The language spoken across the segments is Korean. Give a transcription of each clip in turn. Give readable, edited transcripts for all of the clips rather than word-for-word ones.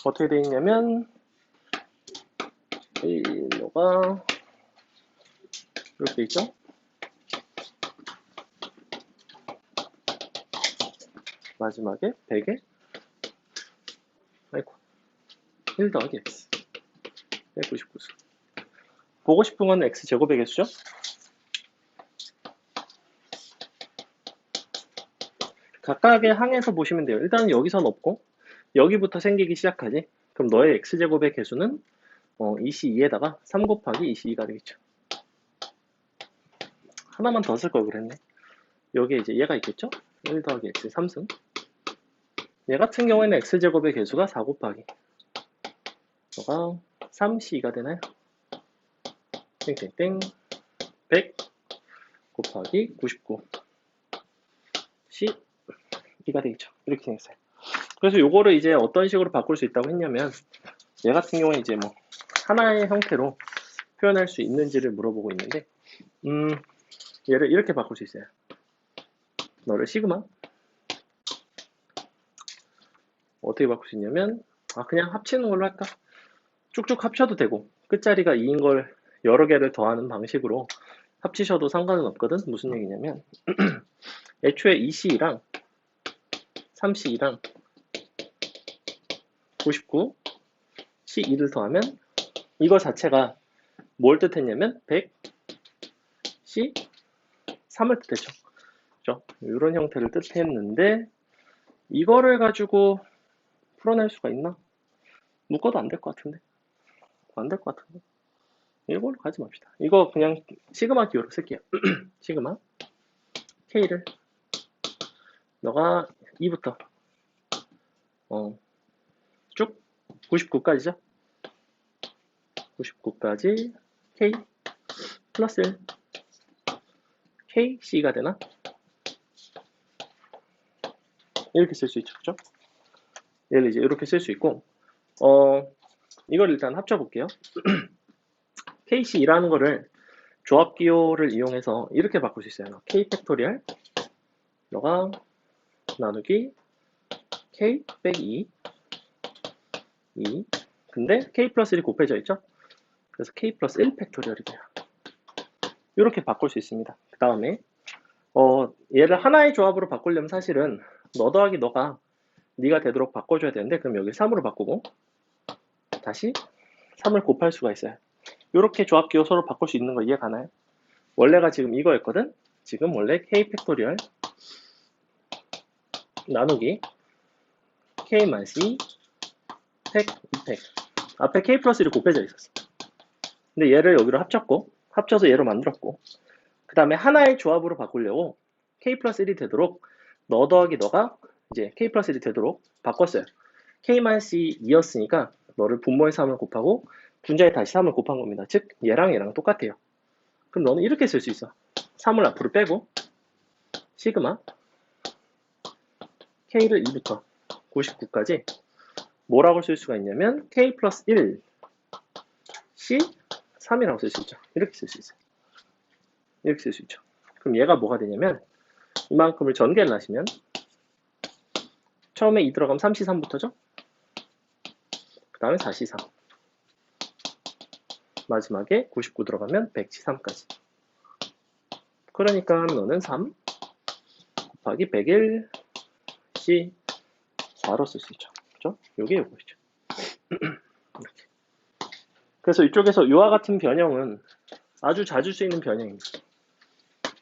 어떻게 되어 있냐면 A가 이렇게 돼 있죠. 마지막에 100에 아이고 1 더하기 x 199수. 보고 싶은 건 x제곱의 개수죠. 각각의 항에서 보시면 돼요. 일단 여기선 없고 여기부터 생기기 시작하지. 그럼 너의 x제곱의 개수는 2c2에다가 3 곱하기 2c2가 되겠죠. 하나만 더 쓸 걸 그랬네. 여기에 이제 얘가 있겠죠. 1 더하기 x 3승. 얘 같은 경우에는 x제곱의 개수가 4 곱하기 너가 3c2가 되나요? 땡땡땡 100 곱하기 99 c2가 되겠죠. 이렇게 생겼어요. 그래서 요거를 이제 어떤 식으로 바꿀 수 있다고 했냐면 얘 같은 경우에 이제 뭐 하나의 형태로 표현할 수 있는지를 물어보고 있는데 얘를 이렇게 바꿀 수 있어요. 너를 시그마 어떻게 바꿀 수 있냐면 그냥 합치는 걸로 할까? 쭉쭉 합쳐도 되고 끝자리가 2인 걸 여러 개를 더하는 방식으로 합치셔도 상관은 없거든. 무슨 얘기냐면 애초에 2c2랑 3c2랑 99 c2를 더하면 이거 자체가 뭘 뜻했냐면 100 c 3을 뜻했죠. 그죠? 이런 형태를 뜻했는데 이거를 가지고 풀어낼 수가 있나? 묶어도 안 될 것 같은데. 안 될 것 같은데. 이걸로 가지 맙시다. 이거 그냥 시그마 기호로 쓸게요. 시그마 K를 너가 2부터 쭉 99까지죠. 99까지 K 플러스 1 KC가 되나? 이렇게 쓸 수 있죠. 그죠? 얘를 이제 이렇게 쓸 수 있고 이걸 일단 합쳐볼게요. KC라는 거를 조합 기호를 이용해서 이렇게 바꿀 수 있어요. K 팩토리얼 너가 나누기 K 빼기 2 근데 K 플러스 1이 곱해져 있죠? 그래서 K 플러스 1 팩토리얼이 돼요. 이렇게 바꿀 수 있습니다. 그 다음에 얘를 하나의 조합으로 바꾸려면 사실은 너 더하기 너가 네가 되도록 바꿔줘야 되는데 그럼 여기 3으로 바꾸고 다시 3을 곱할 수가 있어요. 이렇게 조합 기호 서로 바꿀 수 있는 거 이해 가나요? 원래가 지금 이거였거든? 지금 원래 K 팩토리얼 나누기 K 마시 팩 2팩 앞에 K 플러스 1이 곱해져 있었어. 근데 얘를 여기로 합쳐서 얘로 만들었고 그 다음에 하나의 조합으로 바꾸려고 K 플러스 1이 되도록 너 더하기 너가 이제 K 플러스 1이 되도록 바꿨어요. K-2였으니까 너를 분모에 3을 곱하고 분자에 다시 3을 곱한 겁니다. 즉 얘랑 얘랑 똑같아요. 그럼 너는 이렇게 쓸 수 있어. 3을 앞으로 빼고 시그마 K를 2부터 99까지 뭐라고 쓸 수가 있냐면 K 플러스 1 C 3이라고 쓸 수 있죠. 이렇게 쓸 수 있어요. 이렇게 쓸 수 있죠. 그럼 얘가 뭐가 되냐면 이만큼을 전개를 하시면 처음에 2 들어가면 3C3부터죠. 그 다음에 4C3 마지막에 99 들어가면 100C3까지 그러니까 너는 3 곱하기 101 C4로 쓸 수 있죠. 그죠? 요게 요거죠. 이렇게. 그래서 이쪽에서 이와 같은 변형은 아주 자주 쓰이는 변형입니다.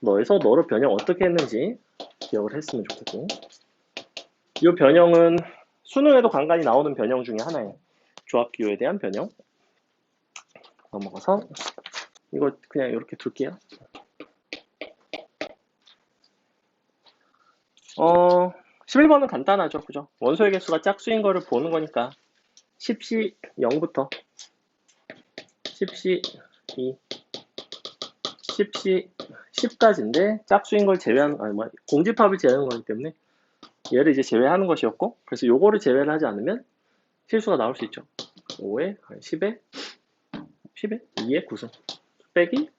너에서 너로 변형 어떻게 했는지 기억을 했으면 좋겠고 이 변형은 수능에도 간간히 나오는 변형 중에 하나예요. 조합 기호에 대한 변형. 넘어가서 이거 그냥 이렇게 둘게요. 11번은 간단하죠. 그죠? 원소의 개수가 짝수인 거를 보는 거니까 10C 0부터 10C 2 10C 10까지인데 짝수인 걸 제외하는 공집합을 제외하는 거기 때문에 얘를 이제 제외하는 것이었고 그래서 요거를 제외를 하지 않으면 실수가 나올 수 있죠. 5에 10에 2에 9승 빼기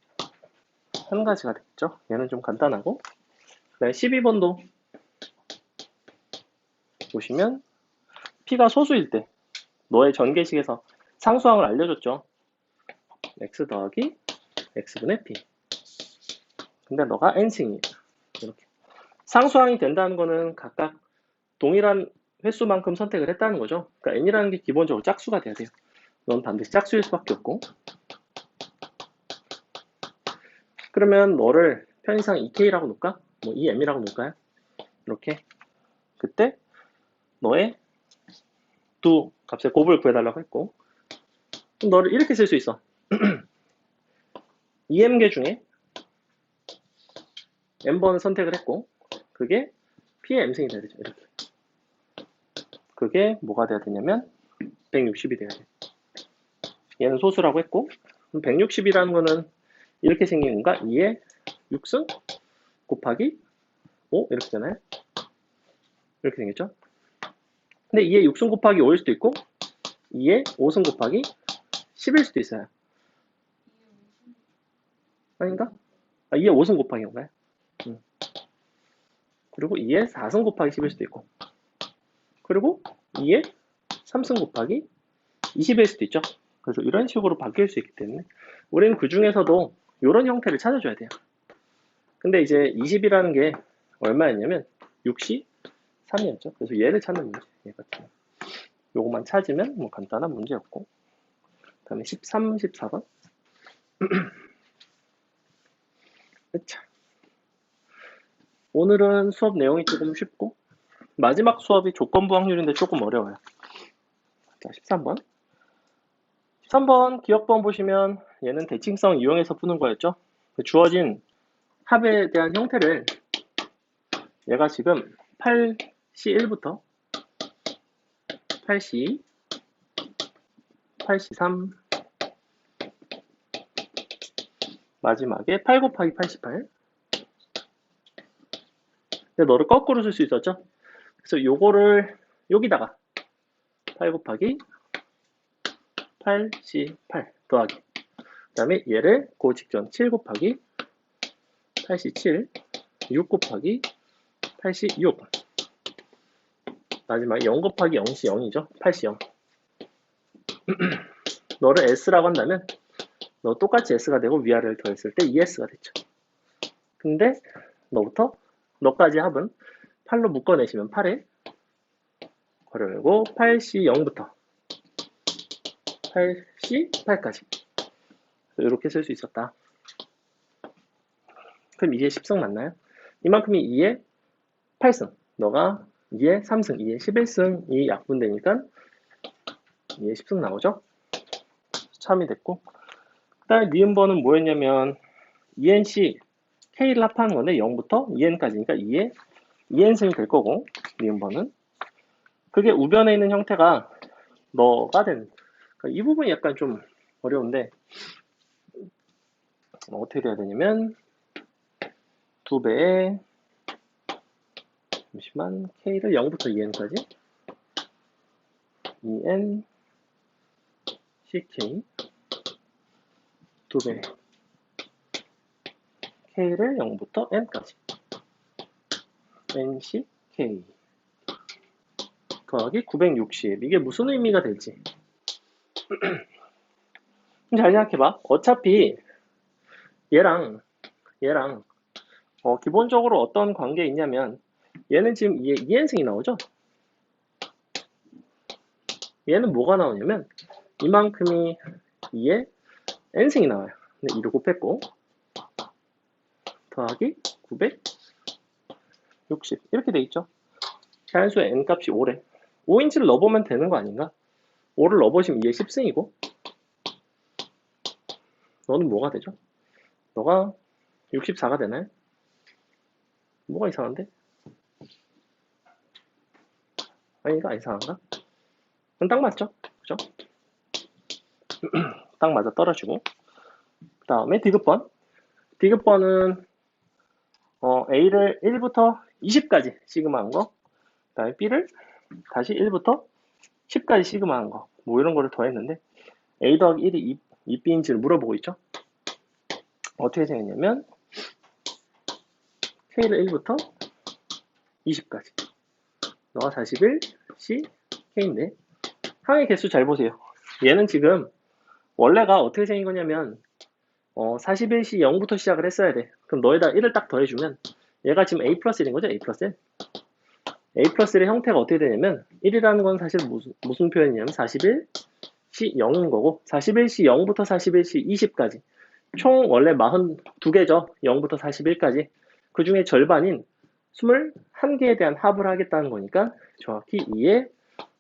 한 가지가 되겠죠. 얘는 좀 간단하고 그다음에 12번도 보시면 P가 소수일 때 너의 전개식에서 상수항을 알려줬죠. x 더하기 x분의 p. 근데 너가 n승이야. 이렇게. 상수항이 된다는 거는 각각 동일한 횟수만큼 선택을 했다는 거죠. 그러니까 n이라는 게 기본적으로 짝수가 돼야 돼요. 넌 반드시 짝수일 수밖에 없고. 그러면 너를 편의상 2k라고 놓을까? 뭐 2m이라고 놓을까요? 이렇게. 그때 너의 두 값의 곱을 구해달라고 했고, 그럼 너를 이렇게 쓸 수 있어. 2m개 중에 m번 선택을 했고, 그게 p의 m승이 돼야 되죠. 이렇게. 그게 뭐가 돼야 되냐면 160이 돼야 돼. 얘는 소수라고 했고, 160이라는 거는 이렇게 생긴 건가? 2의 6승 곱하기 5 이렇게 되나요? 이렇게 생겼죠? 근데 2의 6승 곱하기 5일 수도 있고 2의 5승 곱하기 10일 수도 있어요. 아닌가? 2의 5승 곱하기 인가요? 그리고 2의 4승 곱하기 10일 수도 있고, 그리고 2의 3승 곱하기 20일 수도 있죠. 그래서 이런 식으로 바뀔 수 있기 때문에 우리는 그 중에서도 이런 형태를 찾아줘야 돼요. 근데 이제 20이라는 게 얼마였냐면 63이었죠. 그래서 얘를 찾는 문제. 얘 같은 거. 요것만 찾으면 뭐 간단한 문제였고, 그 다음에 13, 14번. 자, 오늘은 수업 내용이 조금 쉽고 마지막 수업이 조건부 확률인데 조금 어려워요. 자, 13번. 13번 기억번 보시면 얘는 대칭성 이용해서 푸는 거였죠. 주어진 합에 대한 형태를 얘가 지금 8C1부터 8C, 8C3, 마지막에 8 곱하기 88. 근데 너를 거꾸로 쓸 수 있었죠? 그래서 요거를 여기다가 8 곱하기 8C8 더하기, 그 다음에 얘를 그 직전 7 곱하기 8C7, 6 곱하기 8C6, 마지막에 0 곱하기 0C0이죠. 8C0. 너를 S라고 한다면 너 똑같이 S가 되고 위아래를 더했을 때 2S가 됐죠. 근데 너부터 너까지 합은 8로 묶어내시면 8에 괄호열고 8C0부터 8C8까지 이렇게 쓸 수 있었다. 그럼 2의 10승 맞나요? 이만큼이 2의 8승, 너가 2의 3승, 2의 11승이 약분되니까 2의 10승 나오죠? 참이 됐고, 그 다음에 니은번은 뭐였냐면 ENC K를 합하는 건데 0부터 EN까지니까 2의 2n승이 될 거고, 니은번은 그게 우변에 있는 형태가 너가 된, 그러니까 이 부분이 약간 좀 어려운데 어떻게 돼야 되냐면 2배의 잠시만 K를 0부터 2n까지 2n ck 2배 K를 0부터 n까지 nck 더하기 960. 이게 무슨 의미가 될지 잘 생각해봐. 어차피 얘랑 기본적으로 어떤 관계에 있냐면 얘는 지금 2의 2n승이 나오죠? 얘는 뭐가 나오냐면 이만큼이 2의 n승이 나와요. 근데 2를 곱했고 더하기 960 이렇게 돼 있죠. 자연수의 n값이 5래. 5인치를 넣어보면 되는 거 아닌가? 5를 넣어보시면 2의 10승이고 너는 뭐가 되죠? 너가 64가 되나요? 뭐가 이상한데? 아닌가? 이상한가? 그건 딱 맞죠? 그죠? 딱 맞아 떨어지고, 그 다음에 디귿번. 디귿번은 A를 1부터 20까지 시그마한 거, 그 다음에 B를 다시 1부터 10까지 시그마한 거, 뭐 이런 거를 더했는데 A 더하기 1이 2B인지를 물어보고 있죠. 어떻게 생겼냐면 K를 1부터 20까지 너가 41, C, K인데 항의 개수 잘 보세요. 얘는 지금 원래가 어떻게 생긴 거냐면 41시 0부터 시작을 했어야 돼. 그럼 너에다 1을 딱 더해주면 얘가 지금 a 플러스 1인 거죠. a 플러스 1. a 플러스 1의 형태가 어떻게 되냐면 1이라는 건 사실 무슨 표현이냐면 41시 0인 거고 41시 0부터 41시 20까지 총 원래 42개죠. 0부터 41까지. 그 중에 절반인 21개에 대한 합을 하겠다는 거니까 정확히 2의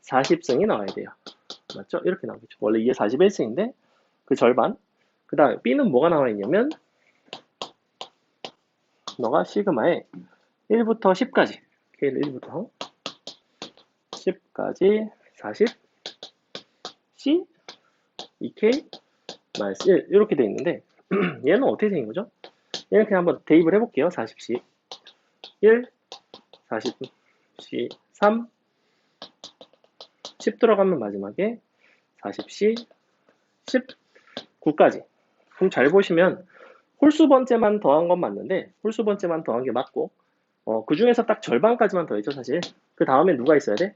40승이 나와야 돼요. 맞죠? 이렇게 나오겠죠. 원래 2의 41승인데 그 절반. 그 다음에 B는 뭐가 나와 있냐면 너가 시그마에 1부터 10까지 K를 1부터 10까지 40 C 2K 마이너스 1 이렇게 돼 있는데 얘는 어떻게 생긴 거죠? 얘는 그냥 한번 대입을 해볼게요. 40C 1 40C 3 10 들어가면 마지막에 40C 19까지. 그럼 잘 보시면 홀수 번째만 더한 건 맞는데 홀수 번째만 더한 게 맞고 그 중에서 딱 절반까지만 더했죠 사실. 그 다음에 누가 있어야 돼?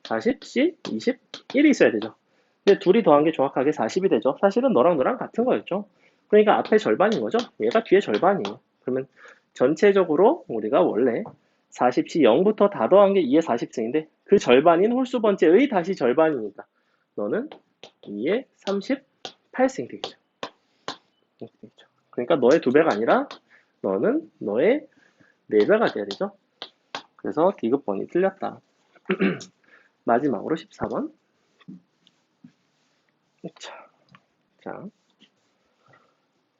40C 21이 있어야 되죠. 근데 둘이 더한 게 정확하게 40이 되죠. 사실은 너랑 같은 거였죠. 그러니까 앞에 절반인 거죠. 얘가 뒤에 절반이에요. 그러면 전체적으로 우리가 원래 40C 0부터 다 더한 게 2의 40승인데 그 절반인 홀수 번째의 다시 절반이니까 너는 2의 38승이 되겠죠. 이렇게 되겠죠. 그러니까 너의 2배가 아니라 너는 너의 4배가 돼야 되죠. 그래서 디귿번이 틀렸다. 마지막으로 14번. 자,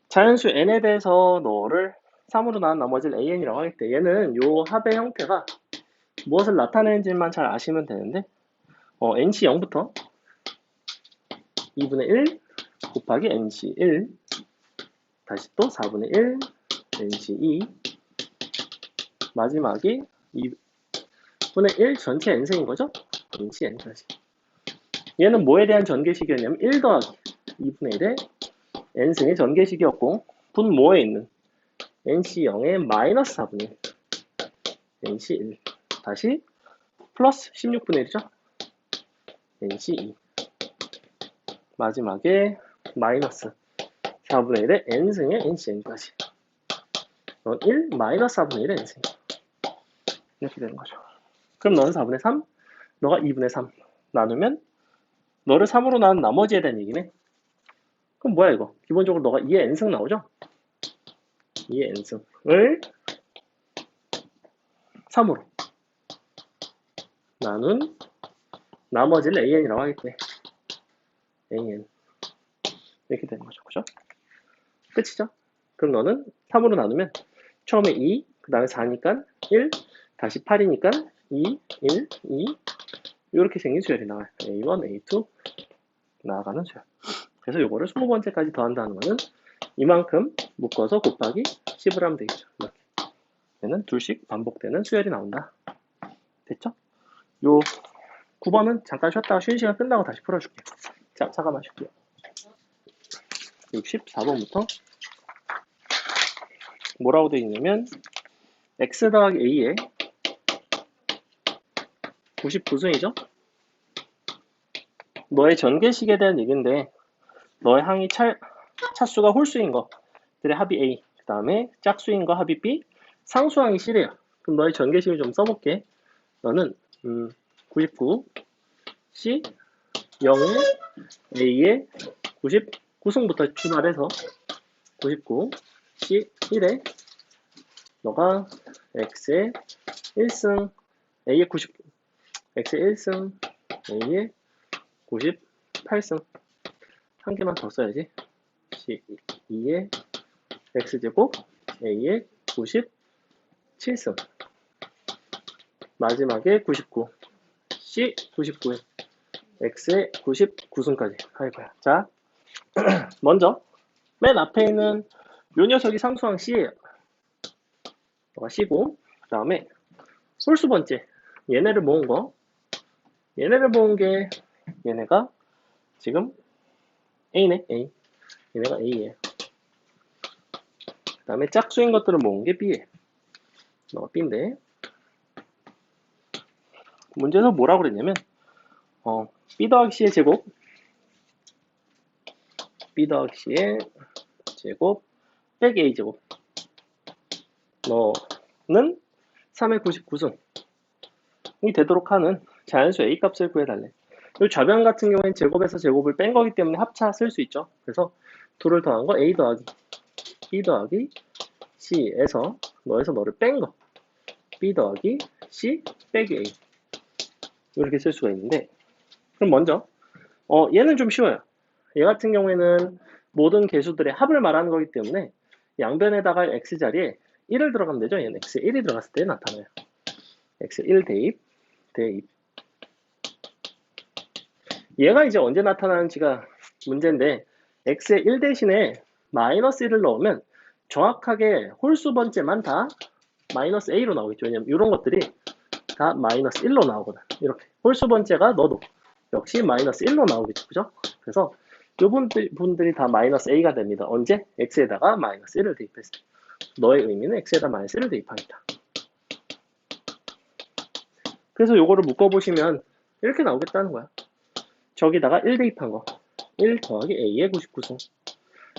자연수 n에 대해서 너를 3으로 나눈 나머지를 an이라고 하겠대. 얘는 요 합의 형태가 무엇을 나타내는지만 잘 아시면 되는데 nc 0부터 2분의 1 곱하기 nc 1 다시 또 4분의 1 nc 2 마지막이 2분의 1 전체 n승인 거죠? nc n까지. 얘는 뭐에 대한 전개식이었냐면 1 더하기 2분의 1의 n승의 전개식이었고 분모에 있는 nc0의 마이너스 4분의 1 nc1 다시 플러스 16분의 1이죠? nc2 마지막에 마이너스 4분의 1의 n승의 ncn까지 1 마이너스 4분의 1의 n승 이렇게 되는 거죠. 그럼 너는 4분의 3 너가 2분의 3 나누면 너를 3으로 나눈 나머지에 대한 얘기네. 그럼 뭐야 이거? 기본적으로 너가 2의 n승 나오죠? 2의 n승을 3으로 나눈 나머지를 an이라고 하겠대. an 이렇게 되는 거죠. 그죠? 끝이죠? 그럼 너는 3으로 나누면 처음에 2, 그 다음에 4니까 1, 다시 8이니까 2, 1, 2 이렇게 생긴 수열이 나와요. A1, A2 나아가는 수열. 그래서 요거를 20번째까지 더한다는 거는 이만큼 묶어서 곱하기 10을 하면 되겠죠. 이렇게. 얘는 둘씩 반복되는 수열이 나온다. 됐죠? 요 9번은 잠깐 쉬었다가 쉬는 시간 끝나고 다시 풀어줄게요. 자, 잠깐만 쉴게요. 64번부터 뭐라고 되어 있냐면 x 더하기 a에 99승이죠? 너의 전개식에 대한 얘기인데 너의 항이 차수가 홀수인 것들의 합이 a 그 다음에 짝수인 거 합이 b 상수항이 c래요. 그럼 너의 전개식을 좀 써볼게. 너는 99 c 0에 a에 99승부터 출발해서 99 c 1에 너가 x에 1승 a에 90 x에 1승 a에 98승 한 개만 더 써야지. c 2에 x제곱 a에 97승 마지막에 99 c 99에 x에 99승까지 할 거야. 자, 먼저 맨 앞에 있는 요 녀석이 상수항 c예요. 너가 c고 그 다음에 홀수 번째 얘네를 모은 거 얘네를 모은 게 얘네가 지금 a네 a 얘네가 a예요. 그 다음에 짝수인 것들을 모은 게 b예요. 너가 b인데 문제에서 뭐라고 그랬냐면 b 더하기 c의 제곱 b 더하기 c의 제곱 빼기 a 제곱 너는 3의 99승이 되도록 하는 자연수 a 값을 구해달래. 이 좌변 같은 경우에는 제곱에서 제곱을 뺀 거기 때문에 합차 쓸 수 있죠. 그래서 둘을 더한 거 a 더하기 b 더하기 c에서 너에서 너를 뺀 거 b 더하기 c 빼기 a 이렇게 쓸 수가 있는데, 그럼 먼저 얘는 좀 쉬워요. 얘 같은 경우에는 모든 개수들의 합을 말하는 거기 때문에 양변에다가 x 자리에 1을 들어가면 되죠. 얘는 x에 1이 들어갔을 때 나타나요. x 1 대입 얘가 이제 언제 나타나는지가 문제인데, x에 1 대신에 마이너스 1을 넣으면 정확하게 홀수 번째만 다 마이너스 a로 나오겠죠. 왜냐면 이런 것들이 다 마이너스 1로 나오거든. 이렇게 홀수 번째가 너도 역시 마이너스 1로 나오겠죠. 그죠? 그래서 이 분들이 다 마이너스 a가 됩니다. 언제? x에다가 마이너스 1을 대입했을 때. 너의 의미는 x에다 마이너스 1을 대입하겠다. 그래서 요거를 묶어보시면 이렇게 나오겠다는 거야. 저기다가 1 대입한 거 1 더하기 a의 99승,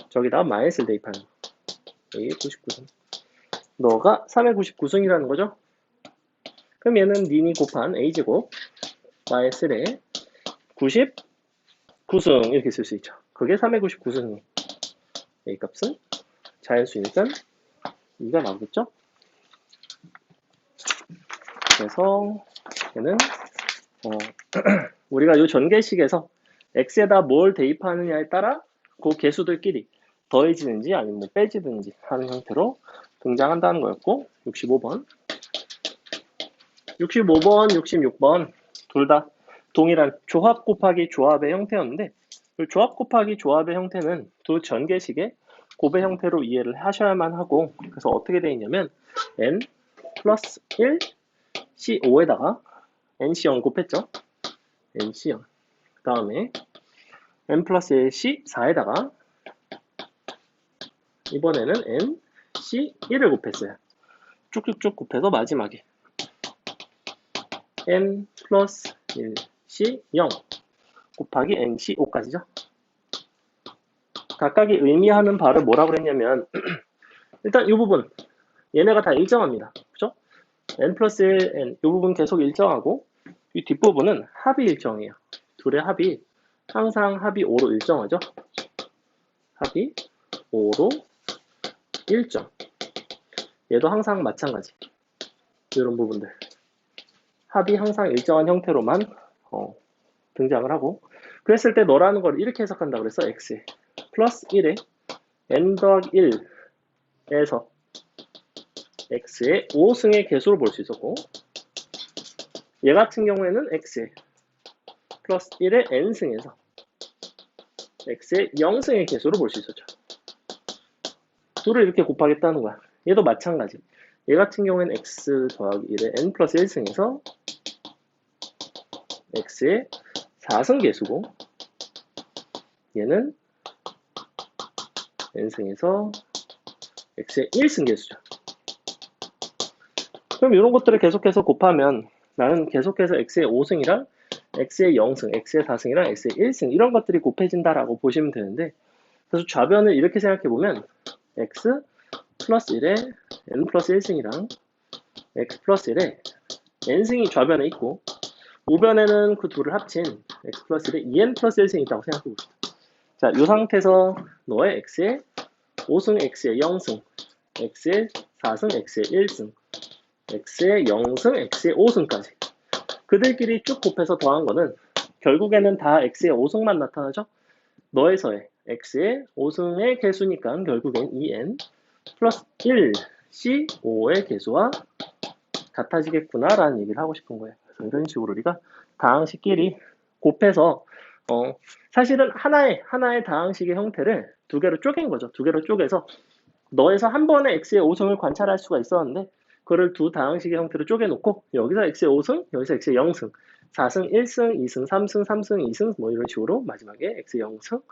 저기다가 마이너스 1 대입하는 거 a의 99승, 너가 3의 99승이라는 거죠. 그럼 얘는 니니 곱한 a제곱 마이너스 1의 99승 이렇게 쓸 수 있죠. 그게 3의 99승이 a값은 자연수니까 2가 나오겠죠. 그래서 얘는 우리가 이 전개식에서 x에다 뭘 대입하느냐에 따라 그 개수들끼리 더해지는지 아니면 뭐 빼지든지 하는 형태로 등장한다는 거였고, 65번, 66번 둘 다 동일한 조합 곱하기 조합의 형태였는데, 이 조합 곱하기 조합의 형태는 두 전개식의 곱의 형태로 이해를 하셔야만 하고, 그래서 어떻게 되어 있냐면 n 플러스 1 C5에다가 NC0 곱했죠. NC0 그 다음에 n 플러스 1 C4에다가 이번에는 NC1을 곱했어요. 쭉쭉쭉 곱해서 마지막에 n 플러스 1 C0 곱하기 NC5까지죠. 각각이 의미하는 바를 뭐라고 그랬냐면 일단 이 부분 얘네가 다 일정합니다. 그죠? n 플러스 1 n 이 부분 계속 일정하고, 이 뒷부분은 합이 일정해요. 둘의 합이 항상 합이 5로 일정하죠. 합이 5로 일정. 얘도 항상 마찬가지. 이런 부분들 합이 항상 일정한 형태로만 등장을 하고, 그랬을 때 너라는 걸 이렇게 해석한다 그래서 x 플러스 1에 n 더하기 1에서 x의 5승의 개수를 볼 수 있었고, 얘 같은 경우에는 x의 플러스 1의 n승에서 x의 0승의 개수를 볼 수 있었죠. 둘을 이렇게 곱하겠다는 거야. 얘도 마찬가지. 얘 같은 경우에는 x 더하기 1의 n 플러스 1승에서 x의 4승 개수고, 얘는 n승에서 x의 1승 개수죠. 그럼 이런 것들을 계속해서 곱하면 나는 계속해서 x의 5승이랑 x의 0승, x의 4승이랑 x의 1승 이런 것들이 곱해진다라고 보시면 되는데, 그래서 좌변을 이렇게 생각해보면 x 플러스 1에 n 플러스 1승이랑 x 플러스 1에 n승이 좌변에 있고, 우변에는 그 둘을 합친 x 플러스 1에 2n 플러스 1승이 있다고 생각해봅시다. 자, 이 상태에서 너의 x의 5승, x의 0승, x의 4승, x의 1승, x의 0승, x의 5승까지 그들끼리 쭉 곱해서 더한 거는 결국에는 다 x의 5승만 나타나죠. 너에서의 x의 5승의 개수니까 결국엔 2n 플러스 1 C5의 개수와 같아지겠구나 라는 얘기를 하고 싶은 거예요. 그래서 이런 식으로 우리가 다항식끼리 곱해서 사실은 하나의 다항식의 형태를 두 개로 쪼갠 거죠. 두 개로 쪼개서 너에서 한 번에 x의 5승을 관찰할 수가 있었는데, 그걸 두 다항식의 형태로 쪼개놓고 여기서 x의 5승, 여기서 x의 0승, 4승, 1승, 2승, 3승, 3승, 2승 뭐 이런 식으로 마지막에 x의 0승,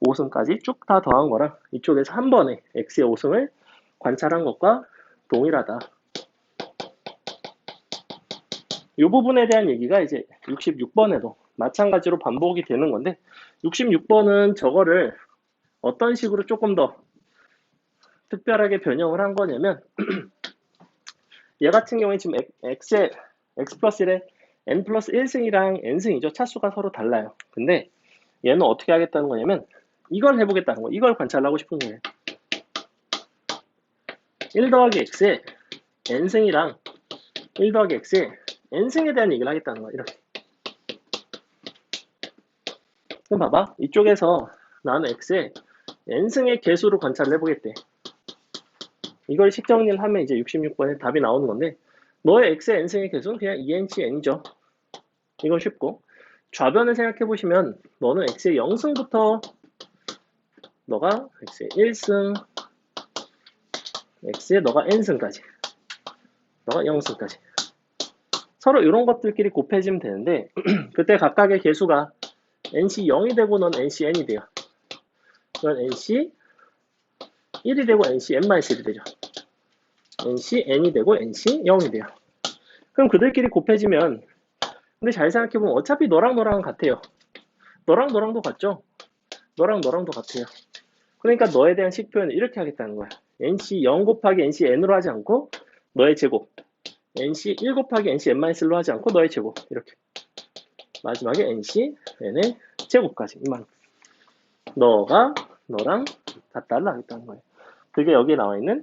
5승까지 쭉 다 더한 거랑 이쪽에서 한 번에 x의 5승을 관찰한 것과 동일하다. 이 부분에 대한 얘기가 이제 66번에도 마찬가지로 반복이 되는 건데 66번은 저거를 어떤 식으로 조금 더 특별하게 변형을 한 거냐면 얘 같은 경우에 지금 x 플러스 1에 n 플러스 1승이랑 n승이죠. 차수가 서로 달라요. 근데 얘는 어떻게 하겠다는 거냐면 이걸 해보겠다는 거. 이걸 관찰하고 싶은 거예요. 1 더하기 x에 n승이랑 1 더하기 x에 n승에 대한 얘기를 하겠다는 거야. 이렇게. 그럼 봐봐. 이쪽에서 나는 x에 n승의 개수로 관찰을 해보겠대. 이걸 식정리를 하면 이제 66번에 답이 나오는 건데 너의 x의 n승의 개수는 그냥 2n치 n이죠. 이건 쉽고 좌변을 생각해 보시면 너는 x의 0승부터 너가 x의 1승 x에 너가 n승까지 너가 0승까지 서로 이런 것들끼리 곱해지면 되는데 그때 각각의 개수가 nc 0이 되고 넌 nc n이 돼요. 그건 nc 1이 되고 nc n-1이 되죠. nc n이 되고 nc 0이 돼요. 그럼 그들끼리 곱해지면 근데 잘 생각해보면 어차피 너랑 너랑은 같아요. 너랑 너랑도 같죠? 너랑 너랑도 같아요. 그러니까 너에 대한 식표현을 이렇게 하겠다는 거야. nc 0 곱하기 nc n으로 하지 않고 너의 제곱 nc 1 곱하기 nc n-1로 하지 않고 너의 제곱 이렇게 마지막에 nc n의 제곱까지 이만 너가 너랑 같다를 하겠다는 거예요. 그게 여기에 나와 있는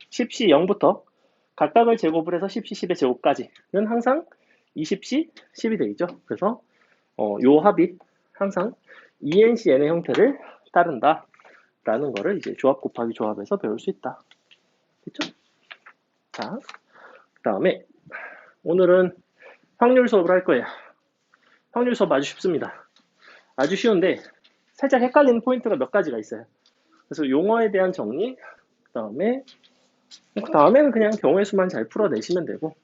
10c 0부터 각각을 제곱을 해서 10c 10의 제곱까지는 항상 20c 10이 되겠죠. 그래서 요 합이 항상 ENCN의 형태를 따른다 라는 거를 이제 조합 곱하기 조합에서 배울 수 있다. 됐죠? 자, 그 다음에 오늘은 확률 수업을 할 거예요. 확률 수업 아주 쉽습니다. 아주 쉬운데 살짝 헷갈리는 포인트가 몇 가지가 있어요. 그래서 용어에 대한 정리, 그 다음에는 그냥 경우의 수만 잘 풀어내시면 되고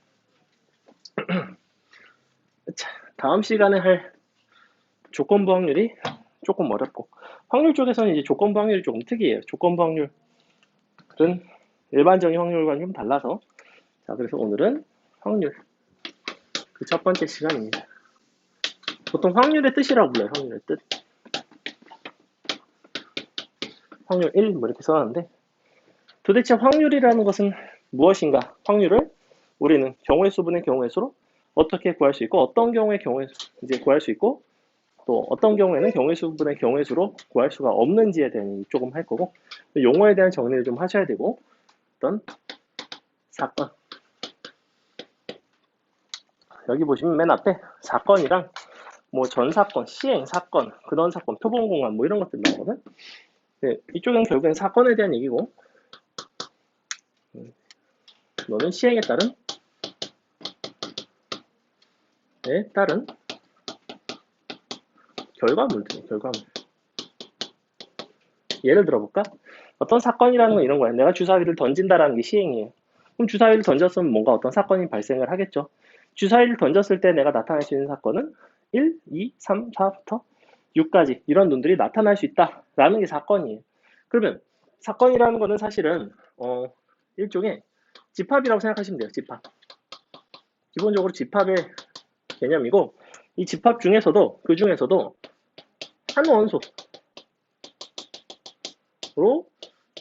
자, 다음 시간에 할 조건부 확률이 조금 어렵고 확률 쪽에서는 이제 조건부 확률이 조금 특이해요. 조건부 확률은 일반적인 확률과는 좀 달라서 자 그래서 오늘은 확률 그 첫 번째 시간입니다. 보통 확률의 뜻이라고 불러요. 확률의 뜻. 확률 1 뭐 이렇게 써놨는데 도대체 확률이라는 것은 무엇인가? 확률을 우리는 경우의 수분의 경우의 수로 어떻게 구할 수 있고 어떤 경우의 경우의 수 이제 구할 수 있고 또 어떤 경우에는 경우의 수분의 경우의 수로 구할 수가 없는지에 대한 얘기 조금 할 거고 용어에 대한 정리를 좀 하셔야 되고 어떤 사건 여기 보시면 맨 앞에 사건이랑 뭐 전사건, 시행사건, 근원사건, 표본공간 뭐 이런 것들 나오거든. 네, 이쪽은 결국엔 사건에 대한 얘기고 너는 시행에 따른 결과물들이에요. 결과물. 예를 들어볼까? 어떤 사건이라는 건 이런 거야. 내가 주사위를 던진다라는 게 시행이에요. 그럼 주사위를 던졌으면 뭔가 어떤 사건이 발생을 하겠죠. 주사위를 던졌을 때 내가 나타낼 수 있는 사건은 1, 2, 3, 4부터 6까지 이런 놈들이 나타날 수 있다라는 게 사건이에요. 그러면 사건이라는 거는 사실은 일종의 집합이라고 생각하시면 돼요. 집합. 기본적으로 집합의 개념이고 이 집합 중에서도 그 중에서도 한 원소로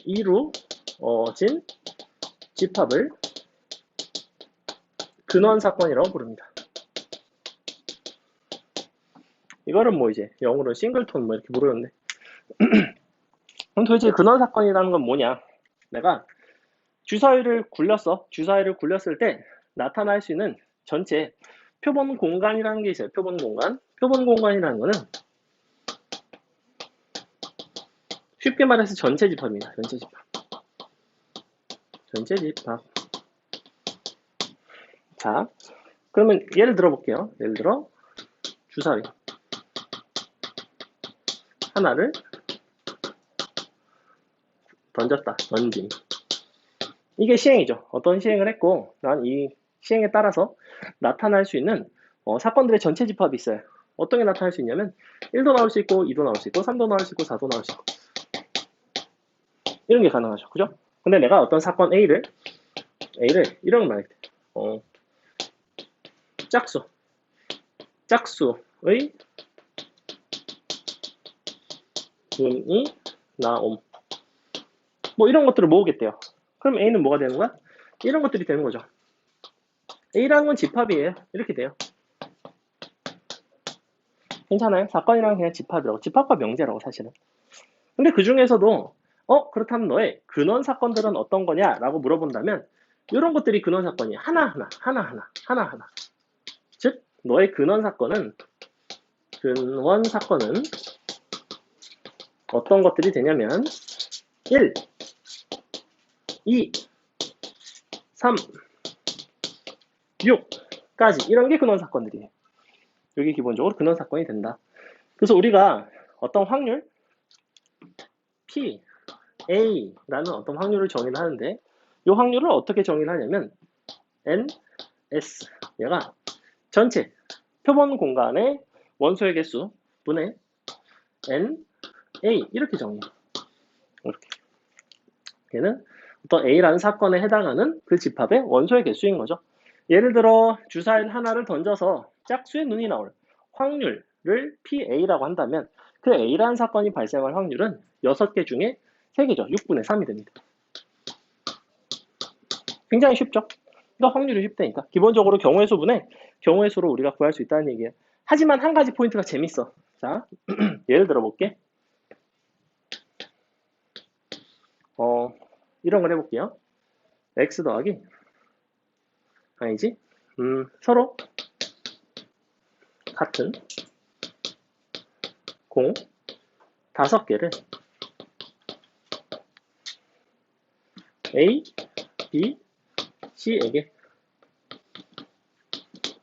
이루어진 집합을 근원 사건이라고 부릅니다. 이거는 뭐 이제 영어로 싱글톤 뭐 이렇게 부르는데 그럼 도대체 근원 사건이라는 건 뭐냐? 내가 주사위를 굴렸어. 주사위를 굴렸을 때 나타날 수 있는 전체 표본 공간이라는 게 있어요. 표본 공간. 표본 공간이라는 거는 쉽게 말해서 전체 집합입니다. 전체 집합. 전체 집합. 자, 그러면 예를 들어 볼게요. 예를 들어 주사위 하나를 던졌다. 던짐. 이게 시행이죠. 어떤 시행을 했고 난 이 시행에 따라서 나타날 수 있는 사건들의 전체 집합이 있어요. 어떤 게 나타날 수 있냐면 1도 나올 수 있고 2도 나올 수 있고 3도 나올 수 있고 4도 나올 수 있고 이런 게 가능하죠. 그죠? 근데 내가 어떤 사건 A를 이런 말 짝수의 운이 나옴. 뭐 이런 것들을 모으겠대요. 그럼 A는 뭐가 되는 거야? 이런 것들이 되는 거죠. A라는 건 집합이에요. 이렇게 돼요. 괜찮아요? 사건이랑 그냥 집합이라고. 집합과 명제라고 사실은. 근데 그 중에서도 그렇다면 너의 근원 사건들은 어떤 거냐? 라고 물어본다면 이런 것들이 근원 사건이 하나하나. 즉 너의 근원 사건은 어떤 것들이 되냐면 1, 2, 3, 6까지 이런 게 근원 사건들이에요. 이게 기본적으로 근원 사건이 된다. 그래서 우리가 어떤 확률 P, A라는 어떤 확률을 정의를 하는데 이 확률을 어떻게 정의를 하냐면 N, S 얘가 전체 표본 공간의 원소의 개수 분의 N, A 이렇게 정의해요. 이렇게. 얘는 어떤 A라는 사건에 해당하는 그 집합의 원소의 개수인 거죠. 예를 들어 주사일 하나를 던져서 짝수의 눈이 나올 확률을 PA라고 한다면 그 A라는 사건이 발생할 확률은 6개 중에 3개죠. 6분의 3이 됩니다. 굉장히 쉽죠? 그러니까 확률이 쉽다니까. 기본적으로 경우의 수분에 경우의 수로 우리가 구할 수 있다는 얘기예요. 하지만 한 가지 포인트가 재밌어. 자, 예를 들어 볼게. 이런 걸 해볼게요. x 더하기 아니지? 서로 같은 공 5개를 A, B, C에게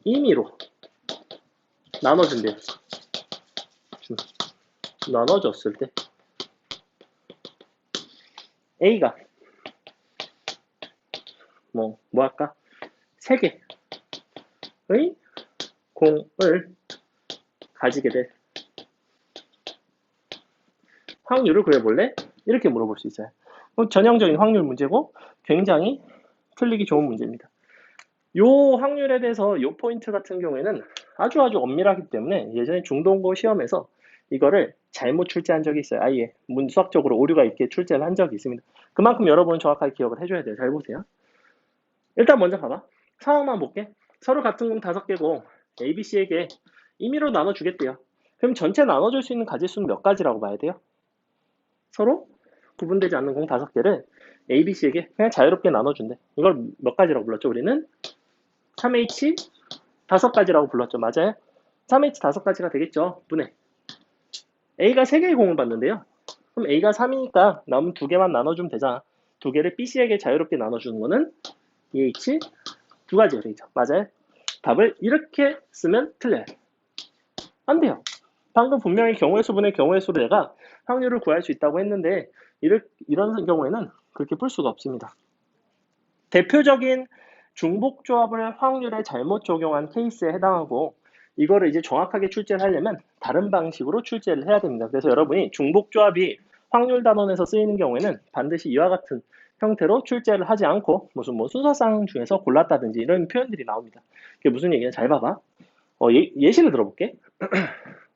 임의로 나눠준대요. 나눠줬을 때 A가 뭐 할까? 3개의 공을 가지게 될 확률을 구해볼래? 이렇게 물어볼 수 있어요. 전형적인 확률 문제고 굉장히 틀리기 좋은 문제입니다. 요 확률에 대해서 요 포인트 같은 경우에는 아주 엄밀하기 때문에 예전에 중동고 시험에서 이거를 잘못 출제한 적이 있어요. 아예 수학적으로 오류가 있게 출제를 한 적이 있습니다. 그만큼 여러분은 정확하게 기억을 해줘야 돼요. 잘 보세요. 일단 먼저 봐봐. 상황만 볼게. 서로 같은 공 5개고 A, B, C에게 임의로 나눠주겠대요. 그럼 전체 나눠줄 수 있는 가지수는 몇 가지라고 봐야 돼요? 서로 구분되지 않는 공 5개를 A, B, C에게 그냥 자유롭게 나눠준대. 이걸 몇 가지라고 불렀죠? 우리는 3H 5가지라고 불렀죠. 맞아요? 3H 5가지가 되겠죠. 분해. A가 3개의 공을 받는데요. 그럼 A가 3이니까 남은 2개만 나눠주면 되잖아. 2개를 BC에게 자유롭게 나눠주는 거는 EH 2가지가 되겠죠. 맞아요? 답을 이렇게 쓰면 틀려요. 안 돼요. 방금 분명히 경우의 수분의 경우의 수로 내가 확률을 구할 수 있다고 했는데 이런 경우에는 그렇게 풀 수가 없습니다. 대표적인 중복조합을 확률에 잘못 적용한 케이스에 해당하고 이거를 이제 정확하게 출제를 하려면 다른 방식으로 출제를 해야 됩니다. 그래서 여러분이 중복조합이 확률 단원에서 쓰이는 경우에는 반드시 이와 같은 형태로 출제를 하지 않고 무슨 순서상 중에서 골랐다든지 이런 표현들이 나옵니다. 그게 무슨 얘기냐? 잘 봐봐. 예시를 들어볼게.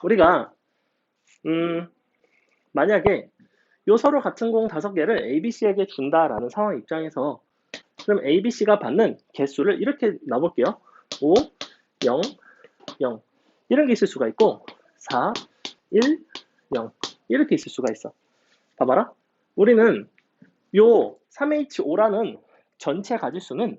우리가 만약에 요 서로 같은 공 5개를 ABC에게 준다라는 상황 입장에서 그럼 ABC가 받는 개수를 이렇게 놔볼게요. 5, 0, 0 이런 게 있을 수가 있고 4, 1, 0 이렇게 있을 수가 있어. 봐봐라. 우리는 요 3H5라는 전체 가지수는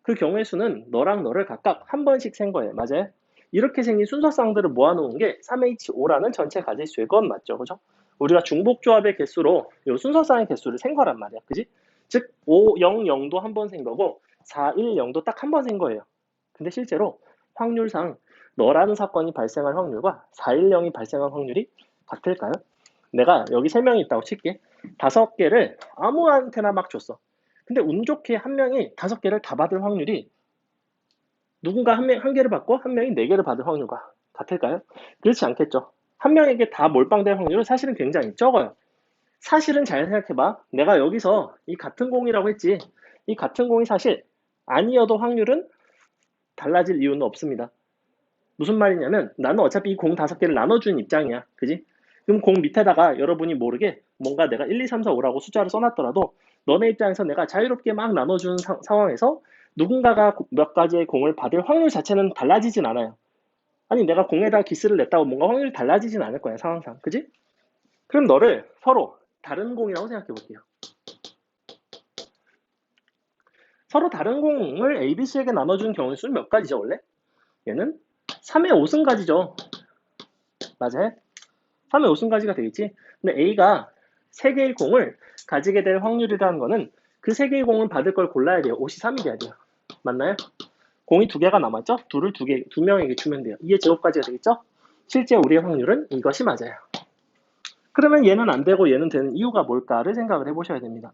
그 경우의 수는 너랑 너를 각각 한 번씩 센 거예요. 맞아요? 이렇게 생긴 순서쌍들을 모아놓은 게 3H5라는 전체 가지수의 건 맞죠? 그죠? 우리가 중복조합의 개수로 요 순서쌍의 개수를 센 거란 말이야. 그지? 즉 5, 0, 0도 한 번 센 거고 4, 1, 0도 딱 한 번 센 거예요. 근데 실제로 확률상 너라는 사건이 발생할 확률과 4, 1, 0이 발생할 확률이 같을까요? 내가 여기 3명이 있다고 칠게. 5개를 아무한테나 막 줬어. 근데 운 좋게 한 명이 5개를 다 받을 확률이 누군가 한 개를 받고 한 명이 4개를 받을 확률과 같을까요? 그렇지 않겠죠. 한 명에게 다 몰빵될 확률은 사실은 굉장히 적어요. 사실은 잘 생각해봐. 내가 여기서 이 같은 공이라고 했지. 이 같은 공이 사실 아니어도 확률은 달라질 이유는 없습니다. 무슨 말이냐면 나는 어차피 이 공 5개를 나눠준 입장이야. 그지? 그럼 공 밑에다가 여러분이 모르게 뭔가 내가 1, 2, 3, 4, 5라고 숫자를 써놨더라도 너네 입장에서 내가 자유롭게 막 나눠주는 상황에서 누군가가 몇 가지의 공을 받을 확률 자체는 달라지진 않아요. 아니 내가 공에다 기스를 냈다고 뭔가 확률이 달라지진 않을 거야 상황상. 그지? 그럼 너를 서로 다른 공이라고 생각해 볼게요. 서로 다른 공을 A, B, C에게 나눠주는 경우의 수는 몇 가지죠 원래? 얘는 3의 5승가지죠. 맞아요? 3의 5승가지가 되겠지? 근데 A가 3개의 공을 가지게 될 확률이라는 거는 그 3개의 공을 받을 걸 골라야 돼요. 5이 3이 돼야 돼요. 맞나요? 공이 2개가 남았죠? 둘을 2명에게 주면 돼요. 2의 제곱까지가 되겠죠? 실제 우리의 확률은 이것이 맞아요. 그러면 얘는 안 되고 얘는 되는 이유가 뭘까를 생각을 해보셔야 됩니다.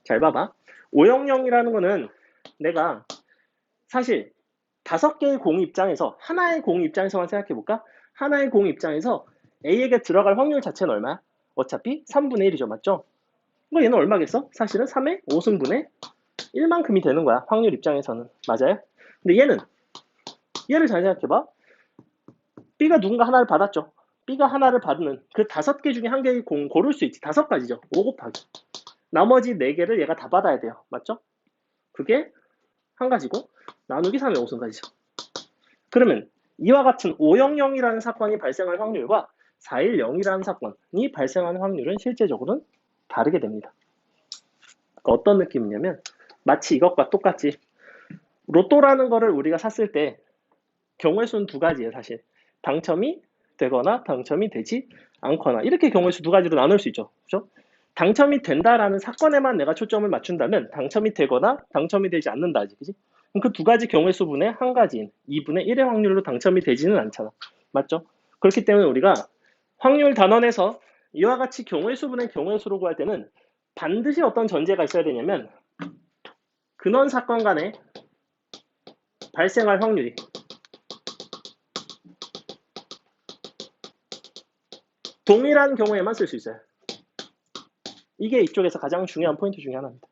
잘 봐봐. 500이라는 거는 내가 사실 5개의 공 입장에서 하나의 공 입장에서만 생각해볼까? 하나의 공 입장에서 A에게 들어갈 확률 자체는 얼마야? 어차피 3분의 1이죠. 맞죠? 그럼 얘는 얼마겠어? 사실은 3의 5승분의 1만큼이 되는 거야. 확률 입장에서는. 맞아요? 근데 얘를 잘 생각해봐. B가 누군가 하나를 받았죠. B가 하나를 받는 그 5개 중에 한 개의 공 고를 수 있지. 5가지죠. 5 곱하기. 나머지 4개를 얘가 다 받아야 돼요. 맞죠? 그게 한 가지고 나누기 3의 5승가지죠. 그러면 이와 같은 500이라는 사건이 발생할 확률과 410이라는 사건이 발생하는 확률은 실제적으로는 다르게 됩니다. 그러니까 어떤 느낌이냐면 마치 이것과 똑같이 로또라는 거를 우리가 샀을 때 경우의 수는 2가지예요. 사실 당첨이 되거나 당첨이 되지 않거나 이렇게 경우의 수 2가지로 나눌 수 있죠. 그렇죠? 당첨이 된다라는 사건에만 내가 초점을 맞춘다면 당첨이 되거나 당첨이 되지 않는다지. 그치? 그럼 그 2가지 경우의 수분의 한 가지인 2분의 1의 확률로 당첨이 되지는 않잖아. 맞죠? 그렇기 때문에 우리가 확률 단원에서 이와 같이 경우의 수분의 경우의 수로 구할 때는 반드시 어떤 전제가 있어야 되냐면 근원 사건 간에 발생할 확률이 동일한 경우에만 쓸 수 있어요. 이게 이쪽에서 가장 중요한 포인트 중에 하나입니다.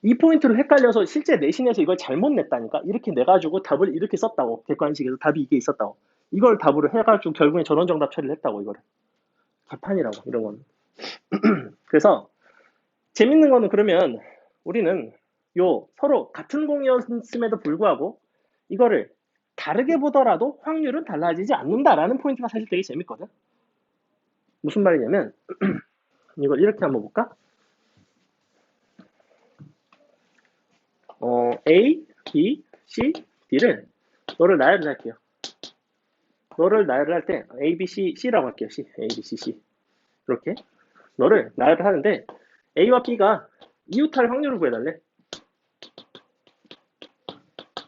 이 포인트를 헷갈려서 실제 내신에서 이걸 잘못 냈다니까. 이렇게 내가지고 답을 이렇게 썼다고. 객관식에서 답이 이게 있었다고. 이걸 답으로 해가지고 결국에 전원정답 처리를 했다고. 이거를. 개판이라고 이런 건. 그래서 재밌는 거는 그러면 우리는 요 서로 같은 공이었음에도 불구하고 이거를 다르게 보더라도 확률은 달라지지 않는다라는 포인트가 사실 되게 재밌거든. 무슨 말이냐면 이걸 이렇게 한번 볼까? A, B, C, D를 너를 나열을 할게요. 너를 나열을 할 때 A, B, C, C라고 할게요. C, A, B, C, C 이렇게 너를 나열을 하는데 A와 B가 이웃할 확률을 구해달래.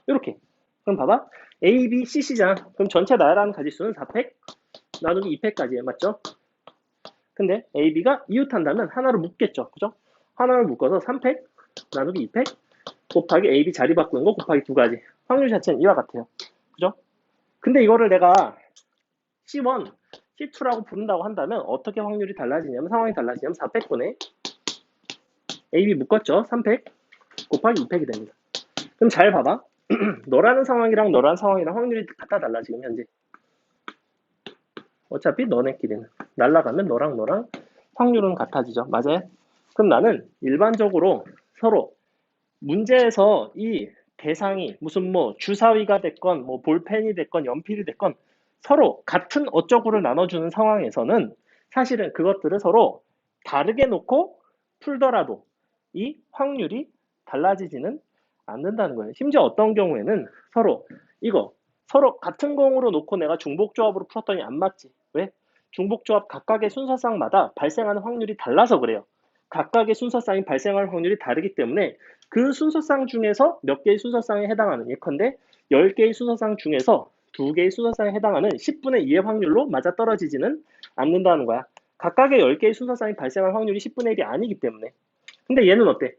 이렇게. 그럼 봐봐. A, B, C, C잖아. 그럼 전체 나열하는 가지수는 4팩 나누기 2팩까지예요. 맞죠? 근데 A, B가 이웃한다면 하나로 묶겠죠. 그죠? 하나를 묶어서 3팩 나누기 2팩 곱하기 A, B 자리 바꾸는 거 곱하기 2가지. 확률 자체는 이와 같아요. 그죠? 근데 이거를 내가 C1, C2라고 부른다고 한다면 어떻게 확률이 달라지냐면 상황이 달라지냐면 4팩분의 AB 묶었죠. 3팩 곱하기 2팩이 됩니다. 그럼 잘 봐봐. 너라는 상황이랑 너라는 상황이랑 확률이 같아 달라 지금 현재. 어차피 너네끼리는 날라가면 너랑 너랑 확률은 같아지죠. 맞아요? 그럼 나는 일반적으로 서로 문제에서 이 대상이 무슨 뭐 주사위가 됐건 뭐 볼펜이 됐건 연필이 됐건 서로 같은 어쩌구를 나눠주는 상황에서는 사실은 그것들을 서로 다르게 놓고 풀더라도 이 확률이 달라지지는 않는다는 거예요. 심지어 어떤 경우에는 서로 같은 공으로 놓고 내가 중복조합으로 풀었더니 안 맞지. 왜? 중복조합 각각의 순서상마다 발생하는 확률이 달라서 그래요. 각각의 순서상이 발생할 확률이 다르기 때문에 그 순서상 중에서 몇 개의 순서상에 해당하는 예컨대 10개의 순서상 중에서 2개의 순서상에 해당하는 10분의 2의 확률로 맞아떨어지지는 않는다는 거야. 각각의 10개의 순서상이 발생할 확률이 10분의 1이 아니기 때문에. 근데 얘는 어때?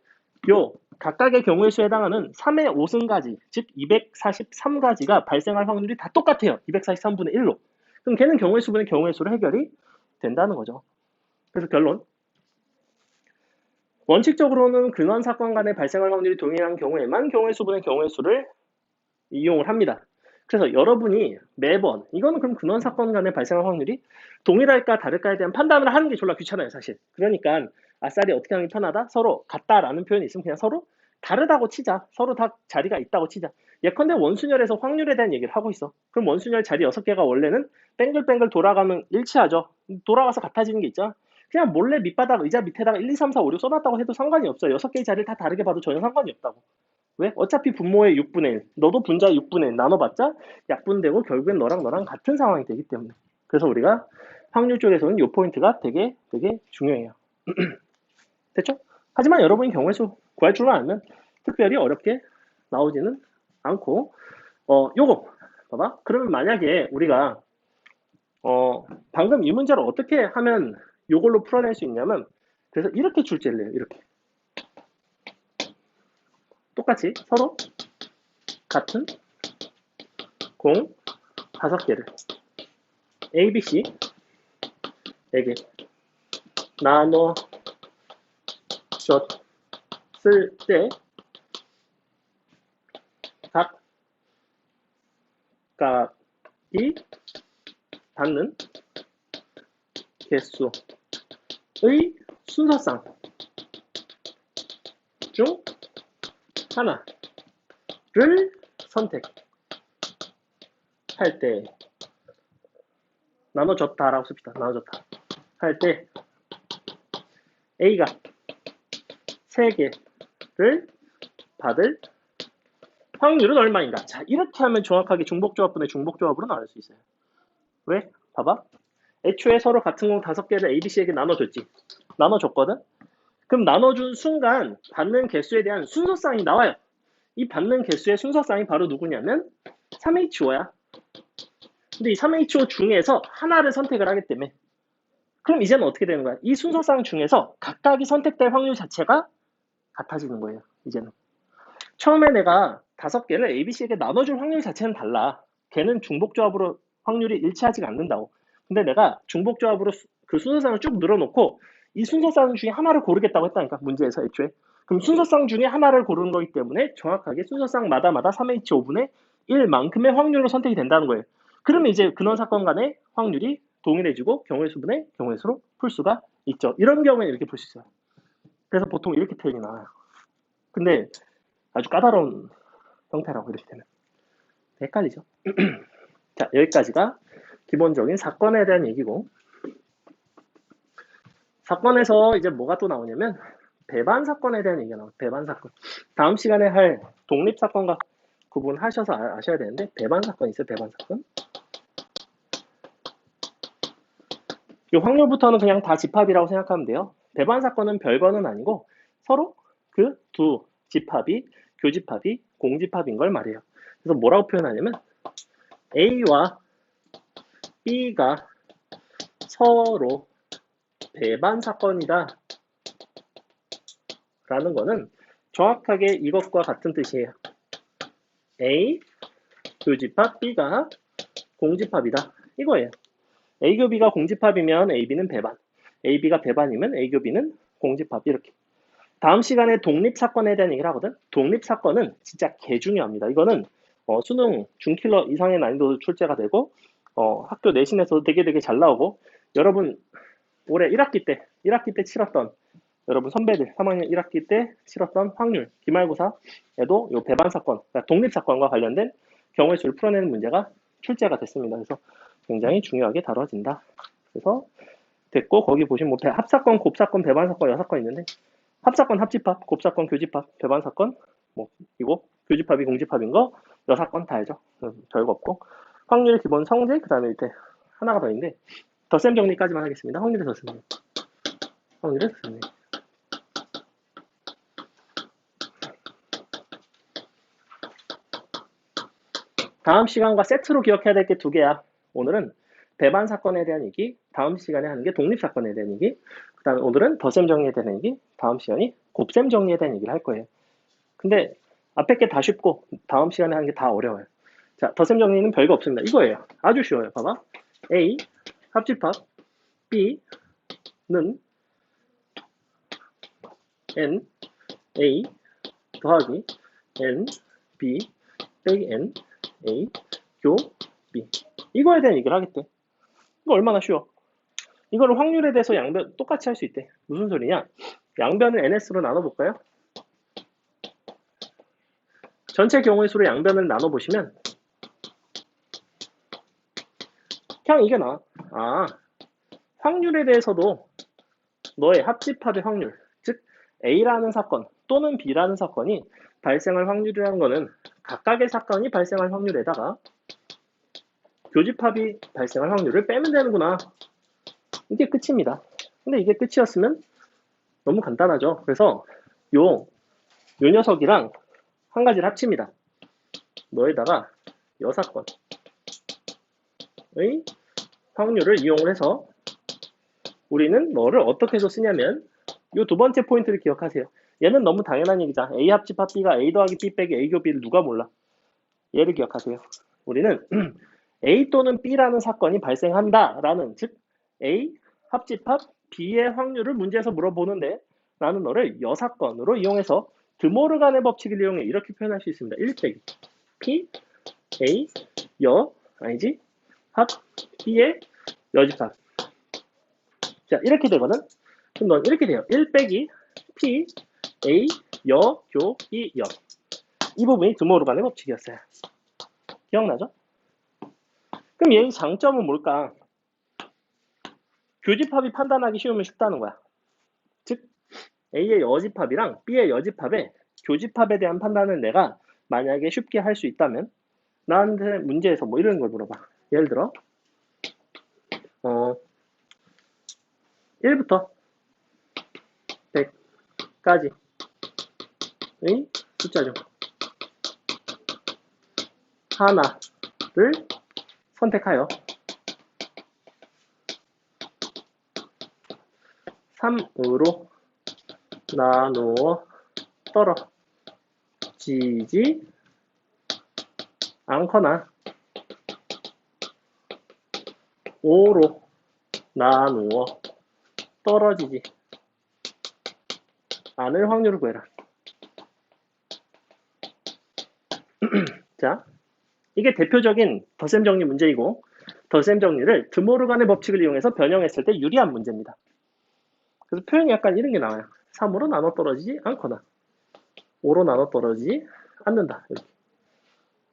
요 각각의 경우의 수에 해당하는 3의 5승가지, 즉 243가지가 발생할 확률이 다 똑같아요. 243분의 1로. 그럼 걔는 경우의 수분의 경우의 수로 해결이 된다는 거죠. 그래서 결론. 원칙적으로는 근원 사건 간에 발생할 확률이 동일한 경우에만 경우의 수분의 경우의 수를 이용을 합니다. 그래서 여러분이 매번 이거는 그럼 근원 사건 간에 발생할 확률이 동일할까 다를까에 대한 판단을 하는 게 졸라 귀찮아요, 사실. 그러니까 아싸리 어떻게 하는 게 편하다? 서로 같다라는 표현이 있으면 그냥 서로 다르다고 치자. 서로 다 자리가 있다고 치자. 예컨대 원순열에서 확률에 대한 얘기를 하고 있어. 그럼 원순열 자리 6개가 원래는 뱅글뱅글 돌아가면 일치하죠. 돌아가서 같아지는 게 있죠. 그냥 몰래 밑바닥 의자 밑에다가 1, 2, 3, 4, 5, 6 써놨다고 해도 상관이 없어요. 6개의 자리를 다 다르게 봐도 전혀 상관이 없다고. 왜? 어차피 분모의 6분의 1, 너도 분자의 6분의 1 나눠봤자 약분되고 결국엔 너랑 같은 상황이 되기 때문에. 그래서 우리가 확률 쪽에서는 이 포인트가 되게 중요해요. 됐죠? 하지만 여러분이 경우의 수 구할 줄만 알면 특별히 어렵게 나오지는 않고, 요거 봐봐. 그러면 만약에 우리가 방금 이 문제를 어떻게 하면 요걸로 풀어낼 수 있냐면, 그래서 이렇게 출제를 해요. 이렇게 똑같이 서로 같은 공 5개를 A, B, C에게 나눠 줬을 때 각각이 받는 개수의 순서상 중 하나를 선택할 때, 나눠줬다라고 씁시다. 나눠줬다 할 때 A가 3개를 받을 확률은 얼마인가? 자, 이렇게 하면 정확하게 중복조합분의 중복조합으로 나눌 수 있어요. 왜? 봐봐. 애초에 서로 같은 공 5개를 A, B, C에게 나눠줬지. 나눠줬거든? 그럼 나눠준 순간 받는 개수에 대한 순서쌍이 나와요. 이 받는 개수의 순서쌍이 바로 누구냐면 3HO야. 근데 이 3HO 중에서 하나를 선택을 하기 때문에, 그럼 이제는 어떻게 되는 거야? 이 순서쌍 중에서 각각이 선택될 확률 자체가 같아지는 거예요. 이제는. 처음에 내가 5개를 A, B, C에게 나눠줄 확률 자체는 달라. 걔는 중복조합으로 확률이 일치하지가 않는다고. 근데 내가 중복조합으로 그 순서쌍을 쭉 늘어놓고 이 순서쌍 중에 하나를 고르겠다고 했다니까, 문제에서 애초에. 그럼 순서쌍 중에 하나를 고르는 거기 때문에 정확하게 순서쌍마다 3H5분의 1만큼의 확률로 선택이 된다는 거예요. 그러면 이제 근원 사건 간의 확률이 동일해지고 경우의 수분의 경우의 수로 풀 수가 있죠. 이런 경우에는 이렇게 볼 수 있어요. 그래서 보통 이렇게 표현이 나와요. 근데 아주 까다로운 형태라고, 이렇게 되면. 헷갈리죠? 자, 여기까지가 기본적인 사건에 대한 얘기고, 사건에서 이제 뭐가 또 나오냐면 배반 사건에 대한 얘기가 나와요. 배반 사건. 다음 시간에 할 독립 사건과 구분하셔서 아셔야 되는데, 배반 사건 있어요. 배반 사건. 이 확률부터는 그냥 다 집합이라고 생각하면 돼요. 배반 사건은 별거는 아니고 서로 그 두 집합이 교집합이 공집합인 걸 말해요. 그래서 뭐라고 표현하냐면 A와 B가 서로 배반 사건이다 라는 거는 정확하게 이것과 같은 뜻이에요. A 교집합, B가 공집합이다 이거예요. A 교 B가 공집합이면 A, B는 배반, A, B가 배반이면 A 교 B는 공집합. 이렇게. 다음 시간에 독립사건에 대한 얘기를 하거든. 독립사건은 진짜 개중요합니다. 이거는 수능 중킬러 이상의 난이도도 출제가 되고 학교 내신에서도 되게 잘 나오고, 여러분 올해 1학기 때 치렀던 여러분 선배들 3학년 1학기 때 치렀던 확률 기말고사에도 이 배반사건, 그러니까 독립사건과 관련된 경우의 수를 풀어내는 문제가 출제가 됐습니다. 그래서 굉장히 중요하게 다뤄진다. 그래서 됐고, 거기 보시면 뭐 합사건, 곱사건, 배반사건, 여사건 있는데, 합사건, 합집합, 곱사건, 교집합, 배반사건, 뭐 이거 교집합이 공집합인 거, 여사건 다 알죠. 별거 없고, 확률 기본 성질, 그 다음에 밑에 하나가 더 있는데, 덧셈 정리까지만 하겠습니다. 확률의 덧셈. 확률의 덧셈. 다음 시간과 세트로 기억해야 될 게 2개야. 오늘은 배반 사건에 대한 얘기, 다음 시간에 하는 게 독립 사건에 대한 얘기, 그 다음에 오늘은 덧셈 정리에 대한 얘기, 다음 시간이 곱셈 정리에 대한 얘기를 할 거예요. 근데 앞에 게 다 쉽고 다음 시간에 하는 게 다 어려워요. 자, 덧셈 정리는 별거 없습니다. 이거예요. 아주 쉬워요. 봐봐. A 합집합 B는 N A 더하기 N B 빼기 N A 교, B. 이거에 대한 얘기를 하겠대. 이거 얼마나 쉬워. 이거를 확률에 대해서 양변 똑같이 할 수 있대. 무슨 소리냐? 양변을 NS로 나눠볼까요? 전체 경우의 수로 양변을 나눠보시면 그냥 이게 나와. 아, 확률에 대해서도 너의 합집합의 확률, 즉 A라는 사건 또는 B라는 사건이 발생할 확률이라는 거는 각각의 사건이 발생할 확률에다가 교집합이 발생할 확률을 빼면 되는구나. 이게 끝입니다. 근데 이게 끝이었으면 너무 간단하죠. 그래서 요 녀석이랑 한 가지를 합칩니다. 너에다가 여 사건의 확률을 이용을 해서 우리는 너를 어떻게 해서 쓰냐면 요 두 번째 포인트를 기억하세요. 얘는 너무 당연한 얘기자. A 합집합 B가 A 더하기 B 빼기 A 교 B를 누가 몰라. 얘를 기억하세요. 우리는 A 또는 B라는 사건이 발생한다라는, 즉 A 합집합 B의 확률을 문제에서 물어보는데 나는 너를 여 사건으로 이용해서 드모르간의 법칙을 이용해 이렇게 표현할 수 있습니다. 1 빼기 P A 여 아니지 합 B의 여집합. 자, 이렇게 되거든. 그럼 넌 이렇게 돼요. 1 빼기 P A 여 교 B 여. 이 부분이 드모르간의 법칙이었어요. 기억나죠? 그럼 얘의 장점은 뭘까? 교집합이 판단하기 쉬우면 쉽다는 거야. 즉 A의 여집합이랑 B의 여집합의 교집합에 대한 판단을 내가 만약에 쉽게 할 수 있다면 나한테 문제에서 뭐 이런 걸 물어봐. 예를 들어 1부터 100까지의 숫자 중 하나를 선택하여 3으로 나누어 떨어지지 않거나 5로 나누어 떨어지지 않을 확률을 구해라. 자, 이게 대표적인 덧셈 정리 문제이고 덧셈 정리를 드모르간의 법칙을 이용해서 변형했을 때 유리한 문제입니다. 그래서 표현이 약간 이런 게 나와요. 3으로 나눠 떨어지지 않거나 5로 나눠 떨어지지 않는다. 이렇게.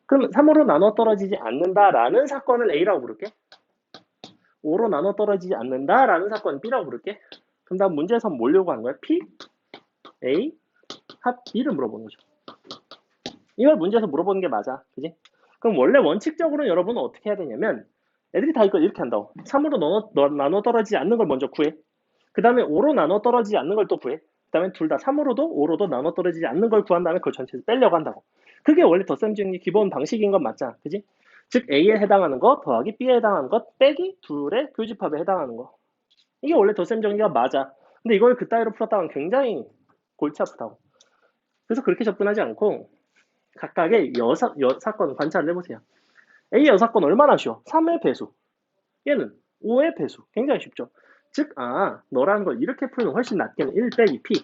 그럼 3으로 나눠 떨어지지 않는다라는 사건을 A라고 부를게. 5로 나눠 떨어지지 않는다라는 사건을 B라고 부를게. 그럼 다음 문제에서 뭘 요구하는 거야? P, A, 합 B를 물어보는 거죠. 이걸 문제에서 물어보는 게 맞아. 그지? 그럼 원래 원칙적으로는 여러분은 어떻게 해야 되냐면 애들이 다 이걸 이렇게 한다고. 3으로 나눠 떨어지지 않는 걸 먼저 구해. 그 다음에 5로 나눠 떨어지지 않는 걸 또 구해. 그 다음에 둘 다 3으로도 5로도 나눠 떨어지지 않는 걸 구한 다음에 그걸 전체에서 빼려고 한다고. 그게 원래 덧셈 정리 기본 방식인 건 맞잖아. 그지? 즉 A에 해당하는 것 더하기 B에 해당하는 것 빼기 둘의 교집합에 해당하는 거. 이게 원래 덧셈 정리가 맞아. 근데 이걸 그따위로 풀었다가는 굉장히 골치 아프다고. 그래서 그렇게 접근하지 않고 각각의 여사건 관찰을 해보세요. A 여사건 얼마나 쉬워? 3의 배수. 얘는 5의 배수. 굉장히 쉽죠. 즉, 너라는 걸 이렇게 풀면 훨씬 낫겠네. 1 빼기 P.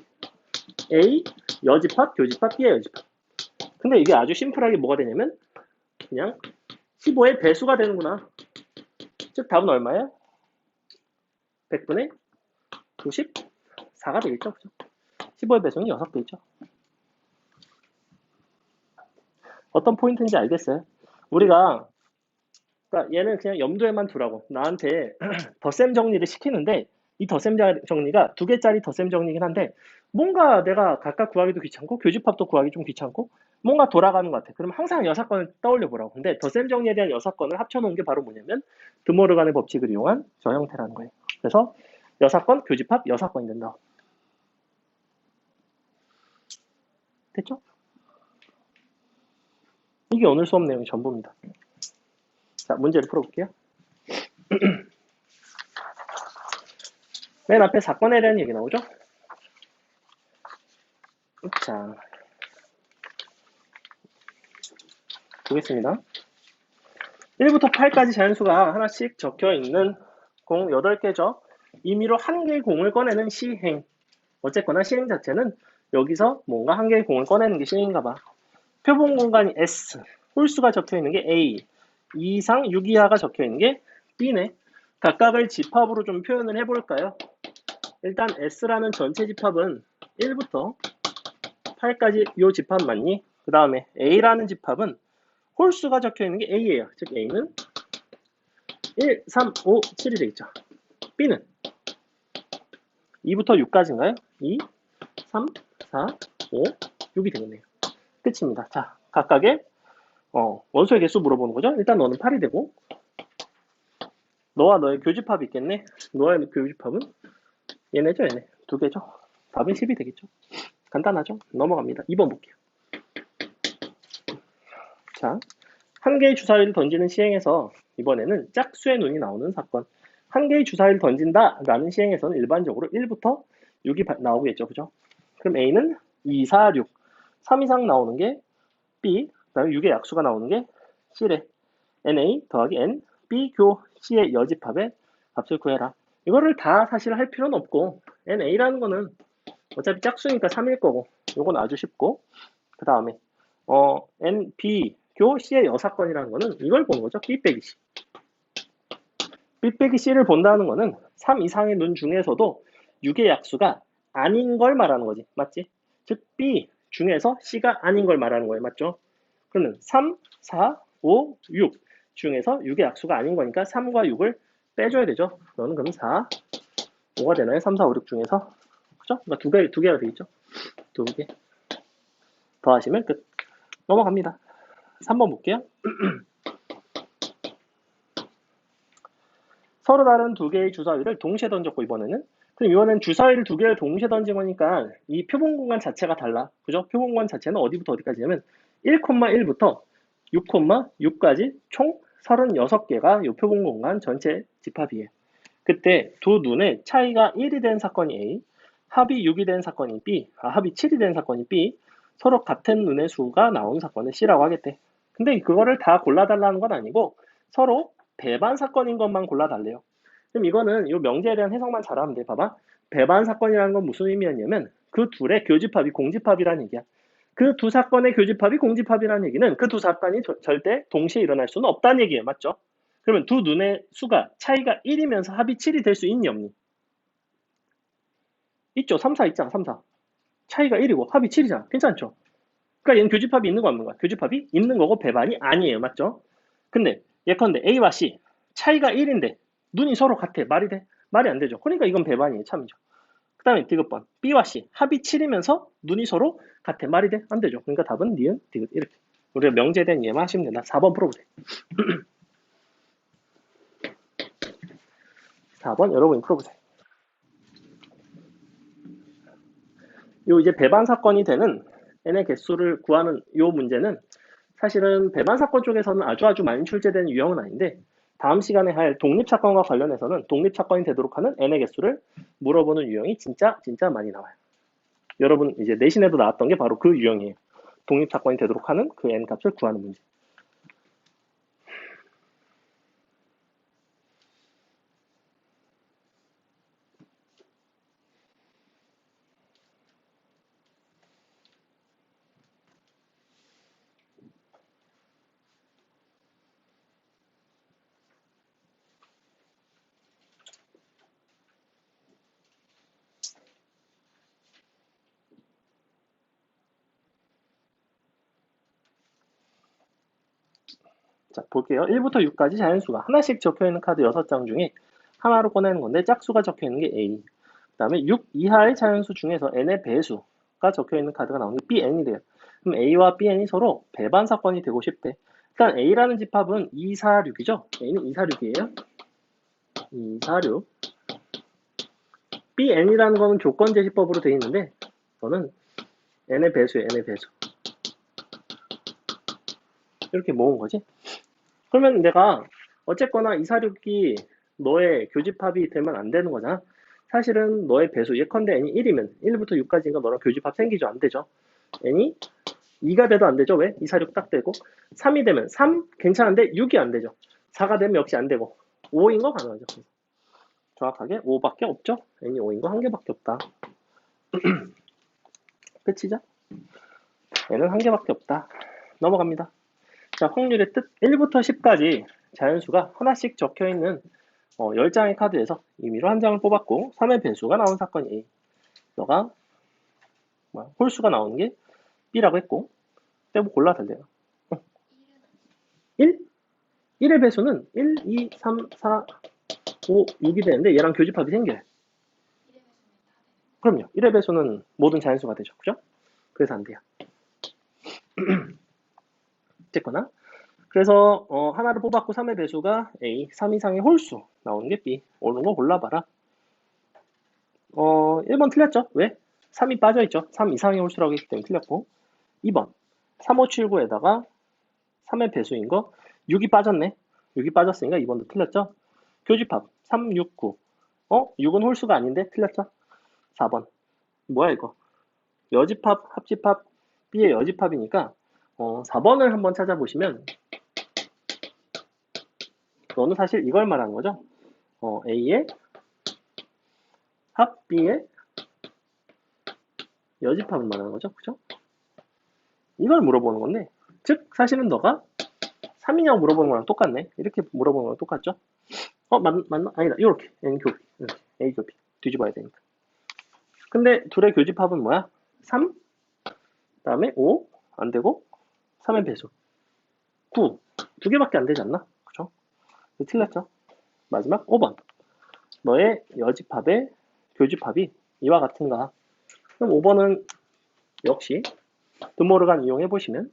A 여집합, 교집합, B의 여집합. 근데 이게 아주 심플하게 뭐가 되냐면 그냥 15의 배수가 되는구나. 즉, 답은 얼마예요? 100분의 94가 되겠죠. 그죠? 15의 배수는 6배있죠. 어떤 포인트인지 알겠어요? 우리가 그러니까 얘는 그냥 염두에만 두라고. 나한테 덧셈 정리를 시키는데 이 덧셈 정리가 2개짜리 덧셈 정리긴 한데 뭔가 내가 각각 구하기도 귀찮고 교집합도 구하기 좀 귀찮고 뭔가 돌아가는 것 같아. 그럼 항상 여사건을 떠올려 보라고. 근데 덧셈 정리에 대한 여사건을 합쳐놓은 게 바로 뭐냐면 드모르간의 법칙을 이용한 저 형태라는 거예요. 그래서 여사건, 교집합, 여사건이 된다. 됐죠? 이게 오늘 수업 내용의 전부입니다. 자, 문제를 풀어볼게요. 맨 앞에 사건에 대한 얘기 나오죠? 자, 보겠습니다. 1부터 8까지 자연수가 하나씩 적혀 있는 공 8개죠. 임의로 한 개의 공을 꺼내는 시행. 어쨌거나 시행 자체는 여기서 뭔가 한 개의 공을 꺼내는 게 시행인가 봐. 표본 공간이 S, 홀수가 적혀 있는 게 A, 2 이상 6 이하가 적혀있는 게 B네. 각각을 집합으로 좀 표현을 해볼까요? 일단 S라는 전체 집합은 1부터 8까지 요 집합 맞니? 그 다음에 A라는 집합은 홀수가 적혀있는 게 A예요. 즉 A는 1, 3, 5, 7이 되겠죠. B는 2부터 6까지인가요? 2, 3, 4, 5, 6이 되겠네요. 끝입니다. 자, 각각의 원소의 개수 물어보는 거죠. 일단 너는 8이 되고 너와 너의 교집합이 있겠네. 너의 교집합은 얘네죠, 얘네. 두 개죠. 답은 10이 되겠죠. 간단하죠? 넘어갑니다. 2번 볼게요. 자, 한 개의 주사위를 던지는 시행에서 이번에는 짝수의 눈이 나오는 사건. 한 개의 주사위를 던진다라는 시행에서는 일반적으로 1부터 6이 나오겠죠. 그죠? 그럼 A는 2, 4, 6. 3 이상 나오는 게 B, 그 다음에 6의 약수가 나오는 게 C래. NA 더하기 N, B, 교, C의 여집합의 값을 구해라. 이거를 다 사실 할 필요는 없고 NA라는 거는 어차피 짝수니까 3일 거고 요건 아주 쉽고 그 다음에 N, B, 교, C의 여사건이라는 거는 이걸 보는 거죠. B 빼기 C. B 빼기 C를 본다는 거는 3 이상의 눈 중에서도 6의 약수가 아닌 걸 말하는 거지. 맞지? 즉 B 중에서 C가 아닌 걸 말하는 거예요. 맞죠? 그러면 3, 4, 5, 6 중에서 6의 약수가 아닌 거니까 3과 6을 빼줘야 되죠. 너는 그럼 4, 5가 되나요? 3, 4, 5, 6 중에서. 그죠? 그러니까 두 개가 되겠죠. 두 개. 더하시면 끝. 넘어갑니다. 3번 볼게요. 서로 다른 두 개의 주사위를 동시에 던졌고 이번에는 그럼 이번엔 주사위를 두 개를 동시에 던진 거니까 이 표본 공간 자체가 달라. 그죠? 표본 공간 자체는 어디부터 어디까지냐면 1,1부터 6,6까지 총 36개가 이 표본 공간 전체 집합이에요. 그때 두 눈의 차이가 1이 된 사건이 A, 합이 6이 된 사건이 B, 합이 7이 된 사건이 B, 서로 같은 눈의 수가 나온 사건을 C라고 하겠대. 근데 그거를 다 골라달라는 건 아니고 서로 배반 사건인 것만 골라달래요. 그럼 이거는 이 명제에 대한 해석만 잘하면 돼. 봐봐. 배반 사건이라는 건 무슨 의미였냐면 그 둘의 교집합이 공집합이라는 얘기야. 그 두 사건의 교집합이 공집합이라는 얘기는 그 두 사건이 절대 동시에 일어날 수는 없다는 얘기예요. 맞죠? 그러면 두 눈의 수가 차이가 1이면서 합이 7이 될 수 있니 없니? 있죠. 3, 4 있잖아. 3, 4. 차이가 1이고 합이 7이잖아. 괜찮죠? 그러니까 얘는 교집합이 있는 거 없는 거야. 교집합이 있는 거고 배반이 아니에요. 맞죠? 근데 예컨대 A와 C 차이가 1인데 눈이 서로 같아. 말이 돼? 말이 안 되죠. 그러니까 이건 배반이에요. 참이죠. 그 다음에 디귿번 B와 C 합이 7이면서 눈이 서로 같아. 말이 돼? 안 되죠. 그러니까 답은 니은, 디귿 이렇게. 우리가 명제에 대한 이해만 하시면 된다. 4번 풀어보세요. 4번 여러분이 풀어보세요. 요 이제 배반 사건이 되는 n의 개수를 구하는 요 문제는 사실은 배반 사건 쪽에서는 아주 많이 출제되는 유형은 아닌데 다음 시간에 할 독립사건과 관련해서는 독립사건이 되도록 하는 n의 개수를 물어보는 유형이 진짜 많이 나와요. 여러분 이제 내신에도 나왔던 게 바로 그 유형이에요. 독립사건이 되도록 하는 그 n 값을 구하는 문제. 자, 볼게요. 1부터 6까지 자연수가 하나씩 적혀있는 카드 6장 중에 하나로 꺼내는 건데 짝수가 적혀있는 게 A. 그 다음에 6 이하의 자연수 중에서 n의 배수가 적혀있는 카드가 나오는 게 Bn이 돼요. 그럼 A와 Bn이 서로 배반 사건이 되고 싶대. 일단 A라는 집합은 2, 4, 6이죠. A는 2, 4, 6이에요. 2, 4, 6. Bn이라는 거는 조건 제시법으로 되어 있는데 저는 n의 배수예요. n의 배수. 이렇게 모은 거지. 그러면 내가 어쨌거나 2, 4, 6이 너의 교집합이 되면 안 되는 거잖아. 사실은 너의 배수, 예컨대 n이 1이면 1부터 6까지가 너랑 교집합 생기죠? 안 되죠? n이 2가 돼도 안 되죠? 왜? 2, 4, 6 딱 되고 3이 되면 3 괜찮은데 6이 안 되죠? 4가 되면 역시 안 되고 5인 거 가능하죠? 정확하게 5밖에 없죠? n이 5인 거 한 개밖에 없다. 끝이죠? n은 한 개밖에 없다. 넘어갑니다. 자, 확률의 뜻 1부터 10까지 자연수가 하나씩 적혀있는 10장의 카드에서 임의로 한 장을 뽑았고 3의 배수가 나온 사건이 A. 너가 홀수가 나오는 게 B라고 했고 떼고 골라도 돼요. 1? 1의 배수는 1, 2, 3, 4, 5, 6이 되는데 얘랑 교집합이 생겨요. 그럼요. 1의 배수는 모든 자연수가 되죠. 그죠? 그래서 안 돼요. 어쨌거나 그래서 하나를 뽑았고 3의 배수가 A, 3 이상의 홀수 나오는 게 B. 옳은 거 골라봐라. 1번 틀렸죠? 왜? 3이 빠져있죠. 3 이상의 홀수라고 했기 때문에 틀렸고 2번 3579에다가 3의 배수인 거 6이 빠졌네. 6이 빠졌으니까 2번도 틀렸죠. 교집합 3, 6, 9. 6은 홀수가 아닌데 틀렸죠. 4번 뭐야 이거? 여집합, 합집합, B의 여집합이니까 4번을 한번 찾아보시면 너는 사실 이걸 말하는 거죠. A의 합 B의 여집합을 말하는 거죠. 그죠? 이걸 물어보는 건데 즉 사실은 너가 3이냐고 물어보는 거랑 똑같네. 이렇게 물어보는 거랑 똑같죠? 맞나? 아니다. 이렇게 N 교비 이렇게 A 교비 뒤집어야 되니까. 근데 둘의 교집합은 뭐야? 3 그다음에 5 안되고 3의 배수 9 두 개밖에 안 되지 않나? 그죠? 틀렸죠? 마지막 5번 너의 여집합의 교집합이 이와 같은가? 그럼 5번은 역시 드모르간 이용해보시면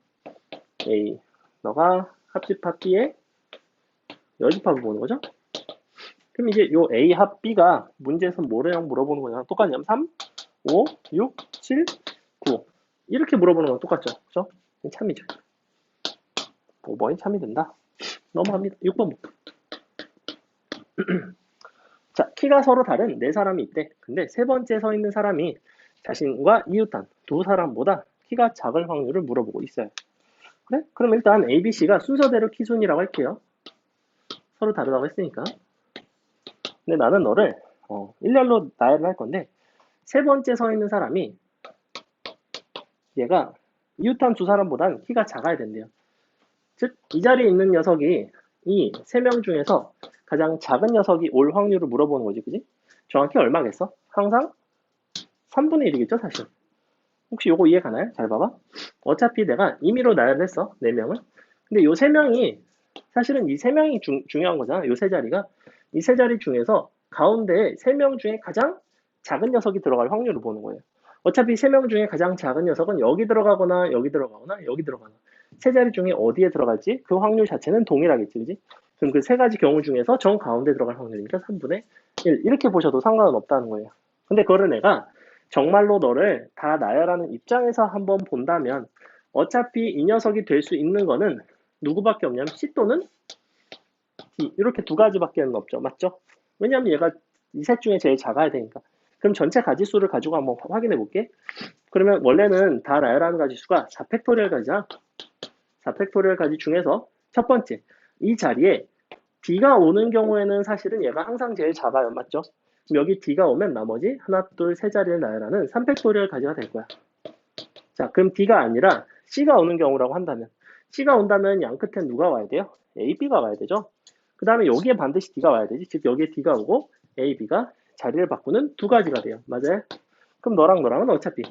A 너가 합집합 B의 여집합을 보는 거죠? 그럼 이제 요 A 합 B가 문제에서 뭐래요? 물어보는 거냐? 똑같냐? 3, 5, 6, 7, 9 이렇게 물어보는 건 똑같죠? 그죠? 참이죠. 5번이 참이 된다. 넘어갑니다. 6번 자, 키가 서로 다른 네 사람이 있대. 근데 세 번째 서 있는 사람이 자신과 이웃한 두 사람보다 키가 작을 확률을 물어보고 있어요. 그래? 그럼 일단 A, B, C가 순서대로 키순이라고 할게요. 서로 다르다고 했으니까. 근데 나는 너를 일렬로 나열을 할 건데 세 번째 서 있는 사람이 얘가 이웃한 두 사람보다는 키가 작아야 된대요. 즉, 이 자리에 있는 녀석이 이 세 명 중에서 가장 작은 녀석이 올 확률을 물어보는 거지, 그지? 정확히 얼마겠어? 항상 3분의 1이겠죠, 사실. 혹시 요거 이해 가나요? 잘 봐봐. 어차피 내가 임의로 나열을 했어, 4명을. 근데 요 3명이, 사실은 이 3명이 중요한 거잖아, 요 세 자리가. 이 세 자리 중에서 가운데 3명 중에 가장 작은 녀석이 들어갈 확률을 보는 거예요. 어차피 3명 중에 가장 작은 녀석은 여기 들어가거나 여기 들어가거나 여기 들어가나 세 자리 중에 어디에 들어갈지 그 확률 자체는 동일하겠지, 그지? 그럼 그 세 가지 경우 중에서 정 가운데 들어갈 확률이니까 3분의 1 이렇게 보셔도 상관은 없다는 거예요. 근데 그거를 내가 정말로 너를 다 나열하는 입장에서 한번 본다면 어차피 이 녀석이 될 수 있는 거는 누구밖에 없냐면 C 또는 D 이렇게 두 가지밖에 없죠. 맞죠? 왜냐하면 얘가 이 셋 중에 제일 작아야 되니까. 그럼 전체 가지수를 가지고 한번 확인해 볼게. 그러면 원래는 다 나열하는 가지수가 4팩토리얼 가지야. 4팩토리얼 가지 중에서 첫 번째, 이 자리에 D가 오는 경우에는 사실은 얘가 항상 제일 작아요. 맞죠? 그럼 여기 D가 오면 나머지 하나, 둘, 세 자리를 나열하는 3팩토리얼 가지가 될 거야. 자, 그럼 D가 아니라 C가 오는 경우라고 한다면 C가 온다면 양 끝엔 누가 와야 돼요? A, B가 와야 되죠. 그 다음에 여기에 반드시 D가 와야 되지. 즉 여기에 D가 오고 A, B가 자리를 바꾸는 두 가지가 돼요. 맞아요? 그럼 너랑은 어차피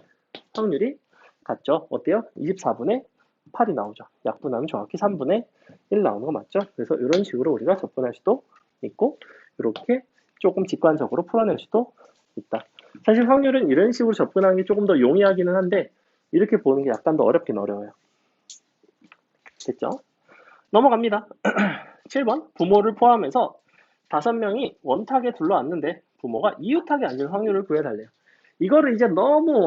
확률이 같죠. 어때요? 24분의 8이 나오죠. 약분하면 정확히 3분의 1 나오는 거 맞죠? 그래서 이런 식으로 우리가 접근할 수도 있고 이렇게 조금 직관적으로 풀어낼 수도 있다. 사실 확률은 이런 식으로 접근하는 게 조금 더 용이하기는 한데 이렇게 보는 게 약간 더 어렵긴 어려워요. 됐죠? 넘어갑니다. 7번 부모를 포함해서 5명이 원탁에 둘러앉는데 부모가 이웃탁에 앉을 확률을 구해달래요. 이거를 이제 너무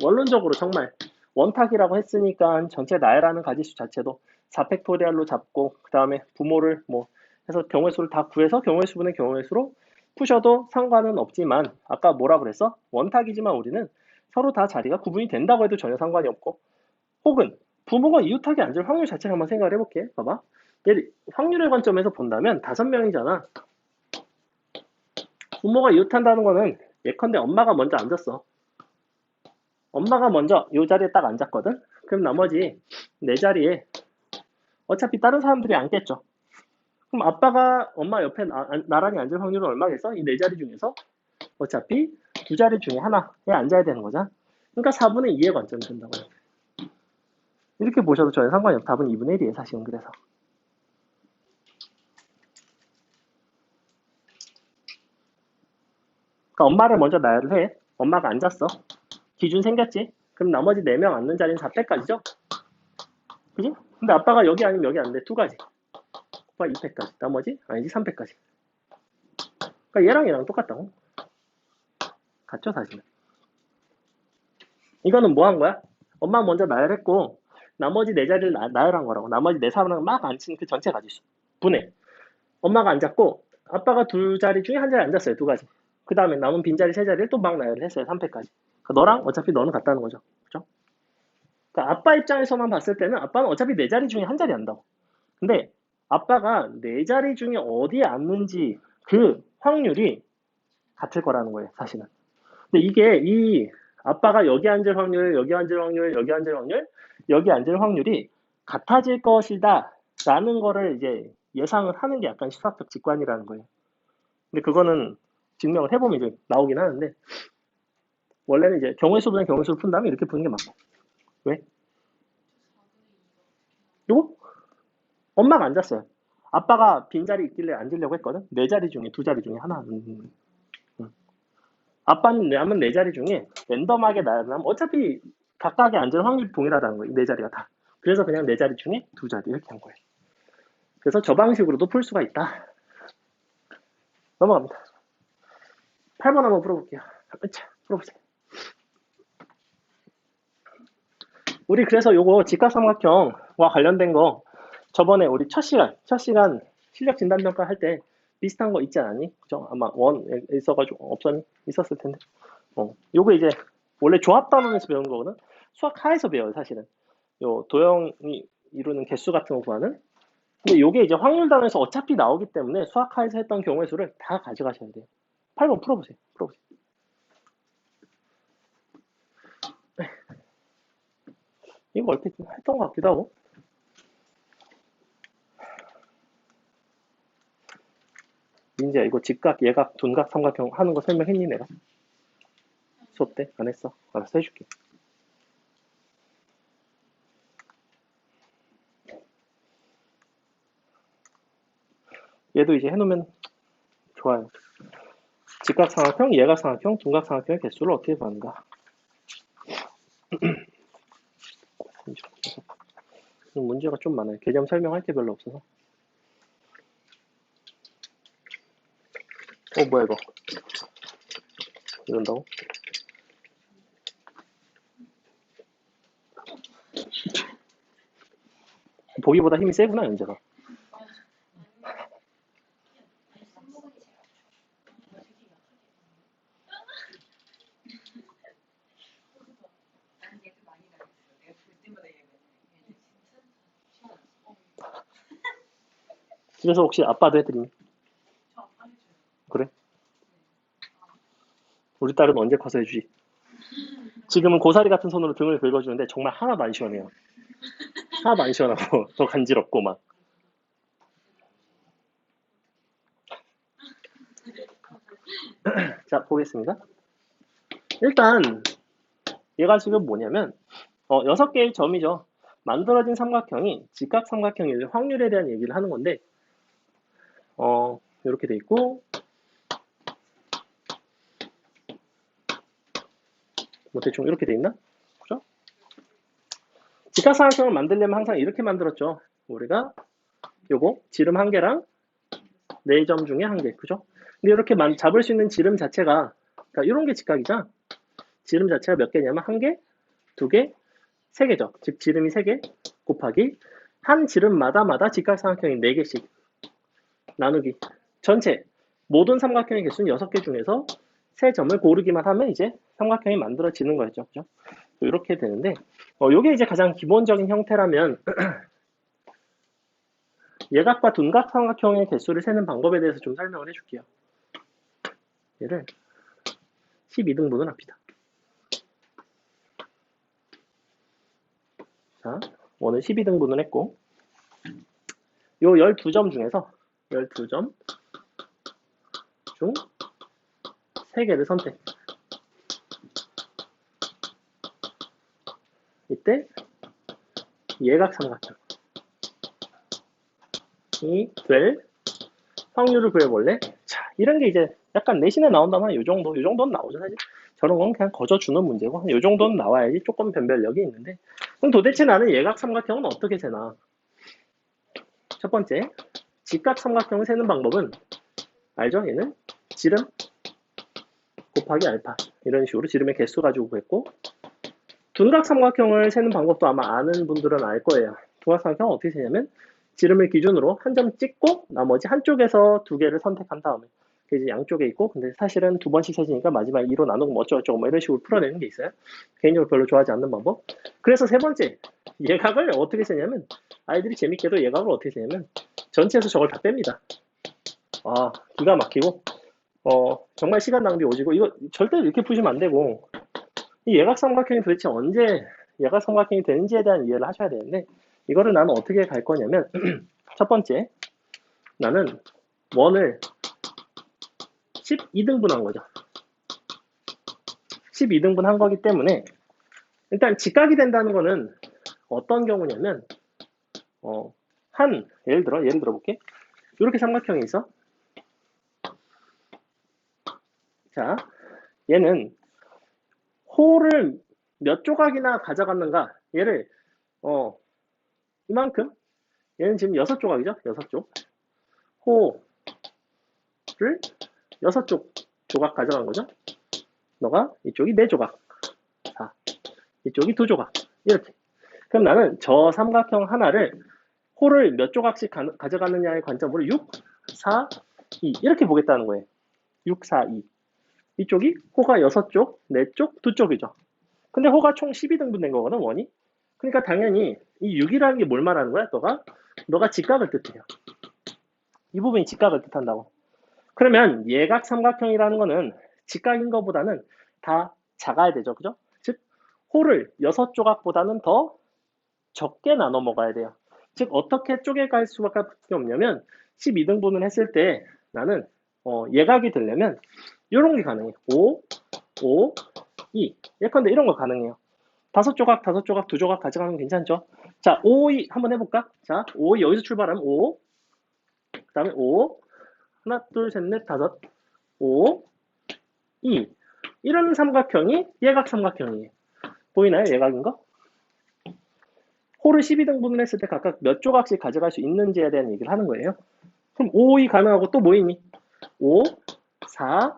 원론적으로 정말 원탁이라고 했으니까 전체 나열하는 가지수 자체도 4팩토리얼로 잡고 그 다음에 부모를 뭐 해서 경우의 수를 다 구해서 경우의 수분의 경우의 수로 푸셔도 상관은 없지만 아까 뭐라 그랬어? 원탁이지만 우리는 서로 다 자리가 구분이 된다고 해도 전혀 상관이 없고 혹은 부모가 이웃탁에 앉을 확률 자체를 한번 생각을 해볼게. 봐봐. 확률의 관점에서 본다면 5명이잖아. 부모가 이웃한다는 거는 예컨대 엄마가 먼저 앉았어. 엄마가 먼저 이 자리에 딱 앉았거든? 그럼 나머지 네 자리에 어차피 다른 사람들이 앉겠죠. 그럼 아빠가 엄마 옆에 나란히 앉을 확률은 얼마겠어? 이 네 자리 중에서 어차피 두 자리 중에 하나에 앉아야 되는 거죠. 그러니까 4분의 2의 관점이 된다고요. 이렇게 보셔도 전혀 상관이 없어. 답은 2분의 1이에요, 사실은. 그래서. 그러니까 엄마를 먼저 나열을 해. 엄마가 앉았어. 기준 생겼지? 그럼 나머지 4명 앉는 자리는 4패까지죠? 그지? 근데 아빠가 여기 아니면 여기 앉는데 2가지. 오빠 2패까지. 나머지? 아니지, 3패까지. 그러니까 얘랑 똑같다고. 같죠, 사실은. 이거는 뭐 한 거야? 엄마 먼저 나열했고, 나머지 4자리를 나열한 거라고. 나머지 4사람을 막 앉힌 그 전체 가지수. 분해. 엄마가 앉았고, 아빠가 2자리 중에 한 자리 앉았어요, 2가지. 그 다음에 남은 빈자리 3자리를 또 막 나열을 했어요, 3패까지. 그러니까 너랑 어차피 너는 같다는 거죠. 그죠? 그러니까 아빠 입장에서만 봤을 때는 아빠는 어차피 4자리 중에 한 자리 앉다고. 근데 아빠가 4자리 중에 어디에 앉는지 그 확률이 같을 거라는 거예요, 사실은. 근데 이게 이 아빠가 여기 앉을 확률, 여기 앉을 확률, 여기 앉을 확률, 여기 앉을 확률이 같아질 것이다 라는 거를 이제 예상을 하는 게 약간 수학적 직관이라는 거예요. 근데 그거는 증명을 해보면 이제 나오긴 하는데 원래는 이제 경우의 수보다는 경우의 수를 푼 다음에 이렇게 푸는 게 맞고. 왜? 요거? 엄마가 앉았어요. 아빠가 빈자리 있길래 앉으려고 했거든. 4자리 중에 2자리 중에 하나. 아빠는 남은 4자리 중에 랜덤하게 나열하면 어차피 각각의 앉을 확률이 동일하다는 거예요. 4자리가 다. 그래서 그냥 4자리 중에 2자리 이렇게 한 거예요. 그래서 저 방식으로도 풀 수가 있다. 넘어갑니다. 8번 한번 풀어볼게요. 자, 풀어보세요. 우리 그래서 요거 직각삼각형과 관련된 거 저번에 우리 첫 시간 실력 진단평가 할 때 비슷한 거 있지 않았니? 그죠? 아마 원 있어가지고 없었니? 있었을 텐데. 요거 이제 원래 조합단원에서 배운 거거든. 수학 하에서 배워요, 사실은. 요 도형이 이루는 개수 같은 거 구하는. 근데 요게 이제 확률 단원에서 어차피 나오기 때문에 수학 하에서 했던 경우의 수를 다 가져가셔야 돼요. 8번 풀어보세요. 이거 얼핏 했던 것 같기도 하고. 민지야, 이거 직각, 예각, 둔각, 삼각형 하는 거 설명했니, 내가? 수업 때? 안 했어? 알았어, 해줄게. 얘도 이제 해놓으면 좋아요. 직각삼각형, 예각삼각형, 둔각삼각형의 개수를 어떻게 구하는가? 문제가 좀 많아요. 개념 설명할 게 별로 없어서. 뭐야 이거? 이런다고? 보기보다 힘이 세구나, 연재가. 그래서 혹시 아빠도 해드리니? 그래? 우리 딸은 언제 커서 해주지? 지금은 고사리 같은 손으로 등을 긁어주는데 정말 하나도 안 시원해요. 하나도 안 시원하고 더 간지럽고 막. 자, 보겠습니다. 일단 얘가 지금 뭐냐면 6개의 점이죠. 만들어진 삼각형이 직각삼각형일 확률에 대한 얘기를 하는 건데 이렇게 돼 있고 뭐 대충 이렇게 돼 있나? 그죠? 직각삼각형을 만들려면 항상 이렇게 만들었죠. 우리가 요거 지름 1개랑 4점 중에 1개, 그죠? 근데 이렇게 잡을 수 있는 지름 자체가 그러니까 이런 게 직각이죠. 지름 자체가 몇 개냐면 1개, 2개, 3개죠. 즉 지름이 3개 곱하기 한 지름마다 직각삼각형이 4개씩 나누기 전체 모든 삼각형의 개수는 6개 중에서 3점을 고르기만 하면 이제 삼각형이 만들어지는 거였죠. 그죠? 이렇게 되는데 이게 이제 가장 기본적인 형태라면 예각과 둔각 삼각형의 개수를 세는 방법에 대해서 좀 설명을 해줄게요. 얘를 12등분을 합니다. 자, 오늘 12등분을 했고 요 12점 중에서 12점 중 3개를 선택. 이때 예각삼각형이 될 확률을 구해볼래? 자, 이런 게 이제 약간 내신에 나온다면 요 정도는 나오죠, 사실. 저런 건 그냥 거저주는 문제고, 요 정도는 나와야지 조금 변별력이 있는데. 그럼 도대체 나는 예각삼각형은 어떻게 세나? 첫 번째, 직각삼각형을 세는 방법은 알죠? 얘는 지름 곱하기 알파 이런 식으로 지름의 개수 가지고 구했고, 둔각삼각형을 세는 방법도 아마 아는 분들은 알 거예요. 둔각삼각형은 어떻게 세냐면 지름을 기준으로 한 점 찍고 나머지 한쪽에서 2개를 선택한 다음에 이제 양쪽에 있고, 근데 사실은 2번씩 세지니까 마지막에 2로 나누고 뭐 어쩌고저쩌고 뭐 이런 식으로 풀어내는 게 있어요. 개인적으로 별로 좋아하지 않는 방법. 그래서 세 번째, 예각을 어떻게 세냐면 아이들이 재밌게도 예각을 어떻게 세냐면 전체에서 저걸 다 뺍니다. 아, 기가 막히고 정말 시간 낭비 오지고, 이거 절대 이렇게 푸시면 안 되고, 이 예각삼각형이 도대체 언제 예각삼각형이 되는지에 대한 이해를 하셔야 되는데, 이거를 나는 어떻게 갈 거냐면 첫 번째, 나는 원을 12등분 한 거죠. 12등분 한 거기 때문에 일단 직각이 된다는 거는 어떤 경우냐면 예를 들어 볼게. 이렇게 삼각형이 있어. 자, 얘는 호를 몇 조각이나 가져갔는가? 얘를 이만큼, 얘는 지금 6조각이죠. 6쪽. 호를 6쪽 조각 가져간 거죠. 너가 이쪽이 4조각, 4, 이쪽이 2조각, 이렇게. 그럼 나는 저 삼각형 하나를 호를 몇 조각씩 가져가느냐의 관점으로 6, 4, 2 이렇게 보겠다는 거예요. 6, 4, 2. 이쪽이 호가 6쪽, 4쪽, 2쪽이죠. 근데 호가 총 12등분 된 거거든, 원이. 그러니까 당연히 이 6이라는 게 뭘 말하는 거야? 너가 직각을 뜻해요. 이 부분이 직각을 뜻한다고. 그러면 예각 삼각형이라는 거는 직각인 것보다는 다 작아야 되죠. 그죠? 즉, 호를 6조각보다는 더 적게 나눠 먹어야 돼요. 즉, 어떻게 쪼개갈 수밖에 없냐면 12등분을 했을 때 나는 예각이 되려면 이런 게 가능해요. 5, 5, 2. 예컨대 이런 거 가능해요. 5조각, 5조각, 2조각 가져가면 괜찮죠? 자, 5, 2 한번 해볼까? 자, 5, 여기서 출발하면 5, 그 다음에 5, 하나, 둘, 셋, 넷, 다섯, 5, 2. 이런 삼각형이 예각 삼각형이에요. 보이나요? 예각인 거? 호를 12등분을 했을 때 각각 몇 조각씩 가져갈 수 있는지에 대한 얘기를 하는 거예요. 그럼 5, 2 가능하고 또 뭐 있니? 5, 4,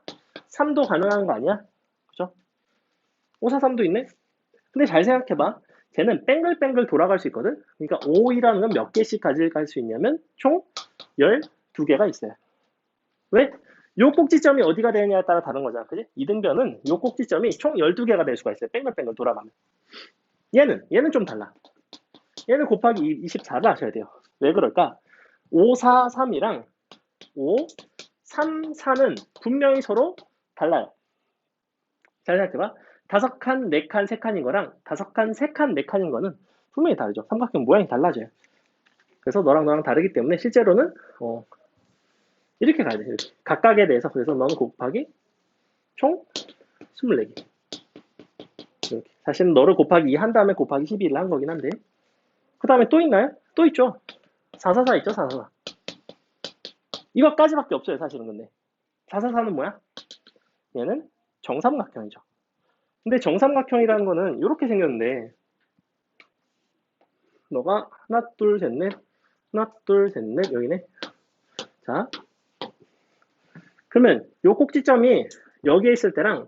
3도 가능한 거 아니야? 그죠? 5, 4, 3도 있네? 근데 잘 생각해봐. 쟤는 뱅글뱅글 돌아갈 수 있거든? 그러니까 5이라는 건 몇 개씩 가져갈 수 있냐면 총 12개가 있어요. 왜? 요 꼭지점이 어디가 되느냐에 따라 다른 거잖아. 그지? 이등변은 요 꼭지점이 총 12개가 될 수가 있어요. 뱅글뱅글 돌아가면. 얘는 좀 달라. 얘는 곱하기 24를 하셔야 돼요. 왜 그럴까? 5, 4, 3이랑 5, 3, 4는 분명히 서로 달라요. 잘 생각해봐. 5칸, 4칸, 3칸인 거랑 5칸, 3칸, 4칸인 거는 분명히 다르죠. 삼각형 모양이 달라져요. 그래서 너랑 다르기 때문에 실제로는 이렇게 가야 돼. 이렇게. 각각에 대해서. 그래서 너는 곱하기 총 24개. 이렇게. 사실은 너를 곱하기 2 한 다음에 곱하기 12를 한 거긴 한데. 그 다음에 또 있나요? 또 있죠. 444 있죠. 444. 이것까지밖에 없어요. 사실은 근데. 444는 뭐야? 얘는 정삼각형이죠. 근데 정삼각형이라는 거는 이렇게 생겼는데, 너가 하나, 둘, 셋, 넷, 하나, 둘, 셋, 넷, 여기네. 자, 그러면 요 꼭지점이 여기에 있을 때랑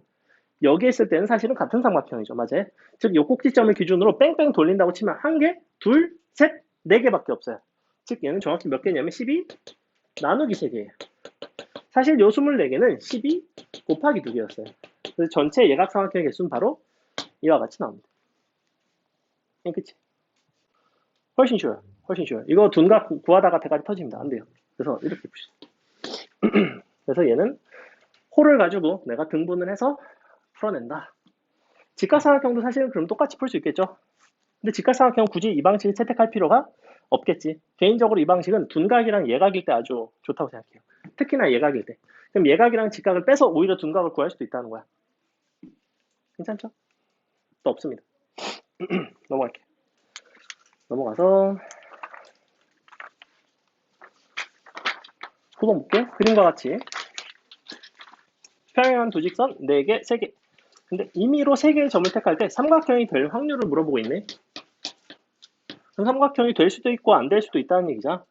여기에 있을 때는 사실은 같은 삼각형이죠. 맞아요? 즉, 요 꼭지점을 기준으로 뺑뺑 돌린다고 치면 한 개, 둘, 셋, 네 개밖에 없어요. 즉, 얘는 정확히 몇 개냐면 12 나누기 3개예요. 사실 요 24개는 12 곱하기 2개였어요. 그래서 전체 예각삼각형의 개수는 바로 이와 같이 나옵니다. 그치? 훨씬 쉬워요. 훨씬 쉬워요. 이거 둔각 구하다가 대가리 터집니다. 안 돼요. 그래서 이렇게 보시죠. 그래서 얘는 호를 가지고 내가 등분을 해서 풀어낸다. 직각삼각형도 사실은 그럼 똑같이 풀 수 있겠죠. 근데 직각삼각형 굳이 이 방식을 채택할 필요가 없겠지. 개인적으로 이 방식은 둔각이랑 예각일 때 아주 좋다고 생각해요. 특히나 예각일 때. 그럼 예각이랑 직각을 빼서 오히려 둔각을 구할 수도 있다는 거야. 괜찮죠? 또 없습니다. 넘어갈게. 넘어가서 후보 볼게. 그림과 같이 평행한 두 직선 4개, 3개. 근데 임의로 3개의 점을 택할 때 삼각형이 될 확률을 물어보고 있네. 그럼 삼각형이 될 수도 있고 안 될 수도 있다는 얘기잖아.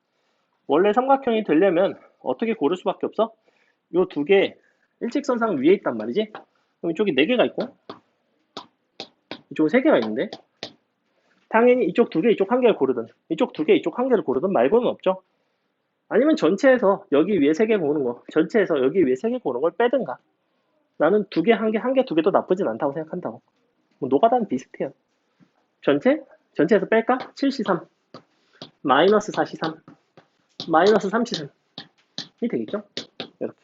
원래 삼각형이 되려면 어떻게 고를 수밖에 없어? 요 2개 일직선상 위에 있단 말이지. 그럼 이쪽이 4개가 있고 이쪽은 3개가 있는데 당연히 이쪽 2개, 이쪽 1개를 고르든 이쪽 2개, 이쪽 1개를 고르든 말고는 없죠. 아니면 전체에서 여기 위에 3개 고르는 거, 전체에서 여기 위에 3개 고르는 걸 빼든가. 나는 2개, 1개, 1개, 2개도 나쁘진 않다고 생각한다고. 뭐 노가다는 비슷해요. 전체에서 뺄까? 7C3 마이너스 4C3 마이너스 3C3 이 되겠죠? 이렇게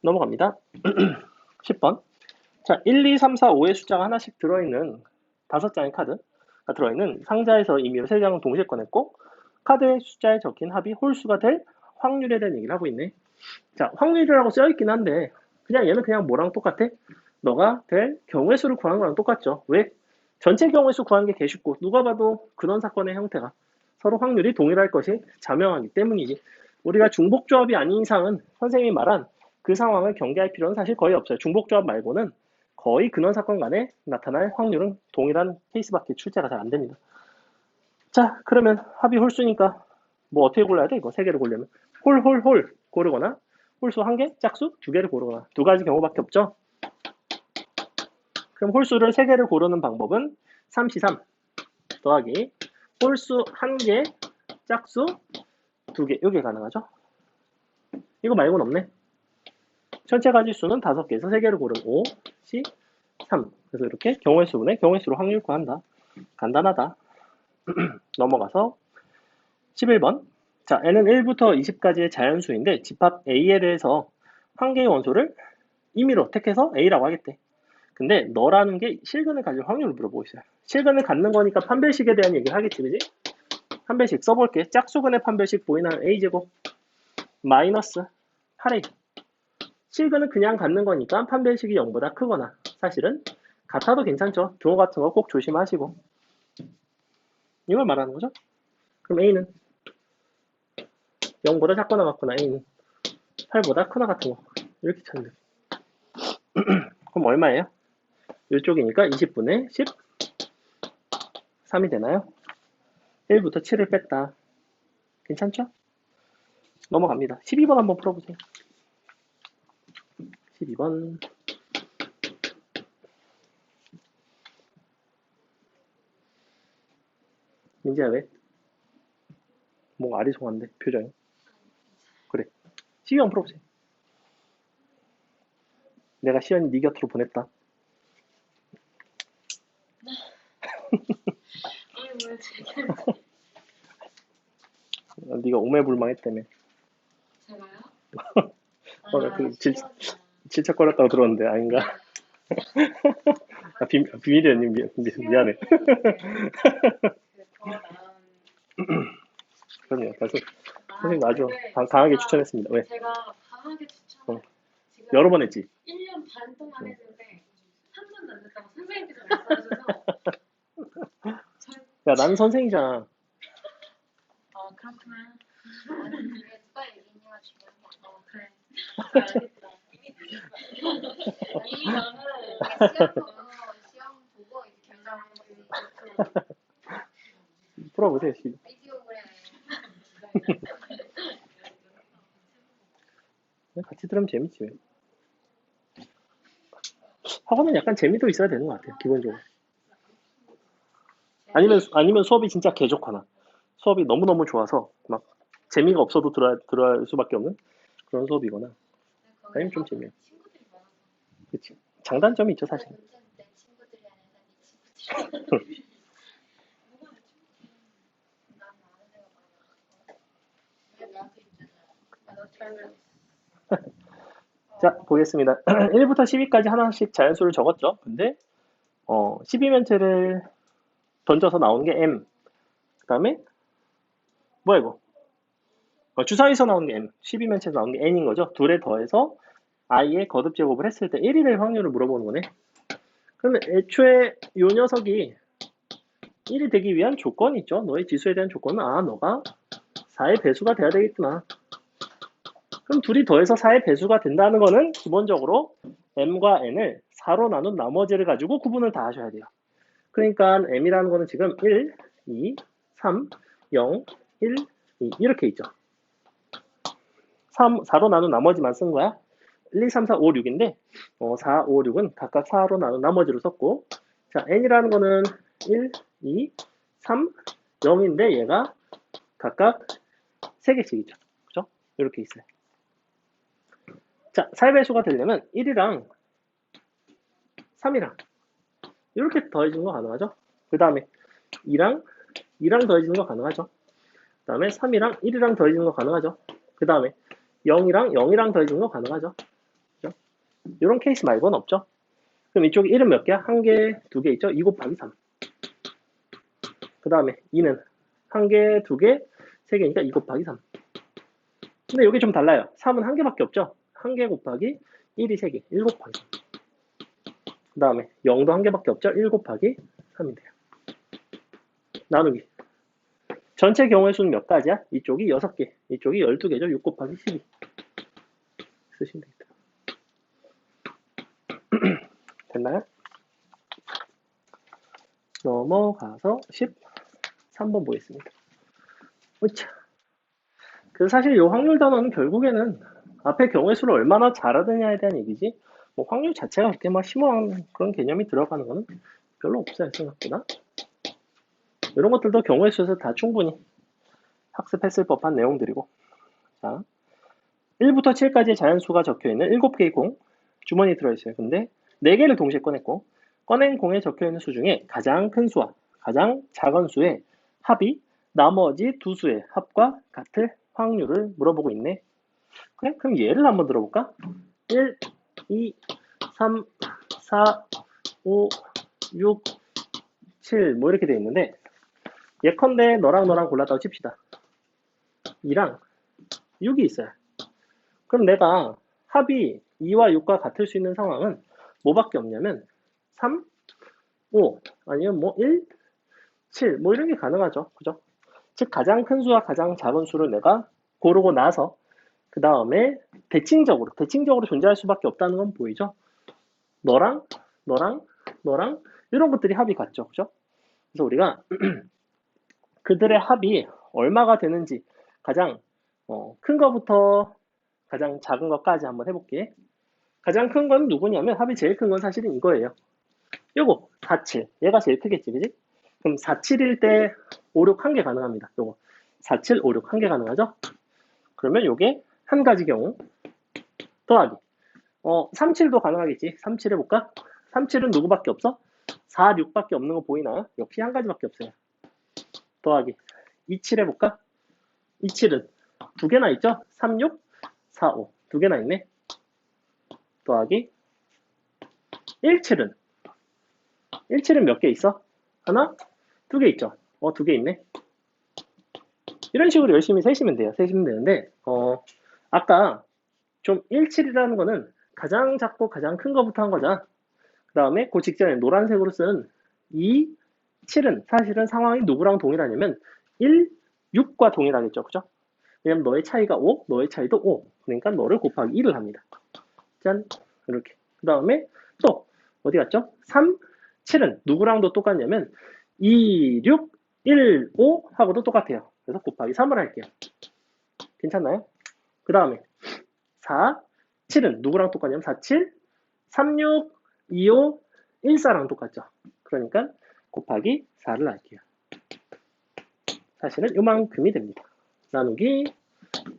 넘어갑니다. 10번. 자, 1, 2, 3, 4, 5의 숫자가 하나씩 들어있는 5장의 카드가 들어있는 상자에서 임의로 3장을 동시에 꺼냈고 카드의 숫자에 적힌 합이 홀수가 될 확률에 대한 얘기를 하고 있네. 자, 확률이라고 써있긴 한데 그냥 얘는 그냥 뭐랑 똑같아? 너가 될 경우의 수를 구하는 거랑 똑같죠. 왜? 전체 경우의 수 구하는 게 개 쉽고 누가 봐도 근원 사건의 형태가 서로 확률이 동일할 것이 자명하기 때문이지. 우리가 중복조합이 아닌 이상은 선생님이 말한 그 상황을 경계할 필요는 사실 거의 없어요. 중복조합 말고는 거의 근원 사건 간에 나타날 확률은 동일한 케이스밖에 출제가 잘 안 됩니다. 자, 그러면 합이 홀수니까 뭐 어떻게 골라야 돼? 이거 3개를 고르려면 홀 고르거나 홀수 1개, 짝수 2개를 고르거나 2가지 경우밖에 없죠. 그럼 홀수를 3개를 고르는 방법은 3C3 더하기 홀수 1개, 짝수 2개 이게 가능하죠. 이거 말고는 없네. 전체 가지수는 5개에서 3개를 고른 5, C, 3. 그래서 이렇게 경우의 수분의 경우의 수로 확률 구한다. 간단하다. 넘어가서 11번. 자, n은 1부터 20까지의 자연수인데 집합 A에 대해서 한 개의 원소를 임의로 택해서 A라고 하겠대. 근데 너라는 게 실근을 가질 확률을 물어보고 있어요. 실근을 갖는 거니까 판별식에 대한 얘기를 하겠지, 그지? 판별식 써볼게. 짝수근의 판별식 보이나? A제곱 마이너스 8A. 실근은 그냥 갖는 거니까 판별식이 0보다 크거나 사실은 같아도 괜찮죠. 경우 같은 거 꼭 조심하시고. 이걸 말하는 거죠. 그럼 A는 0보다 작거나 같거나 A는 8보다 크나 같은 거 이렇게 찾는 그럼 얼마예요? 이쪽이니까 20분의 10 3이 되나요? 1부터 7을 뺐다. 괜찮죠? 넘어갑니다. 12번 한번 풀어보세요. 12번. 민지야 왜? 뭔가 아리송한데 표정이. 그래. 12번 풀어보세요. 내가 시연이 네 곁으로 보냈다. 네가 오매불망했다며. 제가요? 그 질척거렸다고 들었는데 아닌가? 비밀이었니? 미안해. 그럼요. 선생님 아주 강하게 추천했습니다. 왜? 제가 강하게 추천을 지금 여러 번 했지? 1년 반 동안 했는데 한 번도 안 됐다고 선생님께서 말씀하셔서 야, 나는 선생이잖아. 그렇구나. 이게 누가 얘기니가 중요한 거. 그래. 알겠다. 이미 나는 시험 보고 이제 결정 풀어보세요. 비디오그램 같이 들으면 재밌지 왜? 학원은 약간 재미도 있어야 되는 것 같아요. 기본적으로. 아니면 수업이 진짜 개 좋거나 수업이 너무너무 좋아서 막 재미가 없어도 들어야 할 수밖에 없는 그런 수업이거나 아니면 좀 재미없어. 그치. 장단점이 있죠 사실. 내 친구들이 아니라 네 친구들이 난 아는 애가 많아. 왜 나한테 있잖아. 너 잘 자 보겠습니다. 1부터 12까지 하나씩 자연수를 적었죠. 근데 12면체를 던져서 나오는 게 m 그 다음에 뭐야 이거? 주사위에서 나온 게 n, 12면체에서 나온 게 n인 거죠. 둘에 더해서 i의 거듭 제곱을 했을 때 1이 될 확률을 물어보는 거네. 그러면 애초에 이 녀석이 1이 되기 위한 조건이 있죠. 너의 지수에 대한 조건은 너가 4의 배수가 돼야 되겠구나. 그럼 둘이 더해서 4의 배수가 된다는 거는 기본적으로 m과 n을 4로 나눈 나머지를 가지고 구분을 다 하셔야 돼요. 그러니까 m이라는 거는 지금 1, 2, 3, 0, 1, 2 이렇게 있죠. 4로 나눈 나머지만 쓴 거야. 1, 2, 3, 4, 5, 6인데 4, 5, 6은 각각 4로 나눈 나머지로 썼고, 자 n이라는 거는 1, 2, 3, 0인데 얘가 각각 3개씩 있죠. 그죠? 이렇게 있어요. 자, 4의 배수가 되려면 1이랑 3이랑 이렇게 더해지는 거 가능하죠? 그 다음에 2랑 더해지는 거 가능하죠? 그 다음에 3이랑 1이랑 더해지는 거 가능하죠? 그 다음에 0이랑 더해지는 거 가능하죠? 그죠? 이런 케이스 말고는 없죠? 그럼 이쪽에 1은 몇 개야? 1개, 2개 있죠? 2 곱하기 3. 그 다음에 2는 1개, 2개, 3개니까 2 곱하기 3. 근데 여기 좀 달라요. 3은 1개밖에 없죠? 1개 곱하기 1이 3개, 1 곱하기 3. 그 다음에 0도 1개밖에 없죠? 1 곱하기 3인데요. 나누기. 전체 경우의 수는 몇 가지야? 이쪽이 6개, 이쪽이 12개죠? 6 곱하기 12. 쓰시면 되겠다. 됐나요? 넘어가서 13번 보겠습니다. 으차. 그래서 사실 이 확률 단어는 결국에는 앞에 경우의 수를 얼마나 잘하느냐에 대한 얘기지, 뭐 확률 자체가 그렇게 막 심오한 그런 개념이 들어가는 거는 별로 없어요, 생각보다. 이런 것들도 경우의 수에서 다 충분히 학습했을 법한 내용들이고. 자, 1부터 7까지의 자연수가 적혀있는 7개의 공, 주머니에 들어있어요. 근데 4개를 동시에 꺼냈고, 꺼낸 공에 적혀있는 수 중에 가장 큰 수와 가장 작은 수의 합이 나머지 두 수의 합과 같을 확률을 물어보고 있네. 그래? 그럼 예를 한번 들어볼까? 1, 2, 3, 4, 5, 6, 7, 뭐 이렇게 돼 있는데, 예컨대 너랑 골랐다고 칩시다. 2랑 6이 있어요. 그럼 내가 합이 2와 6과 같을 수 있는 상황은 뭐밖에 없냐면 3, 5, 아니면 뭐 1, 7, 뭐 이런 게 가능하죠. 그죠? 즉 가장 큰 수와 가장 작은 수를 내가 고르고 나서 그 다음에 대칭적으로 존재할 수밖에 없다는 건 보이죠? 너랑 이런 것들이 합이 같죠. 그죠? 그래서 우리가 그들의 합이 얼마가 되는지 가장 큰 거부터 가장 작은 것까지 한번 해볼게. 가장 큰 건 누구냐면 합이 제일 큰 건 사실은 이거예요. 요거 4, 7. 얘가 제일 크겠지, 그지? 그럼 4, 7일 때 5, 6 한 개 가능합니다. 요거 4, 7, 5, 6 한 개 가능하죠? 그러면 요게 한 가지 경우 더하기 3, 7도 가능하겠지. 3, 7 해볼까? 3, 7은 누구밖에 없어? 4, 6밖에 없는 거 보이나? 역시 한 가지밖에 없어요. 더하기 2, 7 해볼까? 2, 7은 두 개나 있죠? 3, 6, 4, 5 두 개나 있네. 더하기 1, 7은 몇 개 있어? 하나? 두 개 있죠? 두 개 있네. 이런 식으로 열심히 세시면 돼요. 세시면 되는데 아까 좀 1, 7이라는 거는 가장 작고 가장 큰 거부터 한 거잖아. 그 다음에 그 직전에 노란색으로 쓴 2, 7은 사실은 상황이 누구랑 동일하냐면 1, 6과 동일하겠죠. 그죠? 왜냐면 너의 차이가 5, 너의 차이도 5. 그러니까 너를 곱하기 1을 합니다. 짠. 이렇게. 그 다음에 또 어디 갔죠? 3, 7은 누구랑도 똑같냐면 2, 6, 1, 5 하고도 똑같아요. 그래서 곱하기 3을 할게요. 괜찮나요? 그 다음에 4, 7은 누구랑 똑같냐면 4, 7, 3, 6, 2, 5, 1, 4랑 똑같죠. 그러니까 곱하기 4를 할게요. 사실은 요만큼이 됩니다. 나누기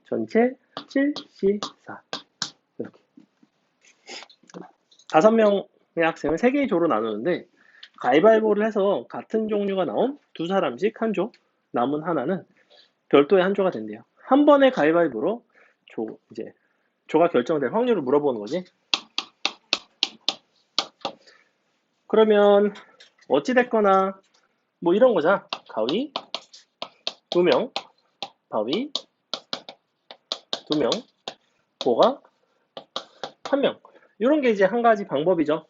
전체 7, C, 4 이렇게 5명의 학생을 3개의 조로 나누는데 가위바위보를 해서 같은 종류가 나온 두 사람씩 한 조, 남은 하나는 별도의 한 조가 된대요. 한 번의 가위바위보로 조가 결정될 확률을 물어보는 거지. 그러면 어찌됐거나 뭐 이런 거잖아. 가위 2명, 바위 2명, 보가 1명. 이런 게 이제 한 가지 방법이죠.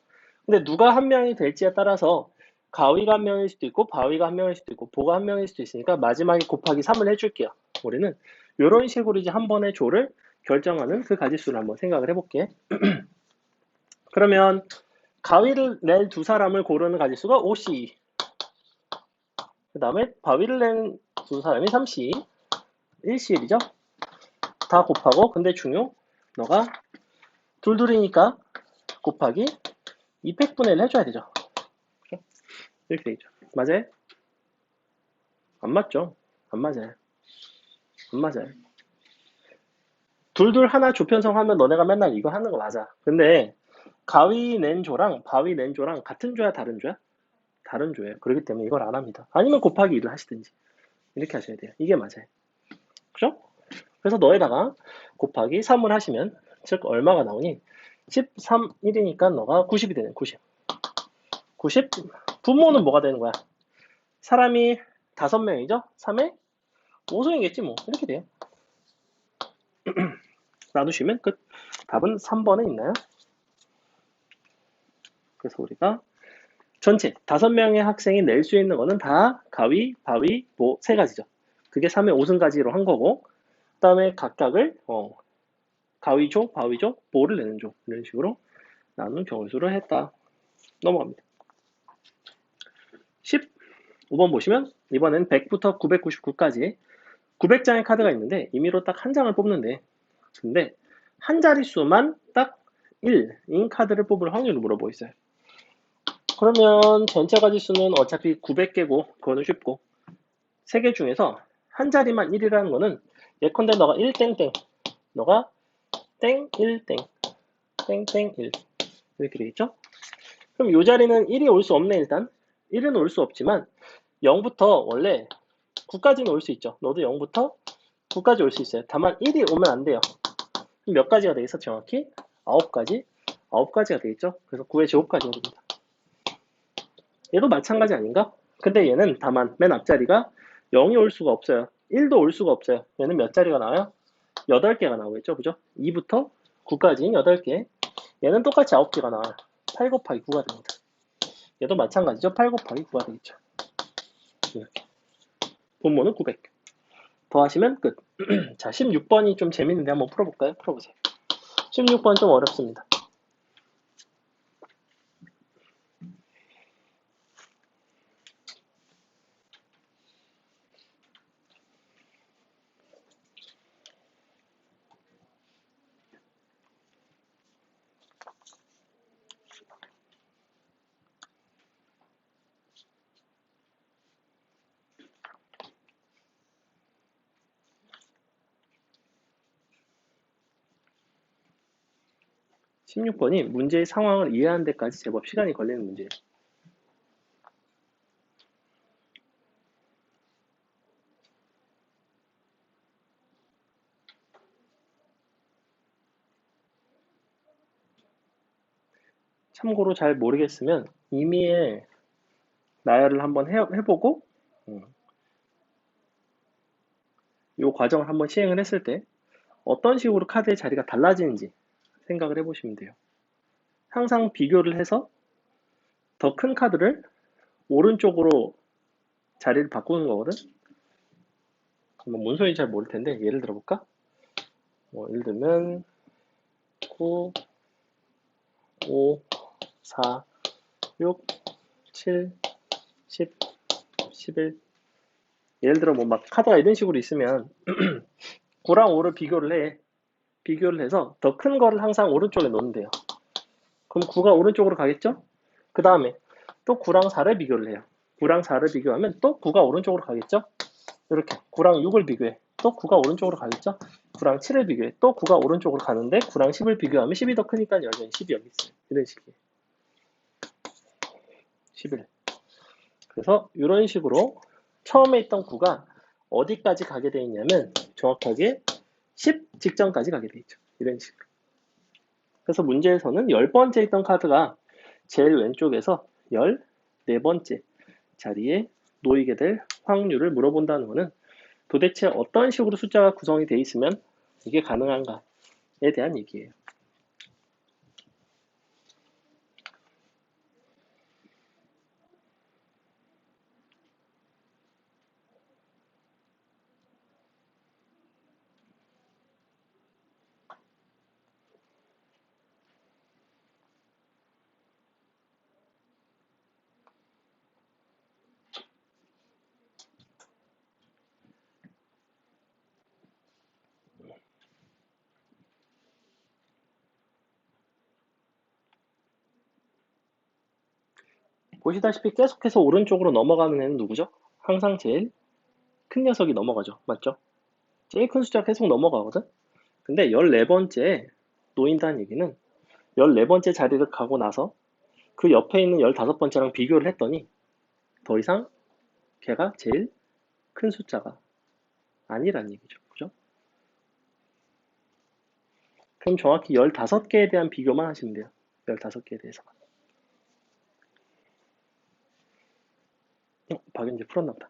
근데 누가 한 명이 될지에 따라서 가위가 한 명일 수도 있고 바위가 한 명일 수도 있고 보가 한 명일 수도 있으니까 마지막에 곱하기 3을 해줄게요. 우리는 이런 식으로 이제 한 번의 조를 결정하는 그 가지수를 한번 생각을 해볼게. 그러면 가위를 낼 두 사람을 고르는 가지수가 5C. 그 다음에 바위를 낸 두 사람이 3C. 1CL이죠. 다 곱하고 근데 중요 너가 둘둘이니까 곱하기 200분의 1 해줘야 되죠. 이렇게 되죠. 맞아요? 안 맞죠? 안 맞아요. 안 맞아요. 둘둘 하나 조편성 하면 너네가 맨날 이거 하는 거 맞아. 근데 가위 낸 조랑 바위 낸 조랑 같은 조야 다른 조야? 다른 조예요. 그렇기 때문에 이걸 안 합니다. 아니면 곱하기 1을 하시든지 이렇게 하셔야 돼요. 이게 맞아요. 그죠? 그래서 너에다가 곱하기 3을 하시면 즉 얼마가 나오니? 13, 1이니까 너가 90이 되는 90. 90 분모는 뭐가 되는 거야? 사람이 5명이죠? 3에 5승이겠지 뭐. 이렇게 돼요. 나누시면 끝. 답은 3번에 있나요? 그래서 우리가 전체 5명의 학생이 낼 수 있는 거는 다 가위, 바위, 보 세 가지죠. 그게 3의 5승까지로 한 거고 그 다음에 각각을 가위조, 바위조, 보를 내는 조 이런 식으로 나눈 경우수를 했다. 넘어갑니다. 15번 보시면 이번엔 100부터 999까지 900장의 카드가 있는데 임의로 딱 한 장을 뽑는데 근데 한 자릿수만 딱 1인 카드를 뽑을 확률을 물어보고 있어요. 그러면 전체 가지수는 어차피 900개고 그거는 쉽고 3개 중에서 한 자리만 1이라는 거는 예컨대 너가 1땡땡 너가 땡 1땡 땡땡 1 이렇게 되겠죠? 그럼 이 자리는 1이 올 수 없네. 일단 1은 올 수 없지만 0부터 원래 9까지는 올 수 있죠. 너도 0부터 9까지 올 수 있어요. 다만 1이 오면 안 돼요. 그럼 몇 가지가 되겠어? 정확히 9가지 9가지가 되겠죠. 그래서 9의 제곱까지가 됩니다. 얘도 마찬가지 아닌가? 근데 얘는 다만 맨 앞자리가 0이 올 수가 없어요. 1도 올 수가 없어요. 얘는 몇 자리가 나와요? 8개가 나오겠죠. 그죠? 2부터 9까지는 8개. 얘는 똑같이 9개가 나와요. 8 곱하기 9가 됩니다. 얘도 마찬가지죠. 8 곱하기 9가 되겠죠. 이렇게. 분모는 900. 더하시면 끝. 자, 16번이 좀 재밌는데 한번 풀어볼까요? 풀어보세요. 16번 좀 어렵습니다. 16번이 문제의 상황을 이해하는 데까지 제법 시간이 걸리는 문제예요. 참고로 잘 모르겠으면 임의의 나열을 한번 해보고 이 과정을 한번 시행을 했을 때 어떤 식으로 카드의 자리가 달라지는지 생각을 해보시면 돼요. 항상 비교를 해서 더 큰 카드를 오른쪽으로 자리를 바꾸는 거거든. 뭔 소리인지 잘 모를 텐데 예를 들어볼까? 예를 들면 9, 5, 4, 6, 7, 10, 11 예를 들어 막 카드가 이런 식으로 있으면 9랑 5를 비교를 해서 더 큰 거를 항상 오른쪽에 놓는데요. 그럼 9가 오른쪽으로 가겠죠? 그 다음에 또 9랑 4를 비교를 해요. 9랑 4를 비교하면 또 9가 오른쪽으로 가겠죠? 이렇게 9랑 6을 비교해. 또 9가 오른쪽으로 가겠죠? 9랑 7을 비교해. 또 9가 오른쪽으로 가는데 9랑 10을 비교하면 10이 더 크니까 여전히 10이 여기 있어요. 이런 식이에요. 11. 그래서 이런 식으로 처음에 있던 9가 어디까지 가게 돼 있냐면 정확하게 10 직전까지 가게 돼 있죠. 이런 식으로. 그래서 문제에서는 10번째 있던 카드가 제일 왼쪽에서 14번째 자리에 놓이게 될 확률을 물어본다는 것은 도대체 어떤 식으로 숫자가 구성이 되어 있으면 이게 가능한가에 대한 얘기예요. 보시다시피 계속해서 오른쪽으로 넘어가는 애는 누구죠? 항상 제일 큰 녀석이 넘어가죠. 맞죠? 제일 큰 숫자가 계속 넘어가거든? 근데 14번째에 놓인다는 얘기는 14번째 자리를 가고 나서 그 옆에 있는 15번째랑 비교를 했더니 더 이상 걔가 제일 큰 숫자가 아니란 얘기죠. 그죠? 그럼 정확히 15개에 대한 비교만 하시면 돼요. 15개에 대해서. 박연재 풀었나 보다.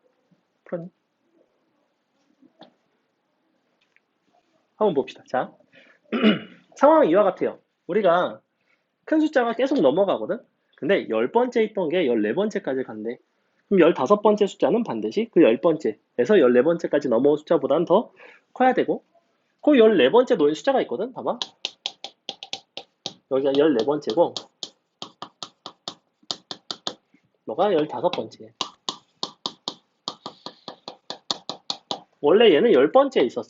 풀었니? 한번 봅시다. 자, 상황은 이와 같아요. 우리가 큰 숫자가 계속 넘어가거든? 근데 10번째 있던 게 14번째까지 간대. 그럼 15번째 숫자는 반드시 그 10번째에서 14번째까지 넘어온 숫자보다는 더 커야 되고, 그 14번째 놓인 숫자가 있거든? 봐봐. 여기가 14번째고, 너가 15번째. 원래 얘는 10번째에 있었어.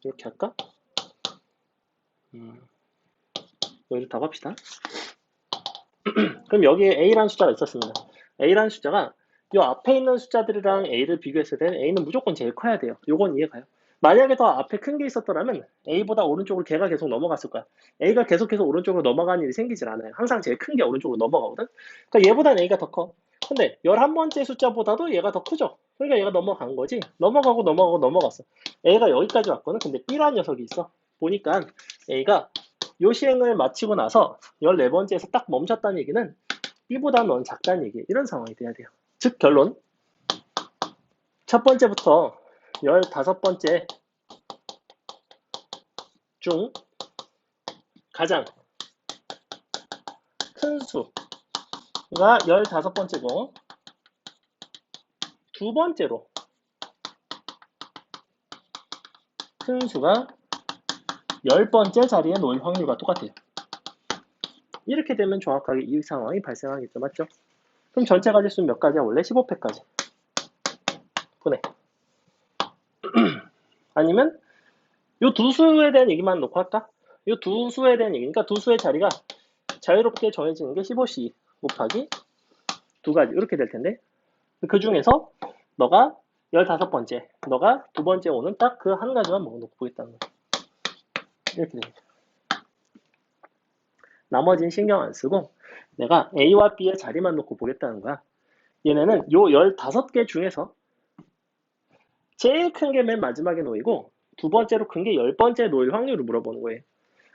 이렇게 할까? 이렇다고 합시다. 그럼 여기에 A라는 숫자가 있었습니다. A라는 숫자가 이 앞에 있는 숫자들이랑 A를 비교했을 때는 A는 무조건 제일 커야 돼요. 요건 이해가요? 만약에 더 앞에 큰 게 있었더라면 A보다 오른쪽으로 걔가 계속 넘어갔을 거야. A가 계속해서 오른쪽으로 넘어가는 일이 생기질 않아요. 항상 제일 큰 게 오른쪽으로 넘어가거든? 그러니까 얘보다는 A가 더 커. 근데 11번째 숫자보다도 얘가 더 크죠? 그러니까 얘가 넘어간 거지. 넘어가고 넘어갔어. A가 여기까지 왔거든? 근데 B라는 녀석이 있어. 보니까 A가 요 시행을 마치고 나서 14번째에서 딱 멈췄다는 얘기는 B보다 넌 작다는 얘기. 이런 상황이 돼야 돼요. 즉 결론. 첫 번째부터 15번째 중 가장 큰 수가 15번째고 두 번째로 큰 수가 10번째 자리에 놓일 확률과 똑같아요. 이렇게 되면 정확하게 이 상황이 발생하겠죠. 맞죠? 그럼 전체 가지수는 몇 가지야? 원래 15패까지. 분해. 아니면 요 두 수에 대한 얘기만 놓고 할까? 요 두 수에 대한 얘기. 그러니까 두 수의 자리가 자유롭게 정해지는 게 15C 곱하기 두 가지. 이렇게 될 텐데. 그 중에서 너가 15번째, 너가 두 번째 오는 딱 그 한 가지만 먹어놓고 보겠다는 거야. 이렇게 됩니다. 나머지는 신경 안 쓰고 내가 A와 B의 자리만 놓고 보겠다는 거야. 얘네는 요 15개 중에서 제일 큰 게 맨 마지막에 놓이고 두 번째로 큰 게 10번째 놓일 확률을 물어보는 거예요.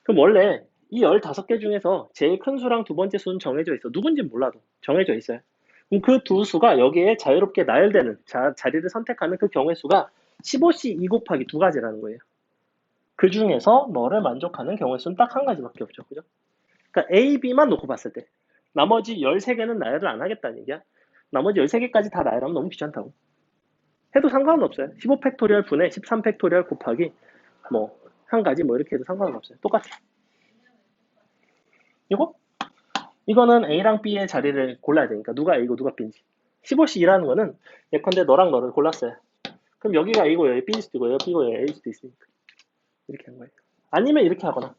그럼 원래 이 15개 중에서 제일 큰 수랑 두 번째 수는 정해져 있어. 누군지 몰라도 정해져 있어요. 그럼 그 두 수가 여기에 자유롭게 나열되는 자리를 선택하는 그 경우의 수가 15C 2 곱하기 두 가지라는 거예요. 그 중에서 너를 만족하는 경우의 수는 딱 한 가지밖에 없죠. 그죠? 그러니까 A, B만 놓고 봤을 때 나머지 13개는 나열을 안 하겠다는 얘기야. 나머지 13개까지 다 나열하면 너무 귀찮다고. 해도 상관은 없어요. 15팩토리얼 분의 13팩토리얼 곱하기 뭐 한 가지 뭐 이렇게 해도 상관은 없어요. 똑같아. 이거는 A랑 B의 자리를 골라야 되니까 누가 A고 누가 B인지. 15C라는 거는 예컨대 너랑 너를 골랐어요. 그럼 여기가 A고 여기 B일 수도 있고 여기 B고 여기 A일 수도 있으니까 이렇게 한 거예요. 아니면 이렇게 하거나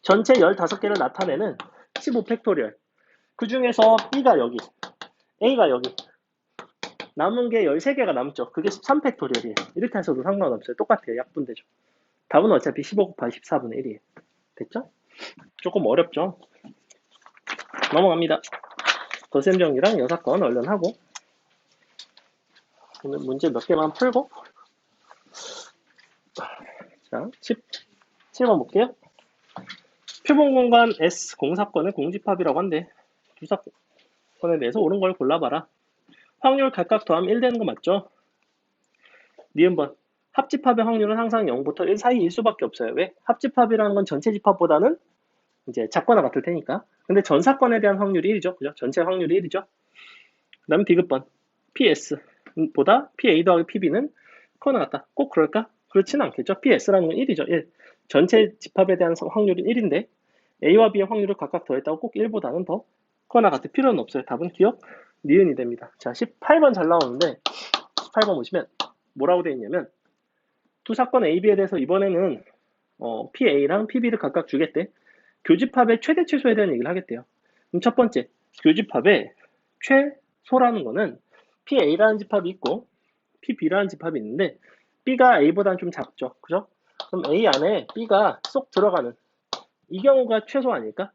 전체 15개를 나타내는 15팩토리얼 그 중에서 B가 여기 A가 여기 남은 게 13개가 남죠. 그게 13팩토리얼이에요. 이렇게 하셔도 상관없어요. 똑같아요. 약분되죠. 답은 어차피 15 곱하기 14분의 1이에요. 됐죠? 조금 어렵죠? 넘어갑니다. 덧셈 정리랑 여사건 얼른 하고 오늘 문제 몇 개만 풀고 자 17번 볼게요. 표본공간 S 공사건의 공집합이라고 한데 두 사건에 대해서 옳은 걸 골라봐라. 확률 각각 더하면 1 되는 거 맞죠? 니은번. 합집합의 확률은 항상 0부터 1 사이일 수밖에 없어요. 왜? 합집합이라는 건 전체 집합보다는 이제 작거나 같을 테니까. 근데 전 사건에 대한 확률이 1이죠. 그죠? 전체 확률이 1이죠. 그 다음에 디귿번. PS보다 PA 더하기 PB는 커나 같다. 꼭 그럴까? 그렇지는 않겠죠. PS라는 건 1이죠. 1. 전체 집합에 대한 확률은 1인데 A와 B의 확률을 각각 더했다고 꼭 1보다는 더 커나 같을 필요는 없어요. 답은 기억, 니은이 됩니다. 자, 18번 잘 나오는데 18번 보시면 뭐라고 되어 있냐면 두 사건 A, B에 대해서 이번에는 PA랑 PB를 각각 주겠대. 교집합의 최대 최소에 대한 얘기를 하겠대요. 그럼 첫 번째, 교집합의 최소라는 거는 PA라는 집합이 있고 PB라는 집합이 있는데 B가 A보다는 좀 작죠. 그죠? 그럼 A 안에 B가 쏙 들어가는 이 경우가 최소 아닐까?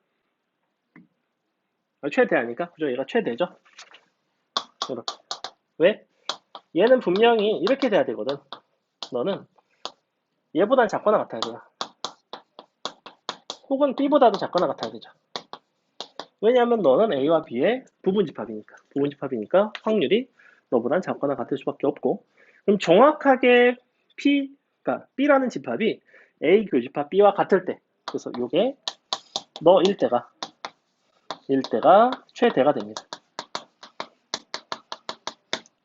최대 아닐까? 그죠? 얘가 최대죠. 이렇게. 왜? 얘는 분명히 이렇게 돼야 되거든. 너는 얘보단 작거나 같아야 돼요. 혹은 B보다도 작거나 같아야 되죠. 왜냐하면 너는 A와 B의 부분집합이니까 확률이 너보단 작거나 같을 수밖에 없고, 그럼 정확하게 그러니까 B라는 집합이 A 교집합 B와 같을 때, 그래서 이게 너 1대가 최대가 됩니다.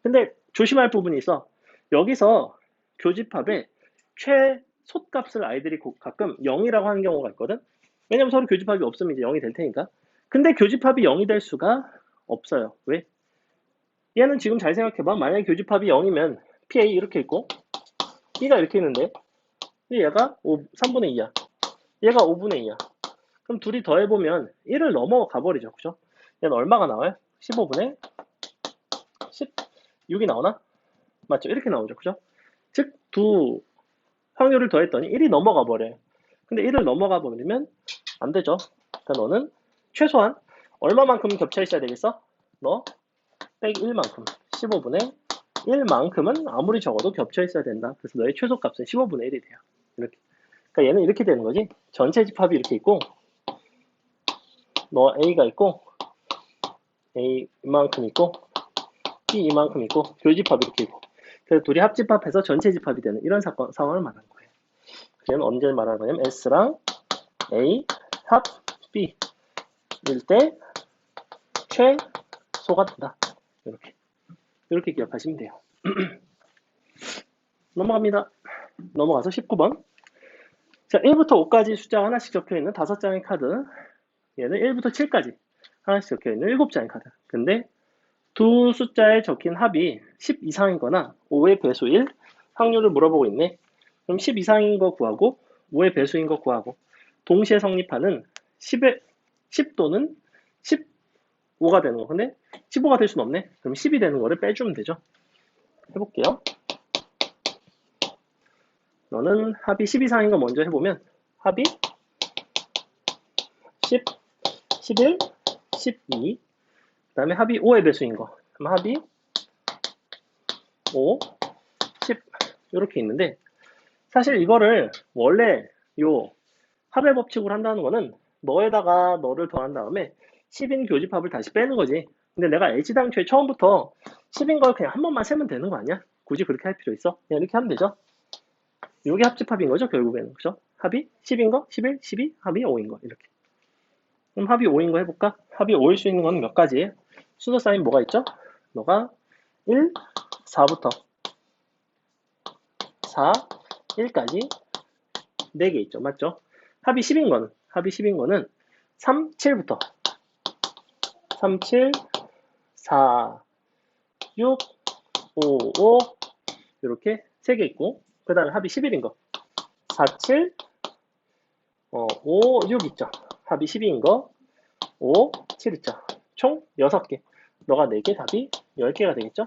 근데 조심할 부분이 있어. 여기서 교집합의 최소값을 아이들이 가끔 0이라고 하는 경우가 있거든. 왜냐면 서로 교집합이 없으면 이제 0이 될 테니까. 근데 교집합이 0이 될 수가 없어요. 왜? 얘는 지금 잘 생각해봐. 만약에 교집합이 0이면 PA 이렇게 있고 B가 이렇게 있는데 얘가 3분의 2야. 얘가 5분의 2야. 그럼 둘이 더해보면 1을 넘어가 버리죠. 그죠? 얘는 얼마가 나와요? 15분의 16이 나오나? 맞죠? 이렇게 나오죠. 그죠? 즉, 두 확률을 더했더니 1이 넘어가 버려요. 근데 1을 넘어가 버리면 안 되죠. 그러니까 너는 최소한 얼마만큼 겹쳐 있어야 되겠어? 너 빼기 1만큼 15분의 1만큼은 아무리 적어도 겹쳐 있어야 된다. 그래서 너의 최소값은 15분의 1이 돼요. 이렇게. 그러니까 얘는 이렇게 되는 거지. 전체 집합이 이렇게 있고 너 A가 있고 A 이만큼 있고 B 이만큼 있고 교집합이 이렇게 있고 그래서 둘이 합집합해서 전체 집합이 되는 이런 상황을 말하는 거예요. 그럼 언제 말하는 거냐면 S랑 A 합 B일 때 최소가 된다. 이렇게 기억하시면 돼요. 넘어갑니다. 넘어가서 19번. 자, 1부터 5까지 숫자가 하나씩 적혀있는 5장의 카드. 얘는 1부터 7까지 하나씩 적혀있는 7장의 카드. 근데 두 숫자에 적힌 합이 10 이상이거나 5의 배수일 확률을 물어보고 있네. 그럼 10 이상인 거 구하고 5의 배수인 거 구하고 동시에 성립하는 10 또는 15가 되는 거. 근데 15가 될 수는 없네. 그럼 10이 되는 거를 빼주면 되죠. 해볼게요. 너는 합이 10 이상인 거 먼저 해보면 합이 10, 11, 12 그 다음에 합이 5의 배수인 거 그럼 합이 5, 10 이렇게 있는데 사실 이거를 원래 요 합의 법칙으로 한다는 거는 너에다가 너를 더한 다음에 10인 교집합을 다시 빼는 거지. 근데 내가 H당초에 처음부터 10인 걸 그냥 한 번만 세면 되는 거 아니야? 굳이 그렇게 할 필요 있어? 그냥 이렇게 하면 되죠. 이게 합집합인 거죠, 결국에는. 그죠? 합이 10인 거, 11, 12, 합이 5인 거, 이렇게. 그럼 합이 5인 거 해볼까? 합이 5일 수 있는 건 몇 가지예요? 순서 사인 뭐가 있죠? 너가 1, 4부터 4, 1까지 4개 있죠. 맞죠? 합이 10인 거는 3, 7부터 3, 7, 4, 6, 5, 5 이렇게 3개 있고 그 다음에 합이 11인 거 4, 7, 5, 6 있죠. 합이 12인 거 5, 7 있죠. 총 6개. 너가 4개 답이 10개가 되겠죠.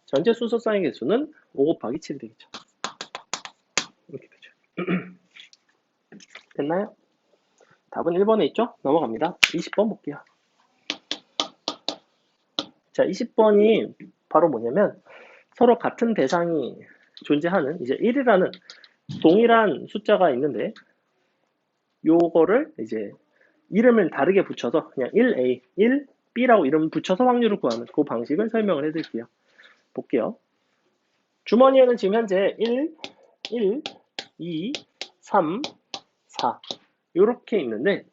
전체 순서 사인 개수는 5 곱하기 7이 되겠죠. 이렇게 되죠. 됐나요? 답은 1번에 있죠? 넘어갑니다. 20번 볼게요. 자, 20번이 바로 뭐냐면 서로 같은 대상이 존재하는 이제 1이라는 동일한 숫자가 있는데 요거를 이제 이름을 다르게 붙여서 그냥 1A, 1B B라고 이름 붙여서 확률을 구하는 그 방식을 설명을 해드릴게요. 볼게요. 주머니에는 지금 현재 1, 2, 3, 4 이렇게 있는데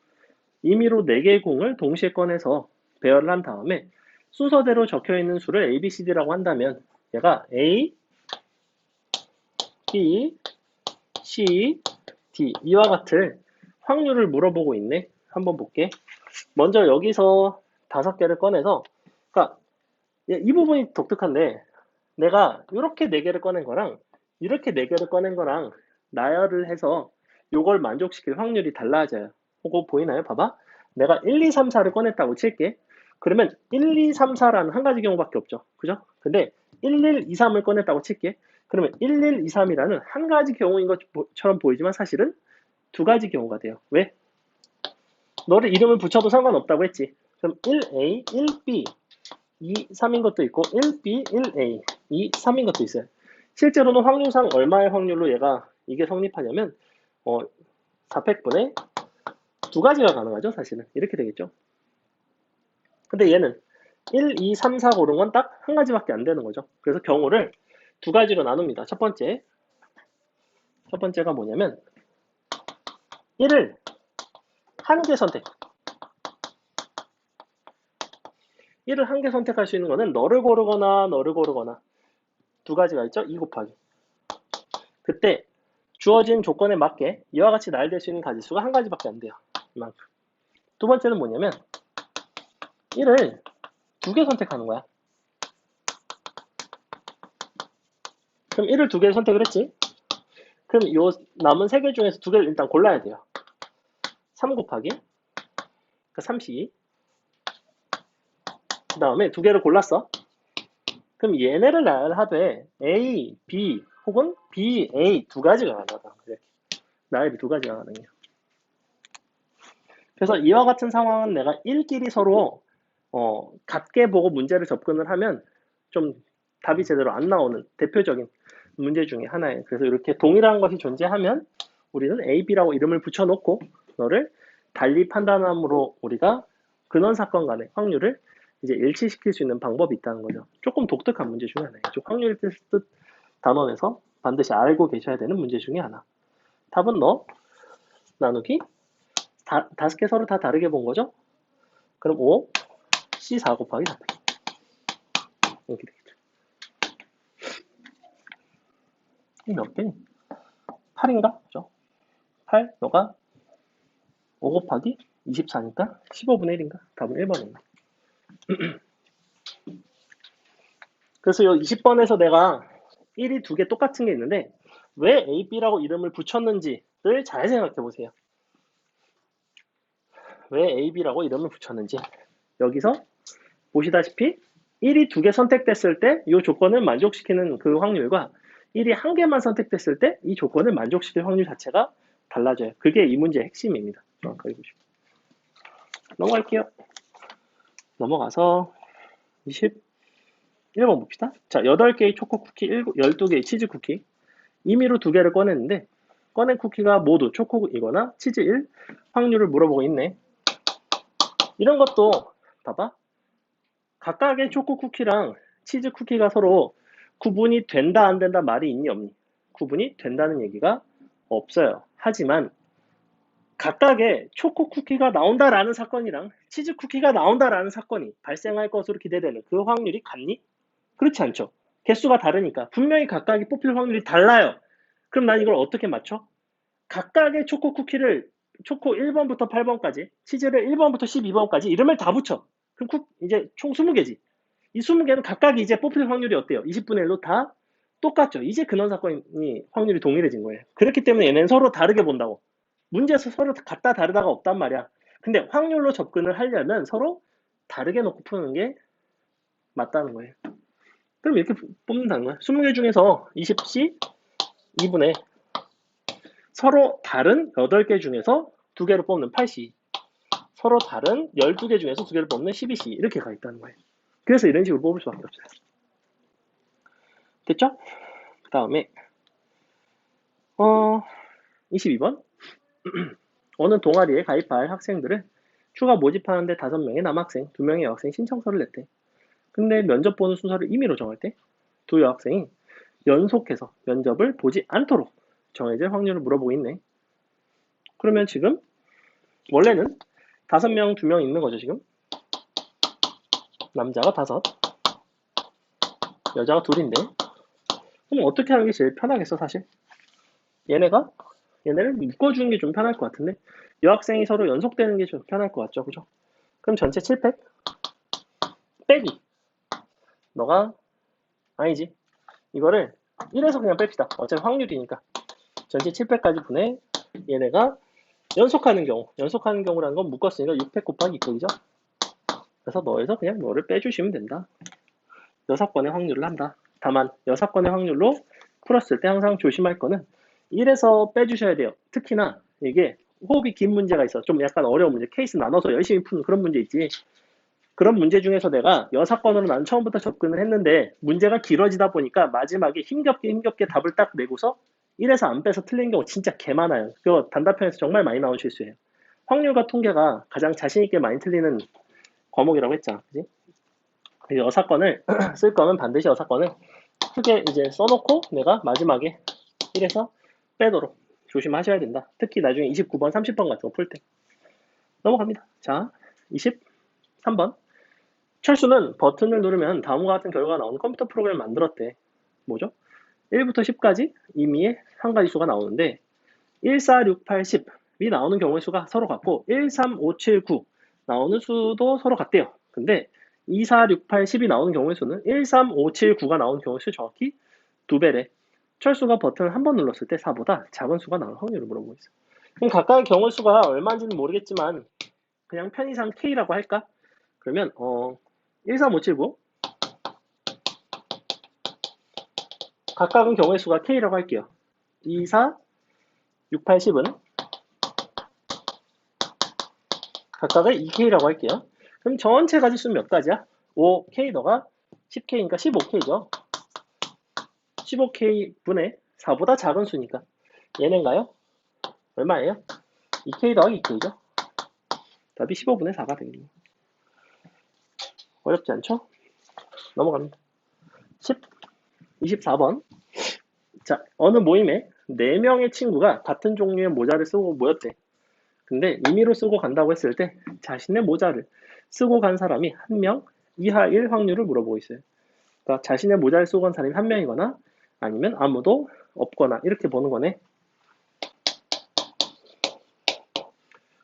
임의로 4개의 공을 동시에 꺼내서 배열을 한 다음에 순서대로 적혀있는 수를 A, B, C, D라고 한다면 얘가 A, B, C, D 이와 같은 확률을 물어보고 있네. 한번 볼게. 먼저 여기서 5개를 꺼내서 그러니까 이 부분이 독특한데 내가 이렇게 4개를 꺼낸 거랑 이렇게 4개를 꺼낸 거랑 나열을 해서 요걸 만족시킬 확률이 달라져요. 그거 보이나요? 봐봐. 내가 1, 2, 3, 4를 꺼냈다고 칠게. 그러면 1, 2, 3, 4라는 한 가지 경우밖에 없죠. 그죠? 근데 1, 1, 2, 3을 꺼냈다고 칠게. 그러면 1, 1, 2, 3이라는 한 가지 경우인 것처럼 보이지만 사실은 2가지 경우가 돼요. 왜? 너를 이름을 붙여도 상관없다고 했지. 그럼 1A, 1B, 2, 3인 것도 있고 1B, 1A, 2, 3인 것도 있어요. 실제로는 확률상 얼마의 확률로 얘가 이게 성립하냐면 4팩분의 2가지가 가능하죠. 사실은 이렇게 되겠죠. 근데 얘는 1, 2, 3, 4 고른 건 딱 한 가지밖에 안 되는 거죠. 그래서 경우를 2가지로 나눕니다. 첫 번째가 뭐냐면 1을 한 개 선택. 1을 한 개 선택할 수 있는 거는 너를 고르거나 2가지가 있죠. 2 곱하기. 그때 주어진 조건에 맞게 이와 같이 나열될 수 있는 가지수가 한 가지밖에 안 돼요. 이만큼. 두 번째는 뭐냐면 1을 2개 선택하는 거야. 그럼 1을 2개를 선택을 했지. 그럼 요 남은 3개 중에서 2개를 일단 골라야 돼요. 3 곱하기 그러니까 32. 그 다음에 2개를 골랐어. 그럼 얘네를 나열하되 A, B 혹은 B, A 2가지가 가능하다. 이렇게 나열이 2가지가 가능해요. 그래서 이와 같은 상황은 내가 1끼리 서로 같게 보고 문제를 접근을 하면 좀 답이 제대로 안 나오는 대표적인 문제 중에 하나예요. 그래서 이렇게 동일한 것이 존재하면 우리는 A, B라고 이름을 붙여놓고 너를 달리 판단함으로 우리가 근원 사건 간의 확률을 이제 일치시킬 수 있는 방법이 있다는 거죠. 조금 독특한 문제 중에 하나예요. 확률 뜻 단원에서 반드시 알고 계셔야 되는 문제 중에 하나. 답은 너 나누기 5개 서로 다 다르게 본 거죠? 그럼 5, C 4 곱하기 4 이렇게 되겠죠. 이 몇 배? 8인가? 그죠? 8, 너가 5 곱하기 24니까 15분의 1인가? 답은 1번입니다. 그래서 이 20번에서 내가 1이 2개 똑같은 게 있는데 왜 A, B라고 이름을 붙였는지를 잘 생각해 보세요. 왜 A, B라고 이름을 붙였는지. 여기서 보시다시피 1이 2개 선택됐을 때 이 조건을 만족시키는 그 확률과 1이 1개만 선택됐을 때 이 조건을 만족시킬 확률 자체가 달라져요. 그게 이 문제의 핵심입니다. 정확하게 보시고. 넘어갈게요. 넘어가서 21번 봅시다. 자, 8개의 초코 쿠키, 12개의 치즈 쿠키. 임의로 2개를 꺼냈는데 꺼낸 쿠키가 모두 초코이거나 치즈 1 확률을 물어보고 있네. 이런 것도 봐봐. 각각의 초코 쿠키랑 치즈 쿠키가 서로 구분이 된다 안 된다 말이 있니 없니? 구분이 된다는 얘기가 없어요. 하지만 각각의 초코 쿠키가 나온다라는 사건이랑 치즈 쿠키가 나온다라는 사건이 발생할 것으로 기대되는 그 확률이 같니? 그렇지 않죠. 개수가 다르니까 분명히 각각이 뽑힐 확률이 달라요. 그럼 난 이걸 어떻게 맞춰? 각각의 초코 쿠키를 초코 1번부터 8번까지 치즈를 1번부터 12번까지 이름을 다 붙여. 그럼 이제 총 20개지. 이 20개는 각각이 이제 뽑힐 확률이 어때요? 20분의 1로 다 똑같죠. 이제 근원 사건이 확률이 동일해진 거예요. 그렇기 때문에 얘는 서로 다르게 본다고. 문제에서 서로 같다 다르다가 없단 말이야. 근데 확률로 접근을 하려면 서로 다르게 놓고 푸는 게 맞다는 거예요. 그럼 이렇게 뽑는다는 거야. 20개 중에서 20C 2분의 서로 다른 8개 중에서 2개를 뽑는 8C 서로 다른 12개 중에서 2개를 뽑는 12C 이렇게 가 있다는 거예요. 그래서 이런 식으로 뽑을 수밖에 없어요. 됐죠? 그 다음에 22번 어느 동아리에 가입할 학생들은 추가 모집하는데 5명의 남학생, 2명의 여학생이 신청서를 냈대. 근데 면접 보는 순서를 임의로 정할 때 두 여학생이 연속해서 면접을 보지 않도록 정해질 확률을 물어보고 있네. 그러면 지금 원래는 5명, 2명 있는 거죠, 지금. 남자가 5, 여자가 2인데. 그럼 어떻게 하는 게 제일 편하겠어, 사실? 얘네를 묶어주는 게 좀 편할 것 같은데, 여학생이 서로 연속되는 게 좀 편할 것 같죠, 그죠? 그럼 전체 7팩 빼기. 너가 아니지. 이거를 1에서 그냥 뺍시다. 어차피 확률이니까. 전체 7팩까지 분해. 얘네가 연속하는 경우라는 건 묶었으니까 6팩 곱하기 2팩이죠. 그래서 너에서 그냥 너를 빼주시면 된다. 6건의 확률을 한다. 다만 6건의 확률로 풀었을 때 항상 조심할 거는 1에서 빼주셔야 돼요. 특히나 이게 호흡이 긴 문제가 있어. 좀 약간 어려운 문제. 케이스 나눠서 열심히 푸는 그런 문제 있지. 그런 문제 중에서 내가 6건으로 난 처음부터 접근을 했는데 문제가 길어지다 보니까 마지막에 힘겹게 답을 딱 내고서 1에서 안 빼서 틀린 경우 진짜 개 많아요. 그거 단답형에서 정말 많이 나온 실수예요. 확률과 통계가 가장 자신있게 많이 틀리는 과목이라고 했잖아. 그지? 6건을 쓸 거면 반드시 6건을 크게 이제 써놓고 내가 마지막에 1에서 빼도록 조심하셔야 된다. 특히 나중에 29번, 30번 같은 거 풀 때. 넘어갑니다. 자, 23번. 철수는 버튼을 누르면 다음과 같은 결과가 나오는 컴퓨터 프로그램을 만들었대. 뭐죠? 1부터 10까지 임의의 한 가지 수가 나오는데 1, 4, 6, 8, 10이 나오는 경우의 수가 서로 같고 1, 3, 5, 7, 9 나오는 수도 서로 같대요. 근데 2, 4, 6, 8, 10이 나오는 경우의 수는 1, 3, 5, 7, 9가 나오는 경우의 수 정확히 2배래. 철수가 버튼을 한 번 눌렀을 때 4보다 작은 수가 나올 확률을 물어보고 있어. 그럼 각각의 경우의 수가 얼마인지는 모르겠지만 그냥 편의상 K라고 할까? 그러면 1, 3, 5, 7, 9 각각은 경우의 수가 K라고 할게요. 2, 4, 6, 8, 10은 각각을 2K라고 할게요. 그럼 전체 가지수는 몇 가지야? 5K 너가 10K니까 15K죠. 15K 분의 4보다 작은 수니까 얘네인가요? 얼마예요? 2K 더하기 2K죠. 답이 15분의 4가 되겠네요. 어렵지 않죠? 넘어갑니다. 24번. 자, 어느 모임에 4명의 친구가 같은 종류의 모자를 쓰고 모였대. 근데 임의로 쓰고 간다고 했을 때 자신의 모자를 쓰고 간 사람이 1명 이하일 확률을 물어보고 있어요. 그러니까 자신의 모자를 쓰고 간 사람이 1명이거나 아니면 아무도 없거나 이렇게 보는 거네.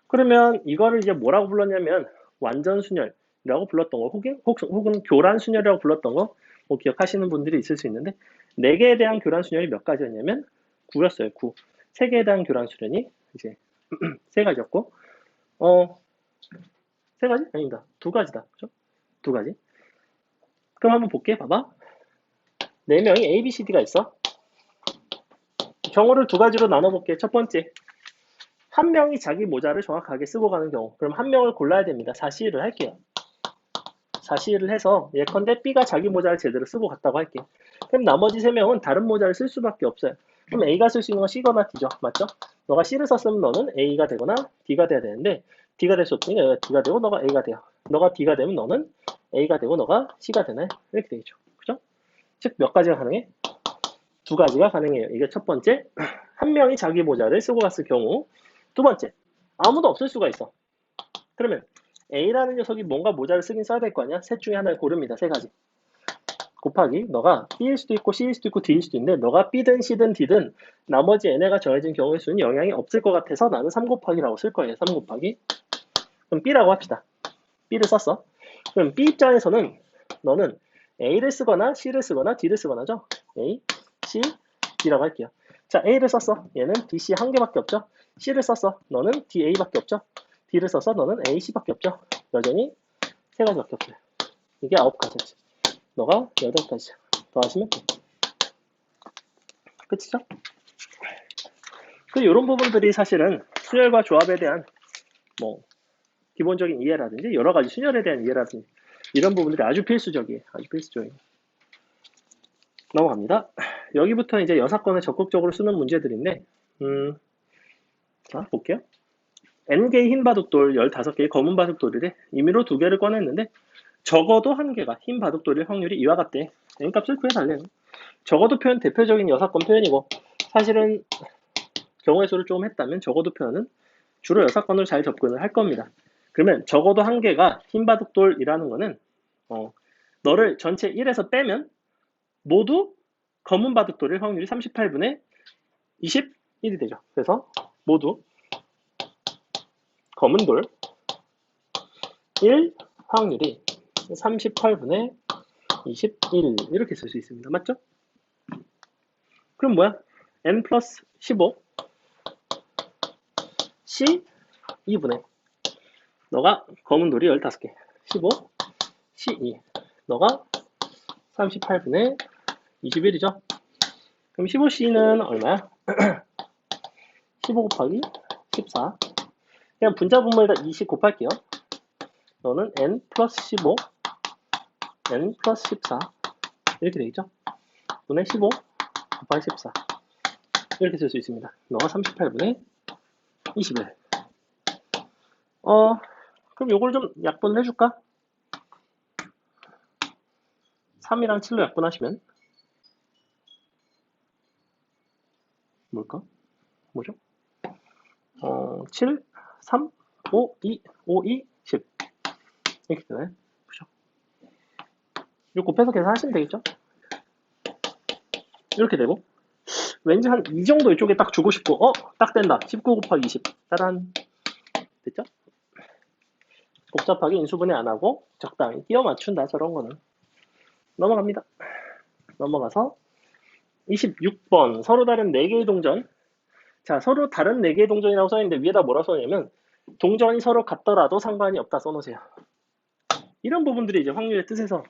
그러면 이거를 이제 뭐라고 불렀냐면 완전 순열이라고 불렀던 거 혹은 교란 순열이라고 불렀던 거 뭐 기억하시는 분들이 있을 수 있는데 4개에 대한 교란 순열이 몇 가지였냐면 9였어요. 9. 3개에 대한 교란 순열이 이제 3가지였고 3가지? 아닙니다. 2가지다. 그죠? 2가지. 그럼 한번 볼게. 봐봐. 4명이 A, B, C, D가 있어. 경우를 2가지로 나눠볼게. 첫 번째. 1명이 자기 모자를 정확하게 쓰고 가는 경우. 그럼 1명을 골라야 됩니다. 4C를 할게요. 4C를 해서 예컨대 B가 자기 모자를 제대로 쓰고 갔다고 할게요. 그럼 나머지 3명은 다른 모자를 쓸 수밖에 없어요. 그럼 A가 쓸 수 있는 건 C거나 D죠. 맞죠? 너가 C를 썼으면 너는 A가 되거나 D가 돼야 되는데 D가 될 수 없으니까 얘가 D가 되고 너가 A가 돼요. 너가 D가 되면 너는 A가 되고 너가 C가 되나요? 이렇게 되겠죠. 그죠? 즉 몇 가지가 가능해? 2가지가 가능해요. 이게 첫 번째, 1명이 자기 모자를 쓰고 갔을 경우. 두 번째, 아무도 없을 수가 있어. 그러면 A라는 녀석이 뭔가 모자를 쓰긴 써야 될 거 아니야? 셋 중에 하나를 고릅니다. 3가지. 곱하기 너가 B일 수도 있고 C일 수도 있고 D일 수도 있는데 너가 B든 C든 D든 나머지 N가 정해진 경우의 수는 영향이 없을 것 같아서 나는 3 곱하기라고 쓸 거예요. 3 곱하기. 그럼 B라고 합시다. B를 썼어. 그럼 B 입장에서는 너는 A를 쓰거나 C를 쓰거나 D를 쓰거나죠. A, C, D라고 할게요. 자, A를 썼어. 얘는 DC 한 개밖에 없죠. C를 썼어. 너는 DA밖에 없죠. D를 썼어. 너는 AC밖에 없죠. 여전히 3가지밖에 없어요. 이게 9가지였지. 너가 8가지 더하시면 돼. 끝이죠? 이런 부분들이 사실은 순열과 조합에 대한 뭐 기본적인 이해라든지 여러 가지 순열에 대한 이해라든지 이런 부분들이 아주 필수적이에요. 아주 필수적이에요. 넘어갑니다. 여기부터 이제 여사건을 적극적으로 쓰는 문제들인데 자 볼게요. n개의 흰 바둑돌 15개의 검은 바둑돌이래. 임의로 2개를 꺼냈는데 적어도 1개가 흰 바둑돌일 확률이 이와 같대. n값을 구해달래요. 적어도 표현 대표적인 여사건 표현이고 사실은 경우의 수를 조금 했다면 적어도 표현은 주로 여사건으로 잘 접근을 할 겁니다. 그러면 적어도 1개가 흰 바둑돌이라는 거는 너를 전체 1에서 빼면 모두 검은 바둑돌일 확률이 38분의 21이 되죠. 그래서 모두 검은 돌 1 확률이 38분의 21 이렇게 쓸 수 있습니다. 맞죠? 그럼 뭐야? n 플러스 15 c 2분의 너가 검은 돌이 15개 15 c 2 너가 38분의 21이죠. 그럼 15c는 얼마야? 15 곱하기 14 그냥 분자 분모에다 20 곱할게요. 너는 n 플러스 15 n 플러스 14 이렇게 되겠죠? 분의 15 곱하기 14 이렇게 쓸 수 있습니다. 너가 38분의 21 그럼 요걸 좀 약분을 해줄까? 3이랑 7로 약분하시면 뭘까? 뭐죠? 7, 3, 5, 2, 5, 2, 10 이렇게 되나요? 그죠? 이거 곱해서 계산하시면 되겠죠? 이렇게 되고 왠지 한 이 정도 이쪽에 딱 주고 싶고 딱 된다. 19 곱하기 20 따란 됐죠? 복잡하게 인수분해 안 하고 적당히 끼워 맞춘다. 저런 거는 넘어갑니다. 넘어가서 26번 서로 다른 4개의 동전. 자, 서로 다른 4개의 동전이라고 써있는데 위에다 뭐라 써냐면 동전이 서로 같더라도 상관이 없다 써놓으세요. 이런 부분들이 이제 확률의 뜻에서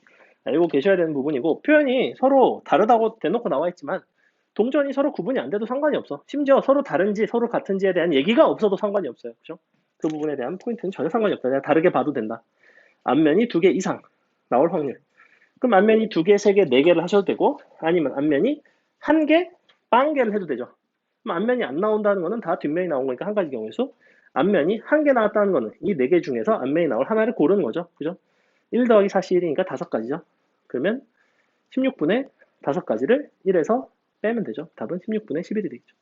알고 계셔야 되는 부분이고 표현이 서로 다르다고 대놓고 나와 있지만 동전이 서로 구분이 안 돼도 상관이 없어. 심지어 서로 다른지 서로 같은지에 대한 얘기가 없어도 상관이 없어요. 그죠? 그 부분에 대한 포인트는 전혀 상관이 없다. 내가 다르게 봐도 된다. 앞면이 2개 이상 나올 확률. 그럼 앞면이 2개, 3개, 4개를 하셔도 되고 아니면 앞면이 1개, 0개를 해도 되죠. 그럼 앞면이 안 나온다는 거는 다 뒷면이 나온 거니까 한 가지 경우의 수. 앞면이 1개 나왔다는 거는 이 4개 중에서 앞면이 나올 하나를 고르는 거죠. 그죠? 1 더하기 4시 1이니까 5가지죠. 그러면 16분의 5가지를 1에서 빼면 되죠. 답은 16분의 11이 되겠죠.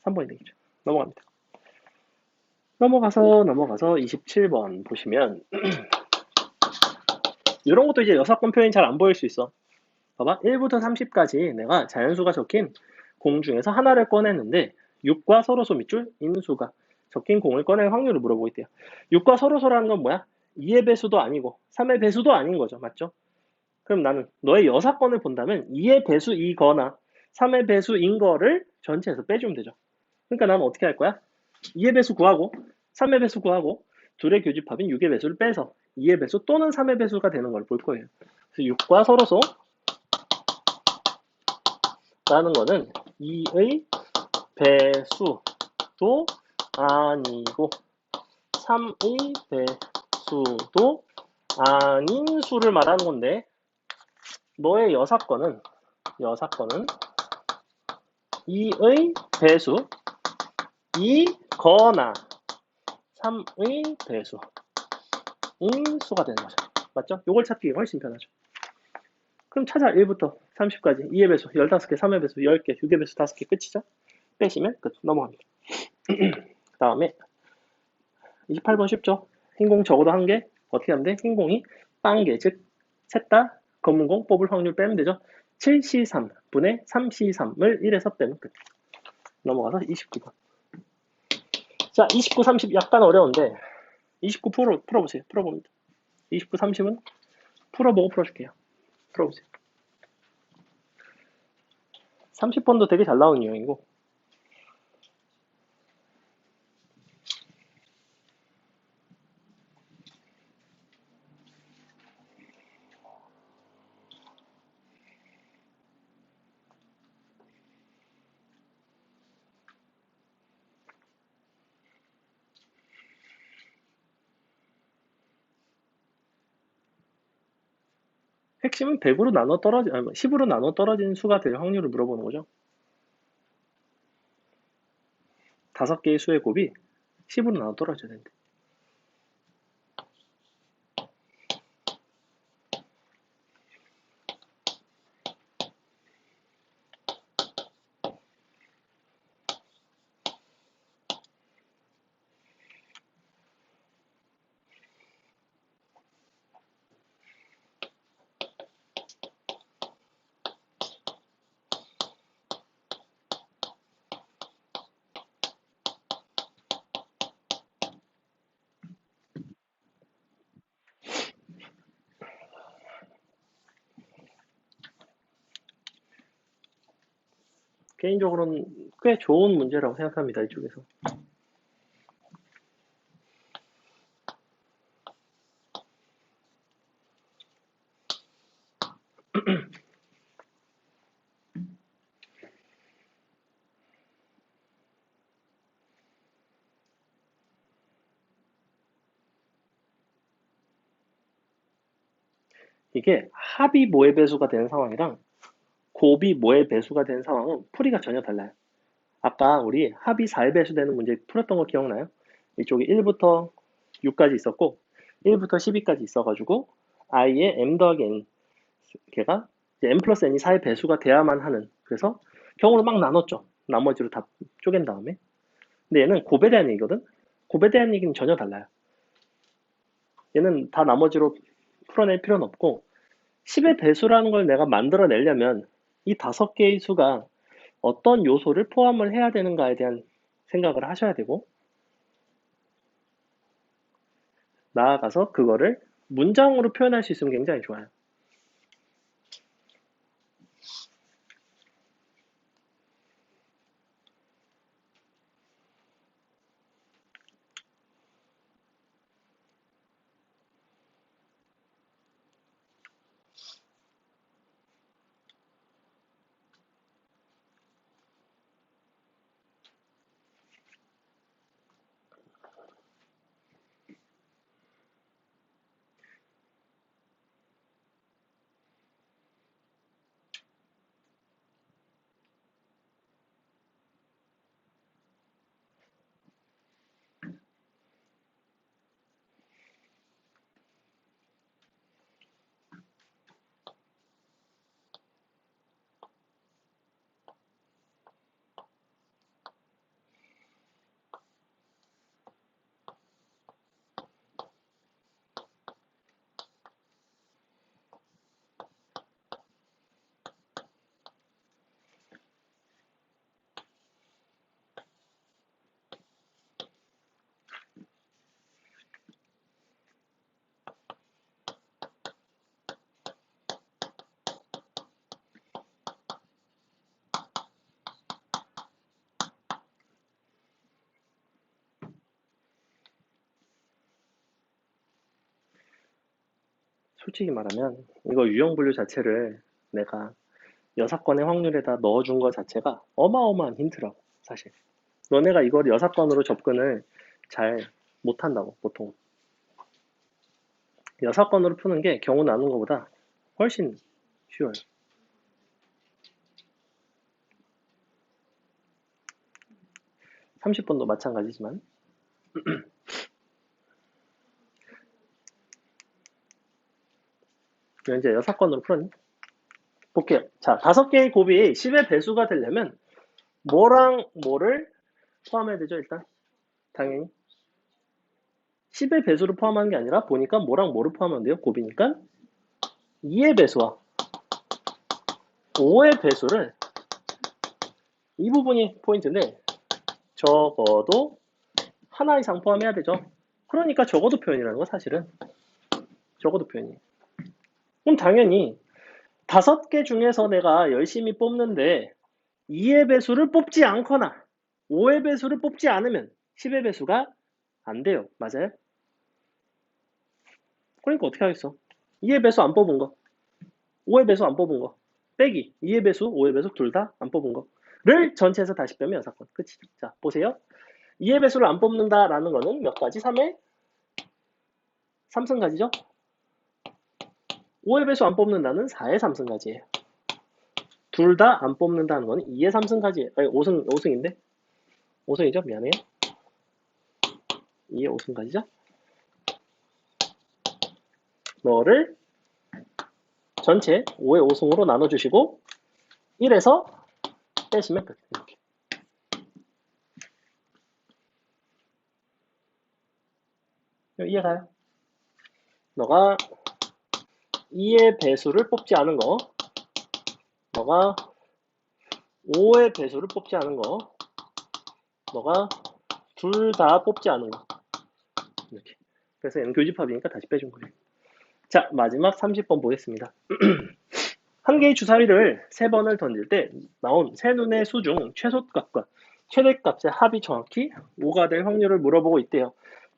3번이 되겠죠. 넘어갑니다. 넘어가서 27번 보시면 이런 것도 이제 여사건 표현이 잘 안 보일 수 있어. 봐봐. 1부터 30까지 내가 자연수가 적힌 공 중에서 하나를 꺼냈는데 6과 서로소 밑줄 인수가 적힌 공을 꺼낼 확률을 물어보고 있대요. 6과 서로소라는 건 뭐야? 2의 배수도 아니고 3의 배수도 아닌 거죠. 맞죠? 그럼 나는 너의 여사건을 본다면 2의 배수이거나 3의 배수인 거를 전체에서 빼주면 되죠. 그러니까 나는 어떻게 할 거야? 2의 배수 구하고 3의 배수 구하고 둘의 교집합인 6의 배수를 빼서 2의 배수 또는 3의 배수가 되는 걸 볼 거예요. 그래서 6과 서로소 라는 거는 2의 배수도 아니고 3의 배수도 아닌 수를 말하는 건데 너의 여사건은 2의 배수이거나 3의 배수인 수가 되는 거죠. 맞죠? 요걸 찾기가 훨씬 편하죠. 그럼 찾아 1부터 30까지 2의 배수 15개, 3의 배수 10개, 6의 배수 5개 끝이죠? 빼시면 끝. 넘어갑니다. 그 다음에 28번 쉽죠? 흰공 적어도 1개 어떻게 하면 돼? 흰공이 0개 즉 셋 다 검은 공 뽑을 확률 빼면 되죠? 7C3분의 3C3을 1에서 빼면 끝. 넘어가서 29번. 자, 29, 30 약간 어려운데 29 풀어보세요. 풀어봅니다. 29, 30은 풀어보고 풀어줄게요. 풀어보세요. 30번도 되게 잘 나온 유형이고 핵심은 100으로 나눠 10으로 나눠 떨어진 수가 될 확률을 물어보는 거죠. 5개의 수의 곱이 10으로 나눠 떨어져야 되는데. 개인적으로는 꽤 좋은 문제라고 생각합니다. 이쪽에서. 이게 합이 모의 배수가 되는 상황이랑 곱이 모의 배수가 되는 상황은 풀이가 전혀 달라요. 아까 우리 합이 4의 배수 되는 문제 풀었던 거 기억나요? 이쪽에 1부터 6까지 있었고 1부터 12까지 있어가지고 i의 m 더하기 n 걔가 이제 m 플러스 n이 4의 배수가 돼야만 하는, 그래서 경우를 막 나눴죠. 나머지로 다 쪼갠 다음에. 근데 얘는 곱에 대한 얘기거든. 곱에 대한 얘기는 전혀 달라요. 얘는 다 나머지로 풀어낼 필요는 없고 10의 배수라는 걸 내가 만들어내려면 이 5개의 수가 어떤 요소를 포함을 해야 되는가에 대한 생각을 하셔야 되고, 나아가서 그거를 문장으로 표현할 수 있으면 굉장히 좋아요. 솔직히 말하면 이거 유형분류 자체를 내가 6건의 확률에다 넣어준 것 자체가 어마어마한 힌트라고. 사실 너네가 이걸 6건으로 접근을 잘 못한다고. 보통 6건으로 푸는 게 경우 나눈 것보다 훨씬 쉬워요. 30번도 마찬가지지만. 이제 6건으로 풀었니? 볼게요. 자, 5개의 곱이 10의 배수가 되려면 뭐랑 뭐를 포함해야 되죠? 일단 당연히 10의 배수를 포함하는 게 아니라 보니까 뭐랑 뭐를 포함하면 돼요? 곱이니까 2의 배수와 5의 배수를, 이 부분이 포인트인데 적어도 하나 이상 포함해야 되죠. 그러니까 적어도 표현이라는 거. 사실은 적어도 표현이에요. 그럼 당연히 5개 중에서 내가 열심히 뽑는데 2의 배수를 뽑지 않거나 5의 배수를 뽑지 않으면 10의 배수가 안 돼요. 맞아요? 그러니까 어떻게 하겠어? 2의 배수 안 뽑은 거, 5의 배수 안 뽑은 거 빼기 2의 배수, 5의 배수 둘 다 안 뽑은 거를 전체에서 다시 빼면 6건 끝이죠. 자, 보세요. 2의 배수를 안 뽑는다라는 거는 몇 가지? 3의 3승가지죠? 5의 배수 안 뽑는다는 4의 3승가지예요. 둘 다 안 뽑는다는 거는 2의 3승가지예요. 아니, 5승인데? 5승이죠? 미안해요. 2의 5승까지죠? 너를 전체 5의 5승으로 나눠주시고 1에서 빼시면 끝. 이렇게. 이해가요? 너가 2의 배수를 뽑지 않은 거, 너가 5의 배수를 뽑지 않은 거, 너가 둘 다 뽑지 않은 거. 이렇게. 그래서 얘는 교집합이니까 다시 빼준 거예요. 자, 마지막 30번 보겠습니다. 한 개의 주사위를 3번을 던질 때 나온 세 눈의 수 중 최소값과 최대값의 합이 정확히 5가 될 확률을 물어보고 있대요.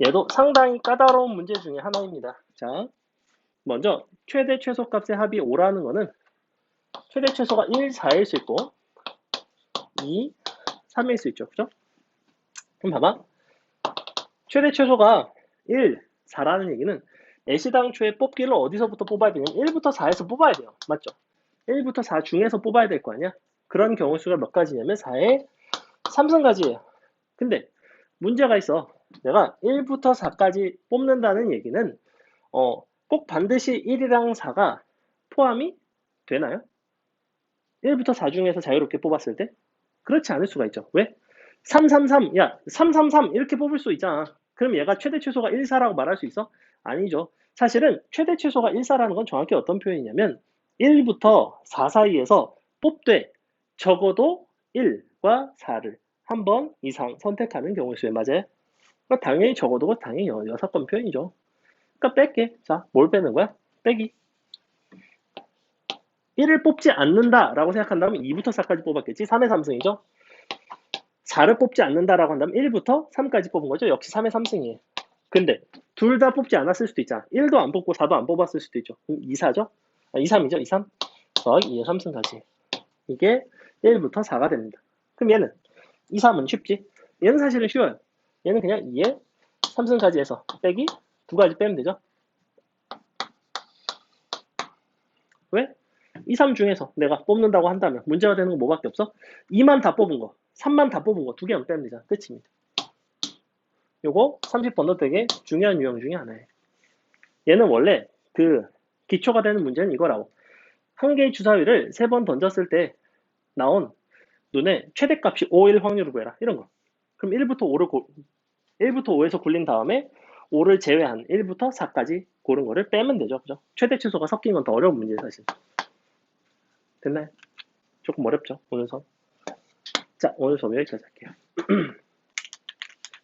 얘도 상당히 까다로운 문제 중에 하나입니다. 자, 먼저 최대 최소값의 합이 5라는 거는 최대 최소가 1, 4일 수 있고 2, 3일 수 있죠. 그죠? 그럼 봐봐. 최대 최소가 1, 4라는 얘기는 애시당초에 뽑기를 어디서부터 뽑아야 되냐면 1부터 4에서 뽑아야 돼요. 맞죠? 1부터 4 중에서 뽑아야 될 거 아니야? 그런 경우 수가 몇 가지냐면 4의 3승까지예요. 근데 문제가 있어. 내가 1부터 4까지 뽑는다는 얘기는 꼭 반드시 1이랑 4가 포함이 되나요? 1부터 4 중에서 자유롭게 뽑았을 때? 그렇지 않을 수가 있죠. 왜? 3, 3, 3, 야, 3, 3, 3 이렇게 뽑을 수 있잖아. 그럼 얘가 최대 최소가 1, 4라고 말할 수 있어? 아니죠. 사실은 최대 최소가 1, 4라는 건 정확히 어떤 표현이냐면 1부터 4 사이에서 뽑되 적어도 1과 4를 한 번 이상 선택하는 경우의 수에 맞아요. 그러니까 당연히 적어도가 당연히 6번 표현이죠. 그러니까 뺄게. 자, 뭘 빼는 거야? 빼기. 1을 뽑지 않는다라고 생각한다면 2부터 4까지 뽑았겠지. 3의 3승이죠. 4를 뽑지 않는다라고 한다면 1부터 3까지 뽑은 거죠. 역시 3의 3승이에요. 근데 둘 다 뽑지 않았을 수도 있잖아. 1도 안 뽑고 4도 안 뽑았을 수도 있죠. 그럼 2, 4죠? 2, 3이죠. 2, 3. 더하기 2의 3승까지. 이게 1부터 4가 됩니다. 그럼 얘는 2, 3은 쉽지. 얘는 사실은 쉬워요. 얘는 그냥 2의 3승까지 해서 빼기 2가지 빼면 되죠. 왜? 2, 3 중에서 내가 뽑는다고 한다면 문제가 되는 건 뭐밖에 없어? 2만 다 뽑은 거, 3만 다 뽑은 거 2개만 빼면 되잖아. 끝입니다. 요거 30번도 되게 중요한 유형 중에 하나예요. 얘는 원래 그 기초가 되는 문제는 이거라고. 한 개의 주사위를 3번 던졌을 때 나온 눈에 최대값이 5일 확률을 구해라. 이런 거. 그럼 1부터 5에서 굴린 다음에 5를 제외한 1부터 4까지 고른 거를 빼면 되죠. 그죠? 최대 최소가 섞인 건 더 어려운 문제예요, 사실. 됐나요? 조금 어렵죠, 오늘 수업. 자, 오늘 수업 여기까지 할게요.